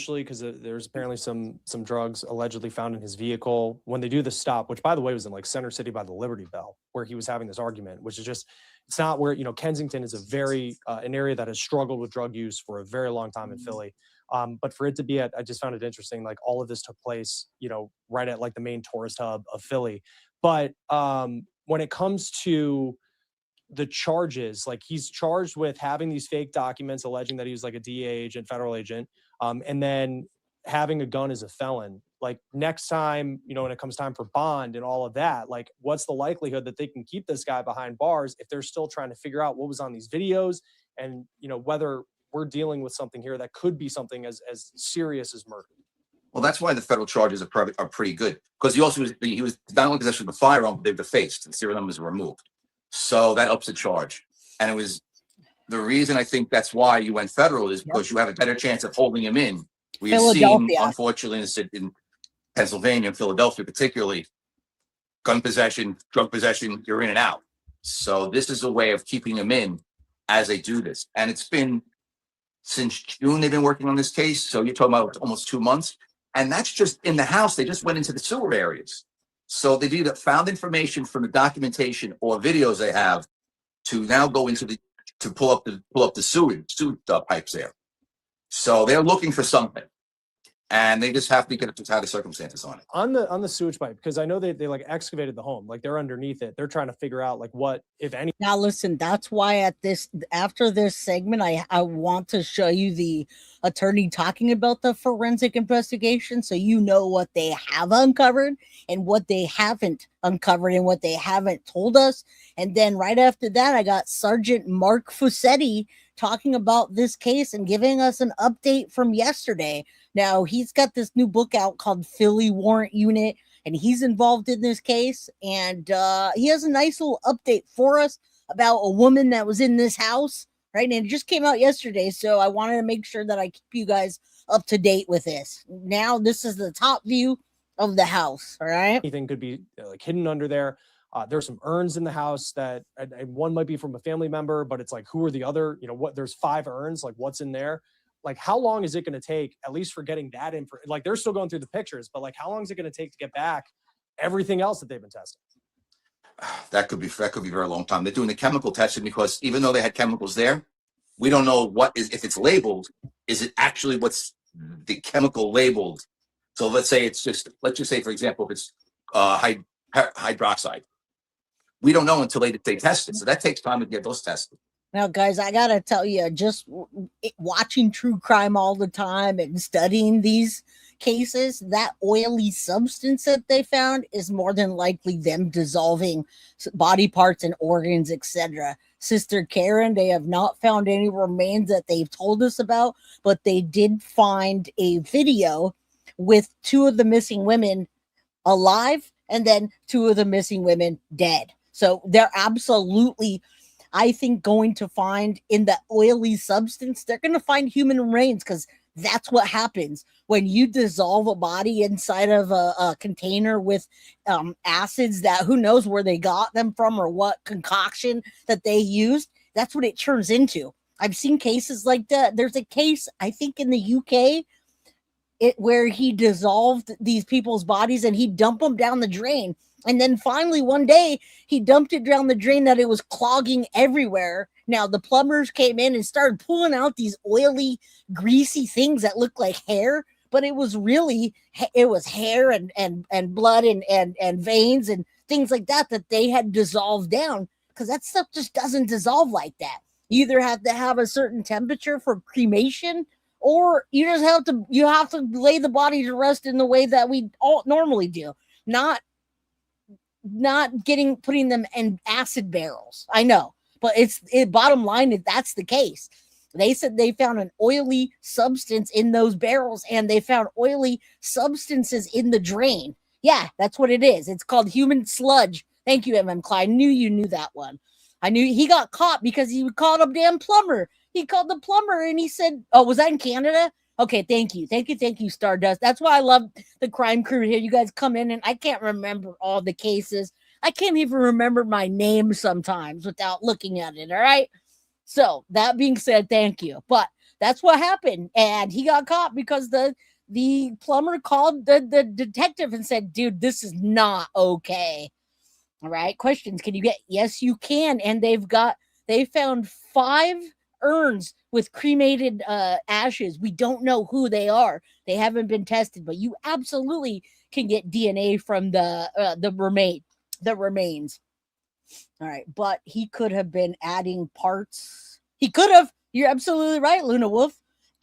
Because there's apparently some drugs allegedly found in his vehicle when they do the stop, which by the way was in like Center City by the Liberty Bell, where he was having this argument, which is just, it's not where, Kensington is a very an area that has struggled with drug use for a very long time in Philly. But for it to be I just found it interesting. Like all of this took place, right at like the main tourist hub of Philly. But when it comes to the charges, like he's charged with having these fake documents alleging that he was like a DEA agent, federal agent, and then having a gun as a felon. Like next time, when it comes time for bond and all of that, like what's the likelihood that they can keep this guy behind bars if they're still trying to figure out what was on these videos and, whether we're dealing with something here that could be something as serious as murder. Well, that's why the federal charges are pretty good, because he was not only possession of a firearm, but they were defaced. The serial numbers were removed. So that ups the charge. And it was the reason I think that's why you went federal is because you have a better chance of holding him in. We've seen, unfortunately, in Pennsylvania and Philadelphia particularly, gun possession, drug possession, you're in and out. So this is a way of keeping him in as they do this. And it's been since June they've been working on this case. So you're talking about almost 2 months. And that's just in the house. They just went into the sewer areas. So they've either found information from the documentation or videos they have to now go into to pull up the sewage pipes there. So they're looking for something, and they just have to get to the circumstances on it. On the sewage pipe, because I know they like excavated the home, like they're underneath it. They're trying to figure out like what, if any. Now listen, that's why after this segment, I want to show you the attorney talking about the forensic investigation, so you know what they have uncovered and what they haven't uncovered and what they haven't told us. And then right after that, I got Sergeant Mark Fussetti talking about this case and giving us an update from yesterday. Now, he's got this new book out called Philly Warrant Unit, and he's involved in this case. And he has a nice little update for us about a woman that was in this house, right? And it just came out yesterday, so I wanted to make sure that I keep you guys up to date with this. Now, this is the top view of the house, all right? Anything could be like hidden under there. There's some urns in the house that one might be from a family member, but it's like, who are the other, there's 5 urns, like what's in there? Like, how long is it going to take, at least for getting that in? Like, they're still going through the pictures, but like, how long is it going to take to get back everything else that they've been testing? That could be a very long time. They're doing the chemical testing because even though they had chemicals there, we don't know if it's labeled, is it actually what's the chemical labeled? So let's just say, for example, if it's hydroxide. We don't know until they test it. So that takes time to get those tested. Now, guys, I got to tell you, just watching true crime all the time and studying these cases, that oily substance that they found is more than likely them dissolving body parts and organs, etc. Sister Karen, they have not found any remains that they've told us about, but they did find a video with 2 of the missing women alive and then 2 of the missing women dead. So they're absolutely, I think, going to find in the oily substance, they're going to find human remains, because that's what happens when you dissolve a body inside of a container with acids that who knows where they got them from or what concoction that they used. That's what it turns into. I've seen cases like that. There's a case, I think, in the UK where he dissolved these people's bodies and he dumped them down the drain. And then finally one day he dumped it down the drain that it was clogging everywhere. Now the plumbers came in and started pulling out these oily, greasy things that look like hair, but it was hair and blood and veins and things like that they had dissolved down, because that stuff just doesn't dissolve like that. You either have to have a certain temperature for cremation, or you just have to lay the body to rest in the way that we all normally do, not putting them in acid barrels. I know, but bottom line, that's the case. They said they found an oily substance in those barrels, and they found oily substances in the drain. Yeah, that's what it is. It's called human sludge. Thank you, M.M. Klein. Knew you knew that one. I knew he got caught because he called a damn plumber. He called the plumber and he said, oh, was that in Canada? Okay, thank you, Stardust. That's why I love the crime crew here. You guys come in and I can't remember all the cases. I can't even remember my name sometimes without looking at it, all right? So, that being said, thank you. But that's what happened. And he got caught because the plumber called the detective and said, dude, this is not okay. All right, questions. Can you get? Yes, you can. And they found 5 urns with cremated ashes. We don't know who they are. They haven't been tested, but you absolutely can get DNA from the remains. All right, but he could have been adding parts. He could have. You're absolutely right, Luna Wolf.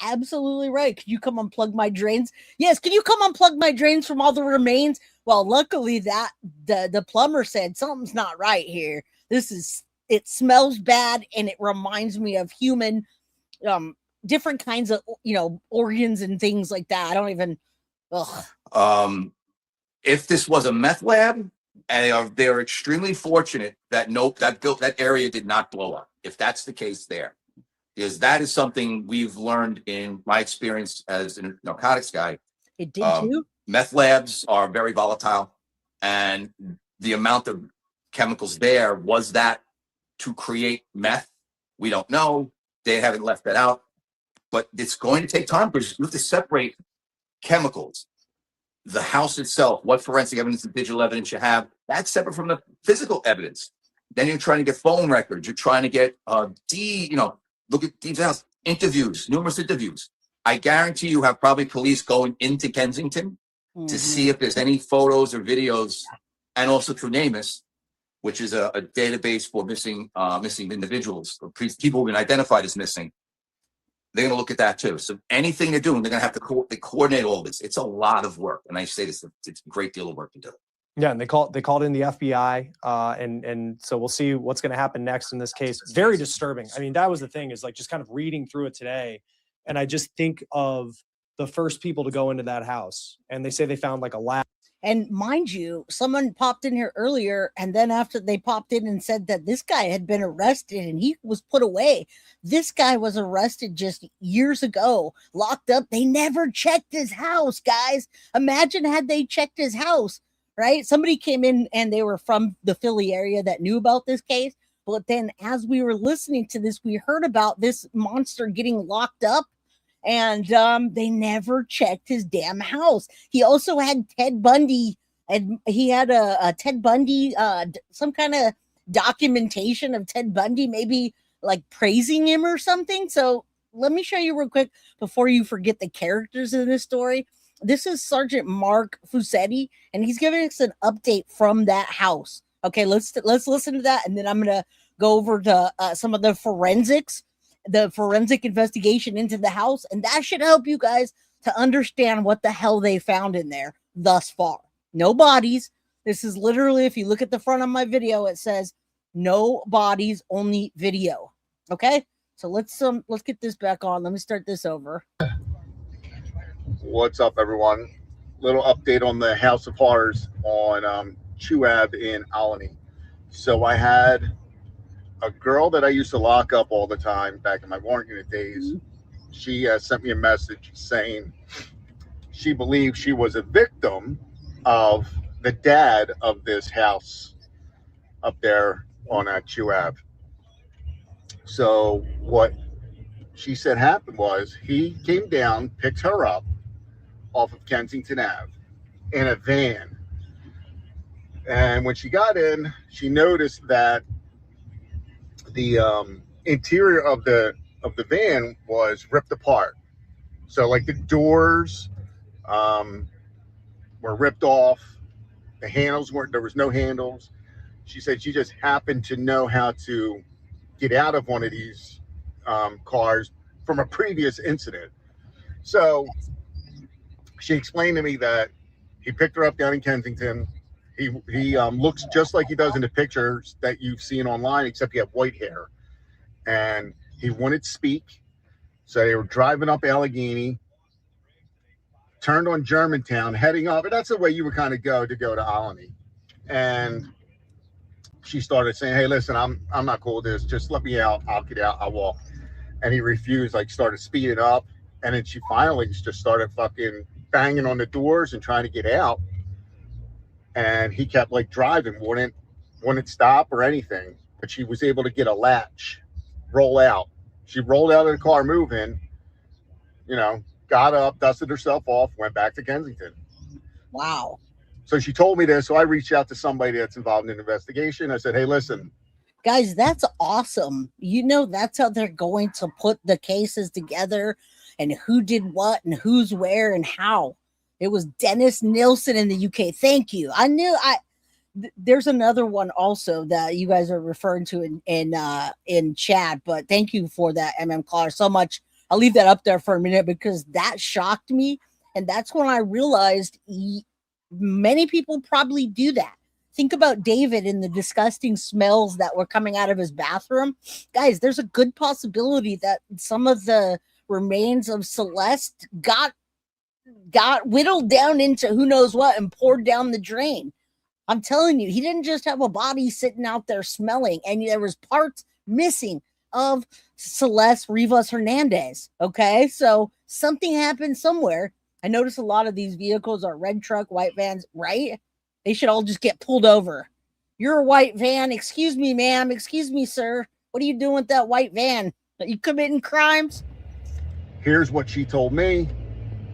Absolutely right. Can you come unplug my drains? Yes, can you come unplug my drains from all the remains? Well, luckily that the plumber said something's not right here. It smells bad and it reminds me of human different kinds of organs and things like that. I don't even If this was a meth lab, and they're extremely fortunate that that area did not blow up. If that's the case there, because that is something we've learned in my experience as a narcotics guy. It did too. Meth labs are very volatile, and the amount of chemicals there, was that to create meth? We don't know. They haven't left that out, but it's going to take time because you have to separate chemicals. The house itself, what forensic evidence and digital evidence you have, that's separate from the physical evidence. Then you're trying to get phone records. You're trying to get look at these house interviews, numerous interviews. I guarantee you have probably police going into Kensington to see if there's any photos or videos, and also through NamUs, which is a database for missing individuals or people who've been identified as missing. They're going to look at that too. So anything they're doing, they're going to have to coordinate all this. It's a lot of work, and I say this, it's a great deal of work to do. Yeah, and they called in the FBI, and so we'll see what's going to happen next in this case. Very disturbing. I mean, that was the thing, is like just kind of reading through it today, and I just think of the first people to go into that house, and they say they found like a lab. And mind you, someone popped in here earlier, and then after they popped in and said that this guy had been arrested and he was put away. This guy was arrested just years ago, locked up. They never checked his house, guys. Imagine had they checked his house, right? Somebody came in and they were from the Philly area that knew about this case. But then as we were listening to this, we heard about this monster getting locked up. And they never checked his damn house. He also had Ted Bundy, and he had a Ted Bundy, some kind of documentation of Ted Bundy, maybe like praising him or something. So let me show you real quick before you forget the characters in this story. This is Sergeant Mark Fusetti, and he's giving us an update from that house. Okay, let's listen to that, and then I'm gonna go over to some of the forensics. The forensic investigation into the house, and that should help you guys to understand what the hell they found in there thus far. No bodies. This is literally, if you look at the front of my video, it says no bodies, only video. Okay, so let's get this back on. Let me start this over. What's up, everyone? Little update on the House of Horrors on Chuab in Olney. So I had a girl that I used to lock up all the time back in my warrant unit days. She sent me a message saying she believed she was a victim of the dad of this house up there on Chuab. So what she said happened was he came down, picked her up off of Kensington Ave in a van. And when she got in, she noticed that the interior of the van was ripped apart. So like the doors were ripped off. The handles there was no handles. She said she just happened to know how to get out of one of these cars from a previous incident. So she explained to me that he picked her up down in Kensington. He looks just like he does in the pictures that you've seen online, except he had white hair. And he wouldn't speak. So they were driving up Allegheny, turned on Germantown, heading up. And that's the way you would kind of go to Olney. And she started saying, hey, listen, I'm not cool with this. Just let me out. I'll get out. I'll walk. And he refused, like started speeding up. And then she finally just started fucking banging on the doors and trying to get out. And he kept like driving, wouldn't stop or anything. But she was able to get a latch, roll out. She rolled out of the car moving, got up, dusted herself off, went back to Kensington. Wow. So she told me this. So I reached out to somebody that's involved in the investigation. I said, hey, listen, Guys, that's awesome. You know, that's how they're going to put the cases together and who did what and who's where and how. It was Dennis Nilsson in the UK. Thank you. I knew there's another one also that you guys are referring to in chat, but thank you for that, Clark, so much. I'll leave that up there for a minute because that shocked me, and that's when I realized many people probably do that. Think about David and the disgusting smells that were coming out of his bathroom. Guys, there's a good possibility that some of the remains of Celeste got whittled down into who knows what and poured down the drain. I'm telling you, he didn't just have a body sitting out there smelling, and there was parts missing of Celeste Rivas Hernandez. Okay, so something happened somewhere. I notice a lot of these vehicles are red truck, white vans, right? They should all just get pulled over. You're a white van. Excuse me, ma'am. Excuse me, sir. What are you doing with that white van? Are you committing crimes? Here's what she told me.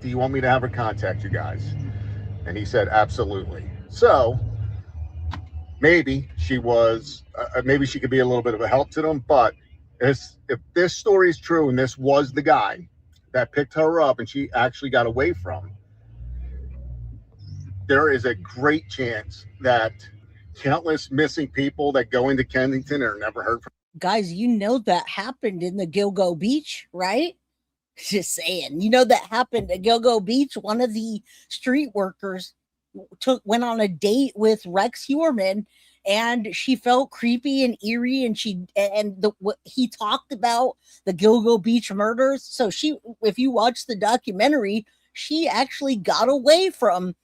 Do you want me to have her contact you guys? And he said, absolutely. So maybe she was, maybe she could be a little bit of a help to them. But if this story is true and this was the guy that picked her up and she actually got away from, there is a great chance that countless missing people that go into Kensington are never heard from. Guys, you know that happened in the Gilgo Beach, right? Just saying. You know that happened at Gilgo Beach. One of the street workers went on a date with Rex Huerman, and she felt creepy and eerie, and he talked about the Gilgo Beach murders. So if you watch the documentary, she actually got away from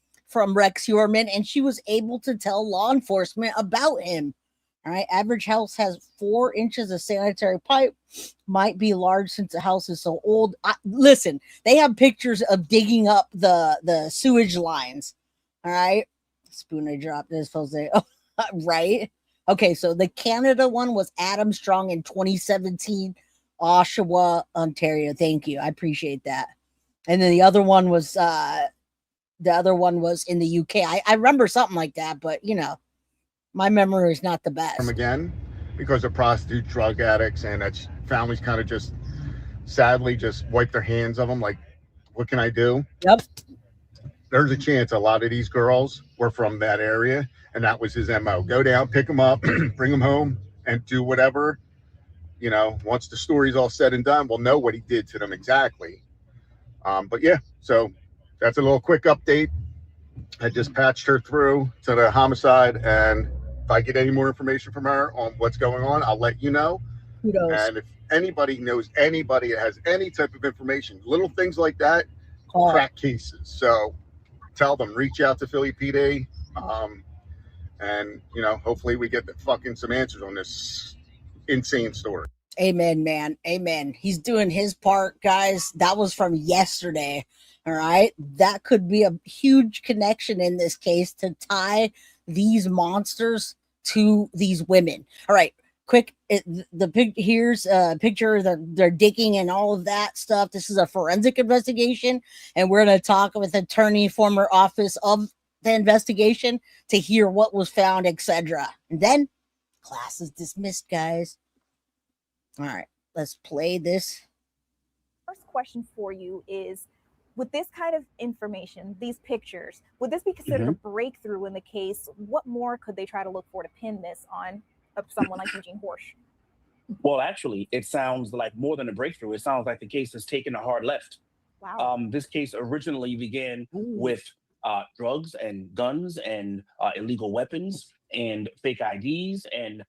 Rex Huerman, and she was able to tell law enforcement about him. All right. Average house has 4 inches of sanitary pipe. Might be large since the house is so old. Listen, they have pictures of digging up the sewage lines. All right. Spoon I dropped this, Jose. Oh, right. Okay. So the Canada one was Adam Strong in 2017, Oshawa, Ontario. Thank you. I appreciate that. And then the other one was in the UK. I remember something like that, but you know, my memory is not the best. From again, because of prostitute, drug addicts, and that's families kind of just sadly just wipe their hands of them. Like, what can I do? Yep. There's a chance a lot of these girls were from that area, and that was his MO. Go down, pick them up, bring them home, and do whatever. You know, once the story's all said and done, we'll know what he did to them exactly. But yeah, so that's a little quick update. I just patched her through to the homicide, and if I get any more information from her on what's going on, I'll let you know. Kudos. And if anybody knows anybody that has any type of information, little things like that, crack cases. So tell them, reach out to Philly PD, and you know, hopefully we get some answers on this insane story. Amen, man. Amen. He's doing his part, guys. That was from yesterday. All right. That could be a huge connection in this case to tie these monsters to these women. All right. Quick. Here's a picture. They're digging and all of that stuff. This is a forensic investigation. And we're going to talk with attorney, former office of the investigation to hear what was found, etc. And then class is dismissed, guys. All right, let's play this. First question for you is, with this kind of information, these pictures, would this be considered a breakthrough in the case? What more could they try to look for to pin this on someone like Eugene Horsch? Well, actually, it sounds like more than a breakthrough. It sounds like the case has taken a hard left. Wow. This case originally began with drugs and guns and illegal weapons and fake IDs and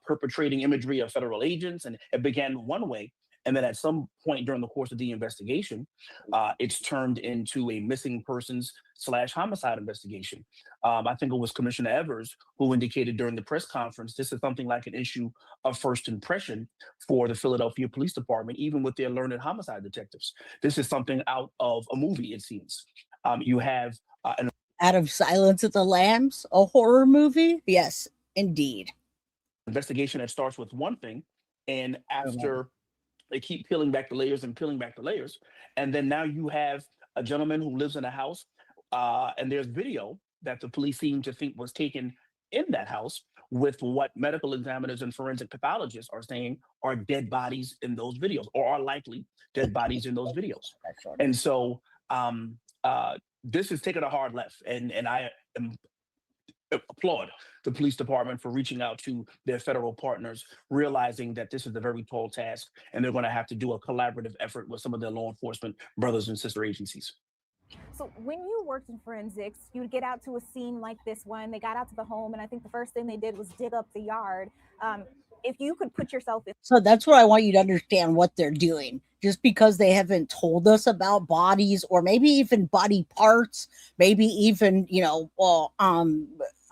perpetrating imagery of federal agents. And it began one way. And then at some point during the course of the investigation, it's turned into a missing persons / homicide investigation. I think it was Commissioner Evers who indicated during the press conference, this is something like an issue of first impression for the Philadelphia Police Department, even with their learned homicide detectives. This is something out of a movie, it seems. You have Out of Silence of the Lambs, a horror movie? Yes, indeed. Investigation that starts with one thing, and after they keep peeling back the layers and peeling back the layers, and then now you have a gentleman who lives in a house, and there's video that the police seem to think was taken in that house, with what medical examiners and forensic pathologists are saying are dead bodies in those videos, or are likely dead bodies in those videos. And so this has taken a hard left, and I am applaud the police department for reaching out to their federal partners, realizing that this is a very tall task, and they're going to have to do a collaborative effort with some of their law enforcement brothers and sister agencies. So when you worked in forensics, you'd get out to a scene like this one. They got out to the home, and I think the first thing they did was dig up the yard. If you could put yourself in. So that's what I want you to understand what they're doing. Just because they haven't told us about bodies, or maybe even body parts, maybe even,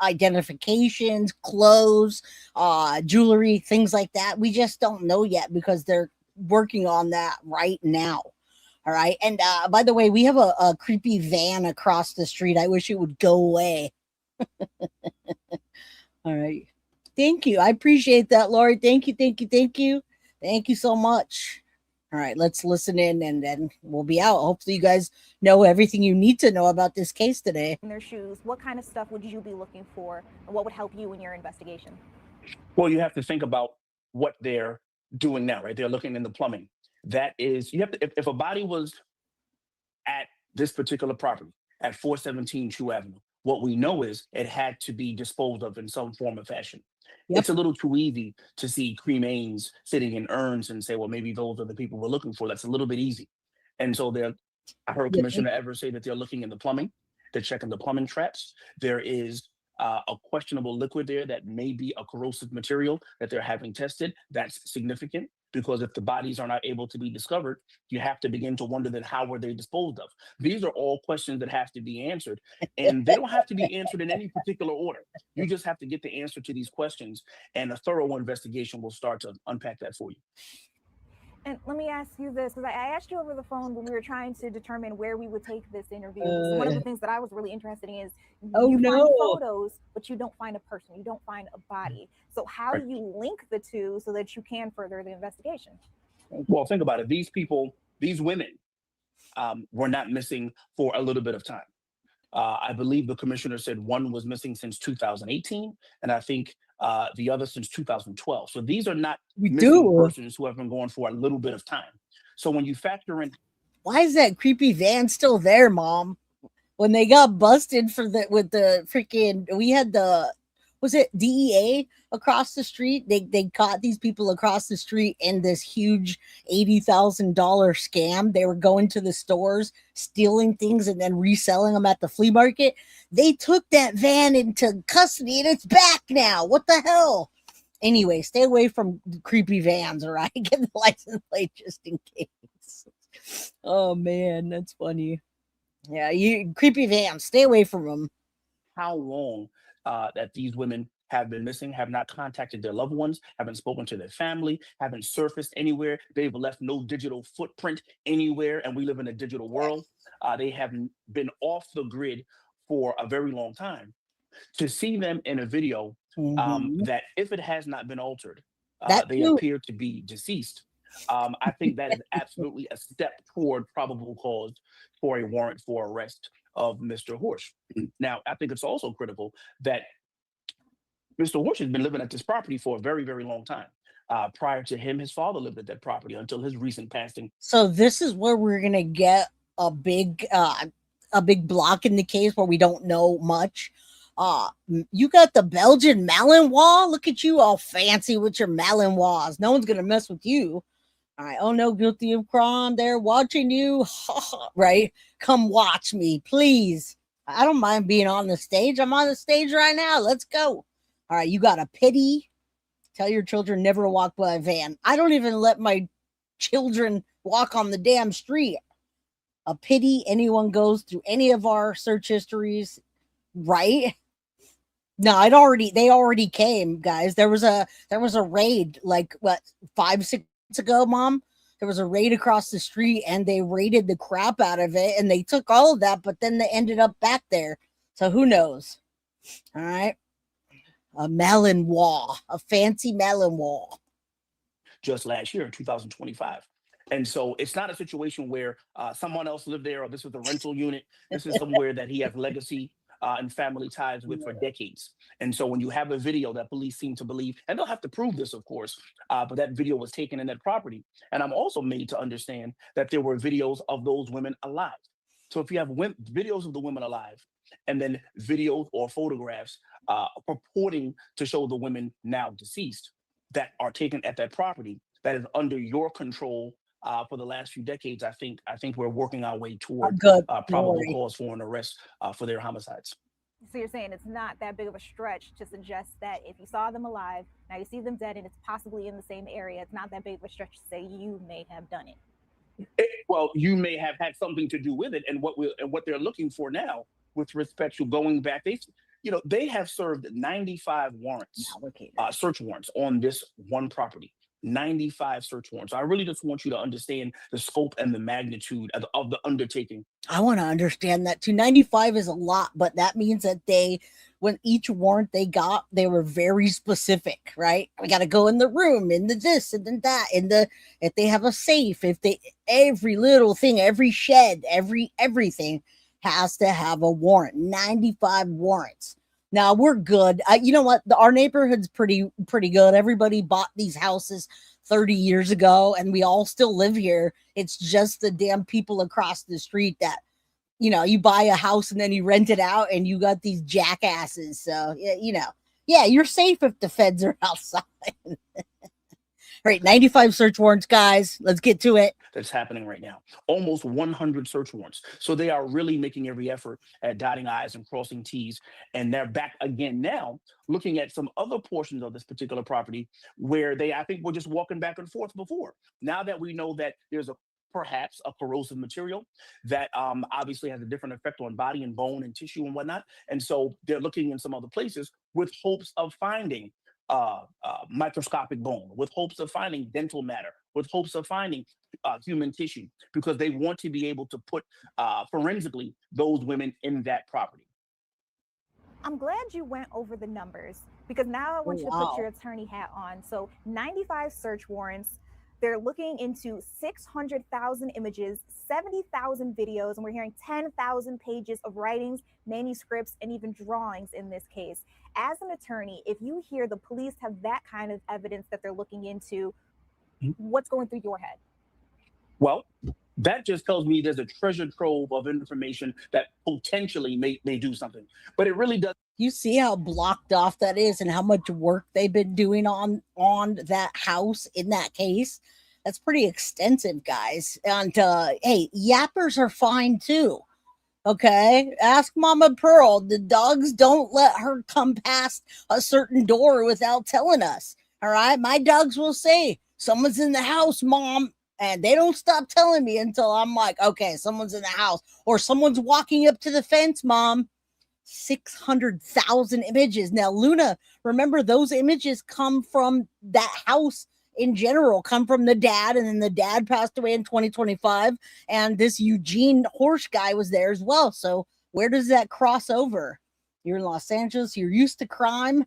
identifications, clothes, jewelry, things like that. We just don't know yet because they're working on that right now. All right. And by the way, we have a creepy van across the street. I wish it would go away. All right. Thank you. I appreciate that, Lori. Thank you. Thank you. Thank you. Thank you so much. All right. Let's listen in and then we'll be out. Hopefully you guys know everything you need to know about this case today. In their shoes, what kind of stuff would you be looking for? And what would help you in your investigation? Well, you have to think about what they're doing now, right? They're looking in the plumbing. That is, you have to, if a body was at this particular property at 417 True Avenue, what we know is it had to be disposed of in some form or fashion. Yep. It's a little too easy to see cremains sitting in urns and say, well, maybe those are the people we're looking for. That's a little bit easy. And so I heard Commissioner Evers say that they're looking in the plumbing. They're checking the plumbing traps. There is a questionable liquid there that may be a corrosive material that they're having tested. That's significant, because if the bodies are not able to be discovered, you have to begin to wonder then how were they disposed of? These are all questions that have to be answered, and they don't have to be answered in any particular order. You just have to get the answer to these questions, and a thorough investigation will start to unpack that for you. And let me ask you this, because I asked you over the phone when we were trying to determine where we would take this interview. So one of the things that I was really interested in is you find photos, but you don't find a person, you don't find a body. So how do you link the two so that you can further the investigation? Well, think about it. These people, these women were not missing for a little bit of time. I believe the commissioner said one was missing since 2018, and I think the other since 2012. So these are not missing persons who have been going for a little bit of time. So when you factor in, why is that creepy van still there, Mom? When they got busted with the freaking, we had was it DEA across the street? They caught these people across the street in this huge $80,000 scam. They were going to the stores, stealing things and then reselling them at the flea market. They took that van into custody and it's back now. What the hell? Anyway, stay away from creepy vans, all right? Get the license plate just in case. Oh man, that's funny. Yeah, you creepy vans, stay away from them. How long that these women have been missing, have not contacted their loved ones, haven't spoken to their family, haven't surfaced anywhere. They've left no digital footprint anywhere, and we live in a digital world. They have been off the grid for a very long time. To see them in a video that, if it has not been altered, they appear to be deceased. I think that is absolutely a step toward probable cause for a warrant for arrest of Mr. Horsch. Now, I think it's also critical that Mr. Horsch has been living at this property for a very, very long time. Prior to him, his father lived at that property until his recent passing. So this is where we're gonna get a big block in the case where we don't know much. You got the Belgian Malinois. Look at you, all fancy with your Malinois. No one's gonna mess with you. All right. Oh no, guilty of crime. They're watching you. Right? Come watch me, please. I don't mind being on the stage. I'm on the stage right now. Let's go. All right. You got a pity. Tell your children never walk by a van. I don't even let my children walk on the damn street. A pity anyone goes through any of our search histories, right? No, they already came, guys. There was a raid like 5-6 months ago, Mom. There was a raid across the street and they raided the crap out of it and they took all of that, but then they ended up back there. So who knows? All right. A Malinois, a fancy Malinois. Just last year in 2025. And so it's not a situation where someone else lived there or this was a rental unit. This is somewhere that he has legacy and family ties with for decades. And so when you have a video that police seem to believe, and they'll have to prove this, of course, but that video was taken in that property. And I'm also made to understand that there were videos of those women alive. So if you have videos of the women alive, and then videos or photographs purporting to show the women now deceased that are taken at that property, that is under your control for the last few decades, I think we're working our way toward Good. probable cause for an arrest for their homicides. So you're saying it's not that big of a stretch to suggest that if you saw them alive, now you see them dead, and it's possibly in the same area, it's not that big of a stretch to say you may have done it. Well, you may have had something to do with it, and what they're looking for now, with respect to going back, they have served 95 warrants, search warrants on this one property. 95 search warrants. I really just want you to understand the scope and the magnitude of the undertaking. I want to understand that too. 95 is a lot, but that means that when each warrant they got, they were very specific, right? We got to go in the room, into this and then that, if they have a safe, every little thing, every shed, everything has to have a warrant. 95 warrants. Now we're good. You know what? Our neighborhood's pretty good. Everybody bought these houses 30 years ago, and we all still live here. It's just the damn people across the street that, you buy a house and then you rent it out, and you got these jackasses. So, yeah, you're safe if the feds are outside. All right, 95 search warrants, guys. Let's get to it. That's happening right now. Almost 100 search warrants. So they are really making every effort at dotting I's and crossing T's. And they're back again now, looking at some other portions of this particular property where I think, were just walking back and forth before. Now that we know that there's perhaps a corrosive material that obviously has a different effect on body and bone and tissue and whatnot. And so they're looking in some other places with hopes of finding microscopic bone, with hopes of finding dental matter, with hopes of finding human tissue, because they want to be able to put forensically those women in that property. I'm glad you went over the numbers, because now I want you to put your attorney hat on. So 95 search warrants. They're looking into 600,000 images, 70,000 videos, and we're hearing 10,000 pages of writings, manuscripts, and even drawings in this case. As an attorney, if you hear the police have that kind of evidence that they're looking into, what's going through your head? Well, that just tells me there's a treasure trove of information that potentially may do something, but it really does. You see how blocked off that is and how much work they've been doing on that house in that case. That's pretty extensive, guys. And hey, yappers are fine too. Okay, ask Mama Pearl. The dogs don't let her come past a certain door without telling us. All right, my dogs will say, someone's in the house, Mom. And they don't stop telling me until I'm like, okay, someone's in the house, or someone's walking up to the fence, Mom. 600,000 images. Now, Luna, remember, those images come from that house in general, come from the dad, and then the dad passed away in 2025, and this Eugene Horsch guy was there as well. So where does that cross over? You're in Los Angeles, you're used to crime.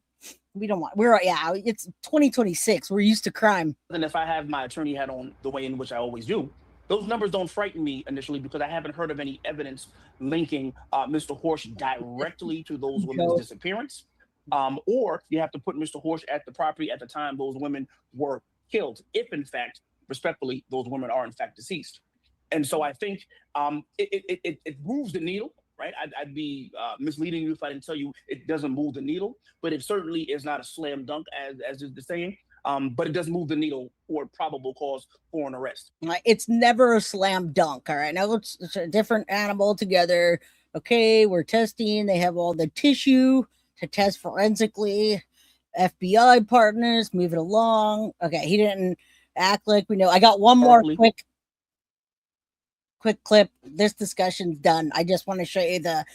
It's 2026. We're used to crime. And if I have my attorney hat on the way in which I always do, those numbers don't frighten me initially, because I haven't heard of any evidence linking Mr. Horsch directly to those women's disappearance. Or you have to put Mr. Horsch at the property at the time those women were killed, if in fact, respectfully, those women are in fact deceased. And so I think it moves the needle. Right, I'd be misleading you if I didn't tell you it doesn't move the needle, but it certainly is not a slam dunk, as is the saying. But it does move the needle for probable cause for an arrest. It's never a slam dunk. All right, now it's a different animal together. Okay, we're testing. They have all the tissue to test forensically. FBI partners, move it along. Okay, he didn't act like we know. I got one more quick clip. This discussion's done. I just want to show you the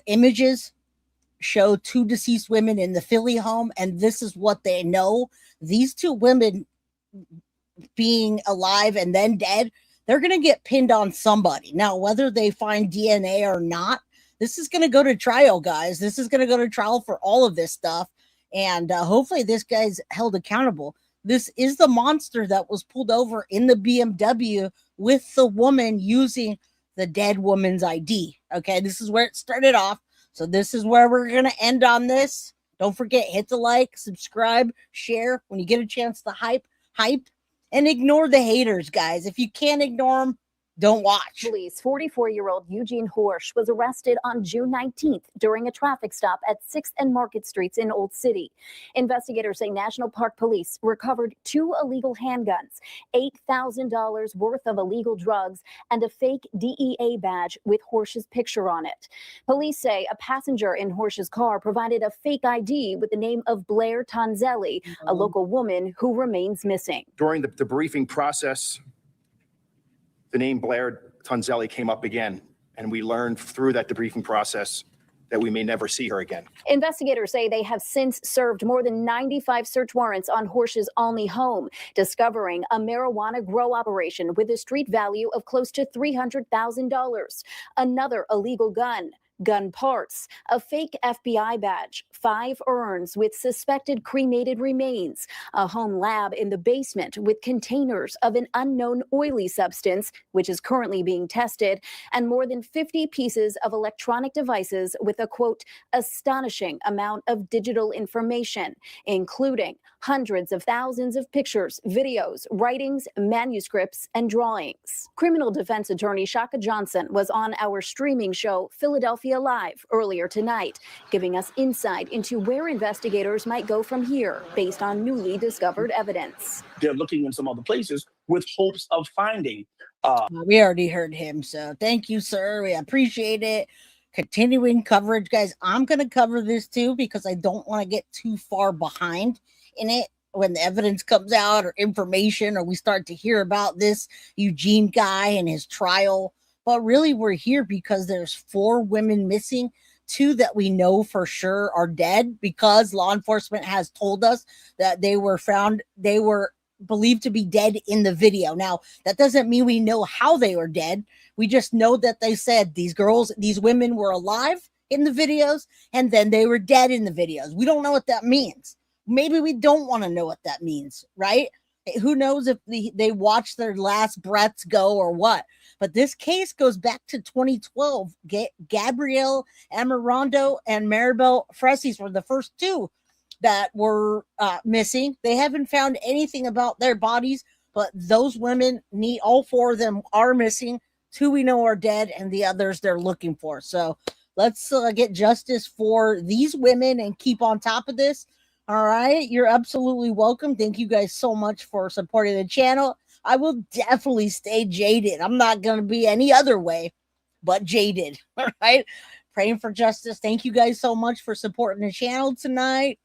images show two deceased women in the Philly home, and this is what they know. These two women being alive and then dead, they're going to get pinned on somebody. Now, whether they find DNA or not, this is going to go to trial, guys. This is going to go to trial for all of this stuff, and hopefully this guy's held accountable. This is the monster that was pulled over in the BMW with the woman using the dead woman's ID. Okay, this is where it started off. So this is where we're going to end on this. Don't forget, hit the like, subscribe, share. When you get a chance to hype, and ignore the haters, guys. If you can't ignore them, don't watch. Police, 44-year-old Eugene Horsch was arrested on June 19th during a traffic stop at 6th and Market Streets in Old City. Investigators say National Park Police recovered 2 illegal handguns, $8,000 worth of illegal drugs, and a fake DEA badge with Horsch's picture on it. Police say a passenger in Horsch's car provided a fake ID with the name of Blair Tonzelli, a local woman who remains missing. During the debriefing process, the name Blair Tonzelli came up again, and we learned through that debriefing process that we may never see her again. Investigators say they have since served more than 95 search warrants on Horsch's Olney home, discovering a marijuana grow operation with a street value of close to $300,000, another illegal gun parts, a fake FBI badge, 5 urns with suspected cremated remains, a home lab in the basement with containers of an unknown oily substance, which is currently being tested, and more than 50 pieces of electronic devices with a, quote, astonishing amount of digital information, including hundreds of thousands of pictures, videos, writings, manuscripts, and drawings. Criminal defense attorney Shaka Johnson was on our streaming show, Philadelphia Live, earlier tonight, giving us insight into where investigators might go from here based on newly discovered evidence. They're looking in some other places with hopes of finding. We already heard him, so thank you, sir. We appreciate it. Continuing coverage, guys. I'm going to cover this too because I don't want to get too far behind in it when the evidence comes out or information or we start to hear about this Eugene guy and his trial. But really, we're here because there's 4 women missing, 2 that we know for sure are dead because law enforcement has told us that they were believed to be dead in the video. Now, that doesn't mean we know how they were dead. We just know that they said these women were alive in the videos and then they were dead in the videos. We don't know what that means. Maybe we don't want to know what that means, right? Who knows if they watched their last breaths go or what? But this case goes back to 2012. Gabrielle, Amarando, and Maribel Fresses were the first 2 that were missing. They haven't found anything about their bodies, but those women all 4 of them are missing. 2 we know are dead, and the others they're looking for. So let's get justice for these women and keep on top of this. All right, you're absolutely welcome. Thank you guys so much for supporting the channel. I will definitely stay jaded. I'm not going to be any other way but jaded. All right, praying for justice. Thank you guys so much for supporting the channel tonight.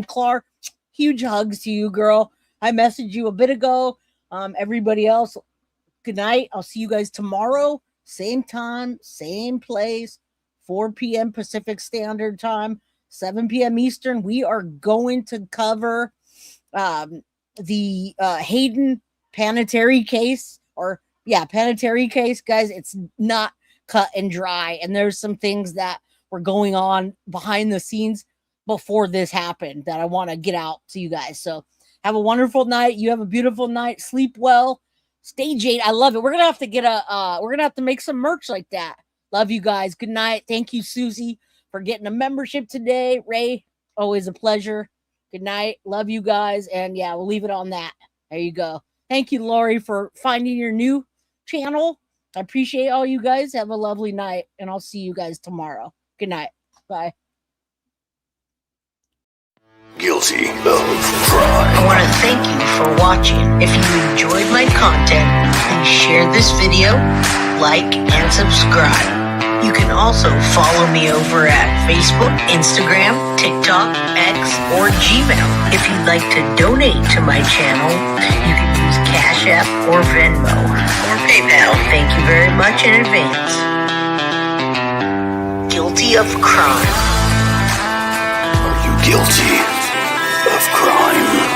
Clark, huge hugs to you, girl. I messaged you a bit ago. Everybody else, good night. I'll see you guys tomorrow. Same time, same place, 4 p.m. Pacific Standard Time. 7 p.m. Eastern, we are going to cover the Hayden Panettiere case, Panettiere case, guys. It's not cut and dry, and there's some things that were going on behind the scenes before this happened that I want to get out to you guys. So have a wonderful night. You have a beautiful night. Sleep well. Stay jaded. I love it. We're gonna have to make some merch like that. Love you guys. Good night. Thank you, Susie, for getting a membership today. Ray, always a pleasure. Good night. Love you guys. And yeah, we'll leave it on that. There you go. Thank you, Lori, for finding your new channel. I appreciate all you guys. Have a lovely night, and I'll see you guys tomorrow. Good night. Bye. Guilty of crime. I want to thank you for watching. If you enjoyed my content, please share this video, like, and subscribe. You can also follow me over at Facebook, Instagram, TikTok, X, or Gmail. If you'd like to donate to my channel, you can use Cash App or Venmo or PayPal. Thank you very much in advance. Guilty of crime. Are you guilty of crime?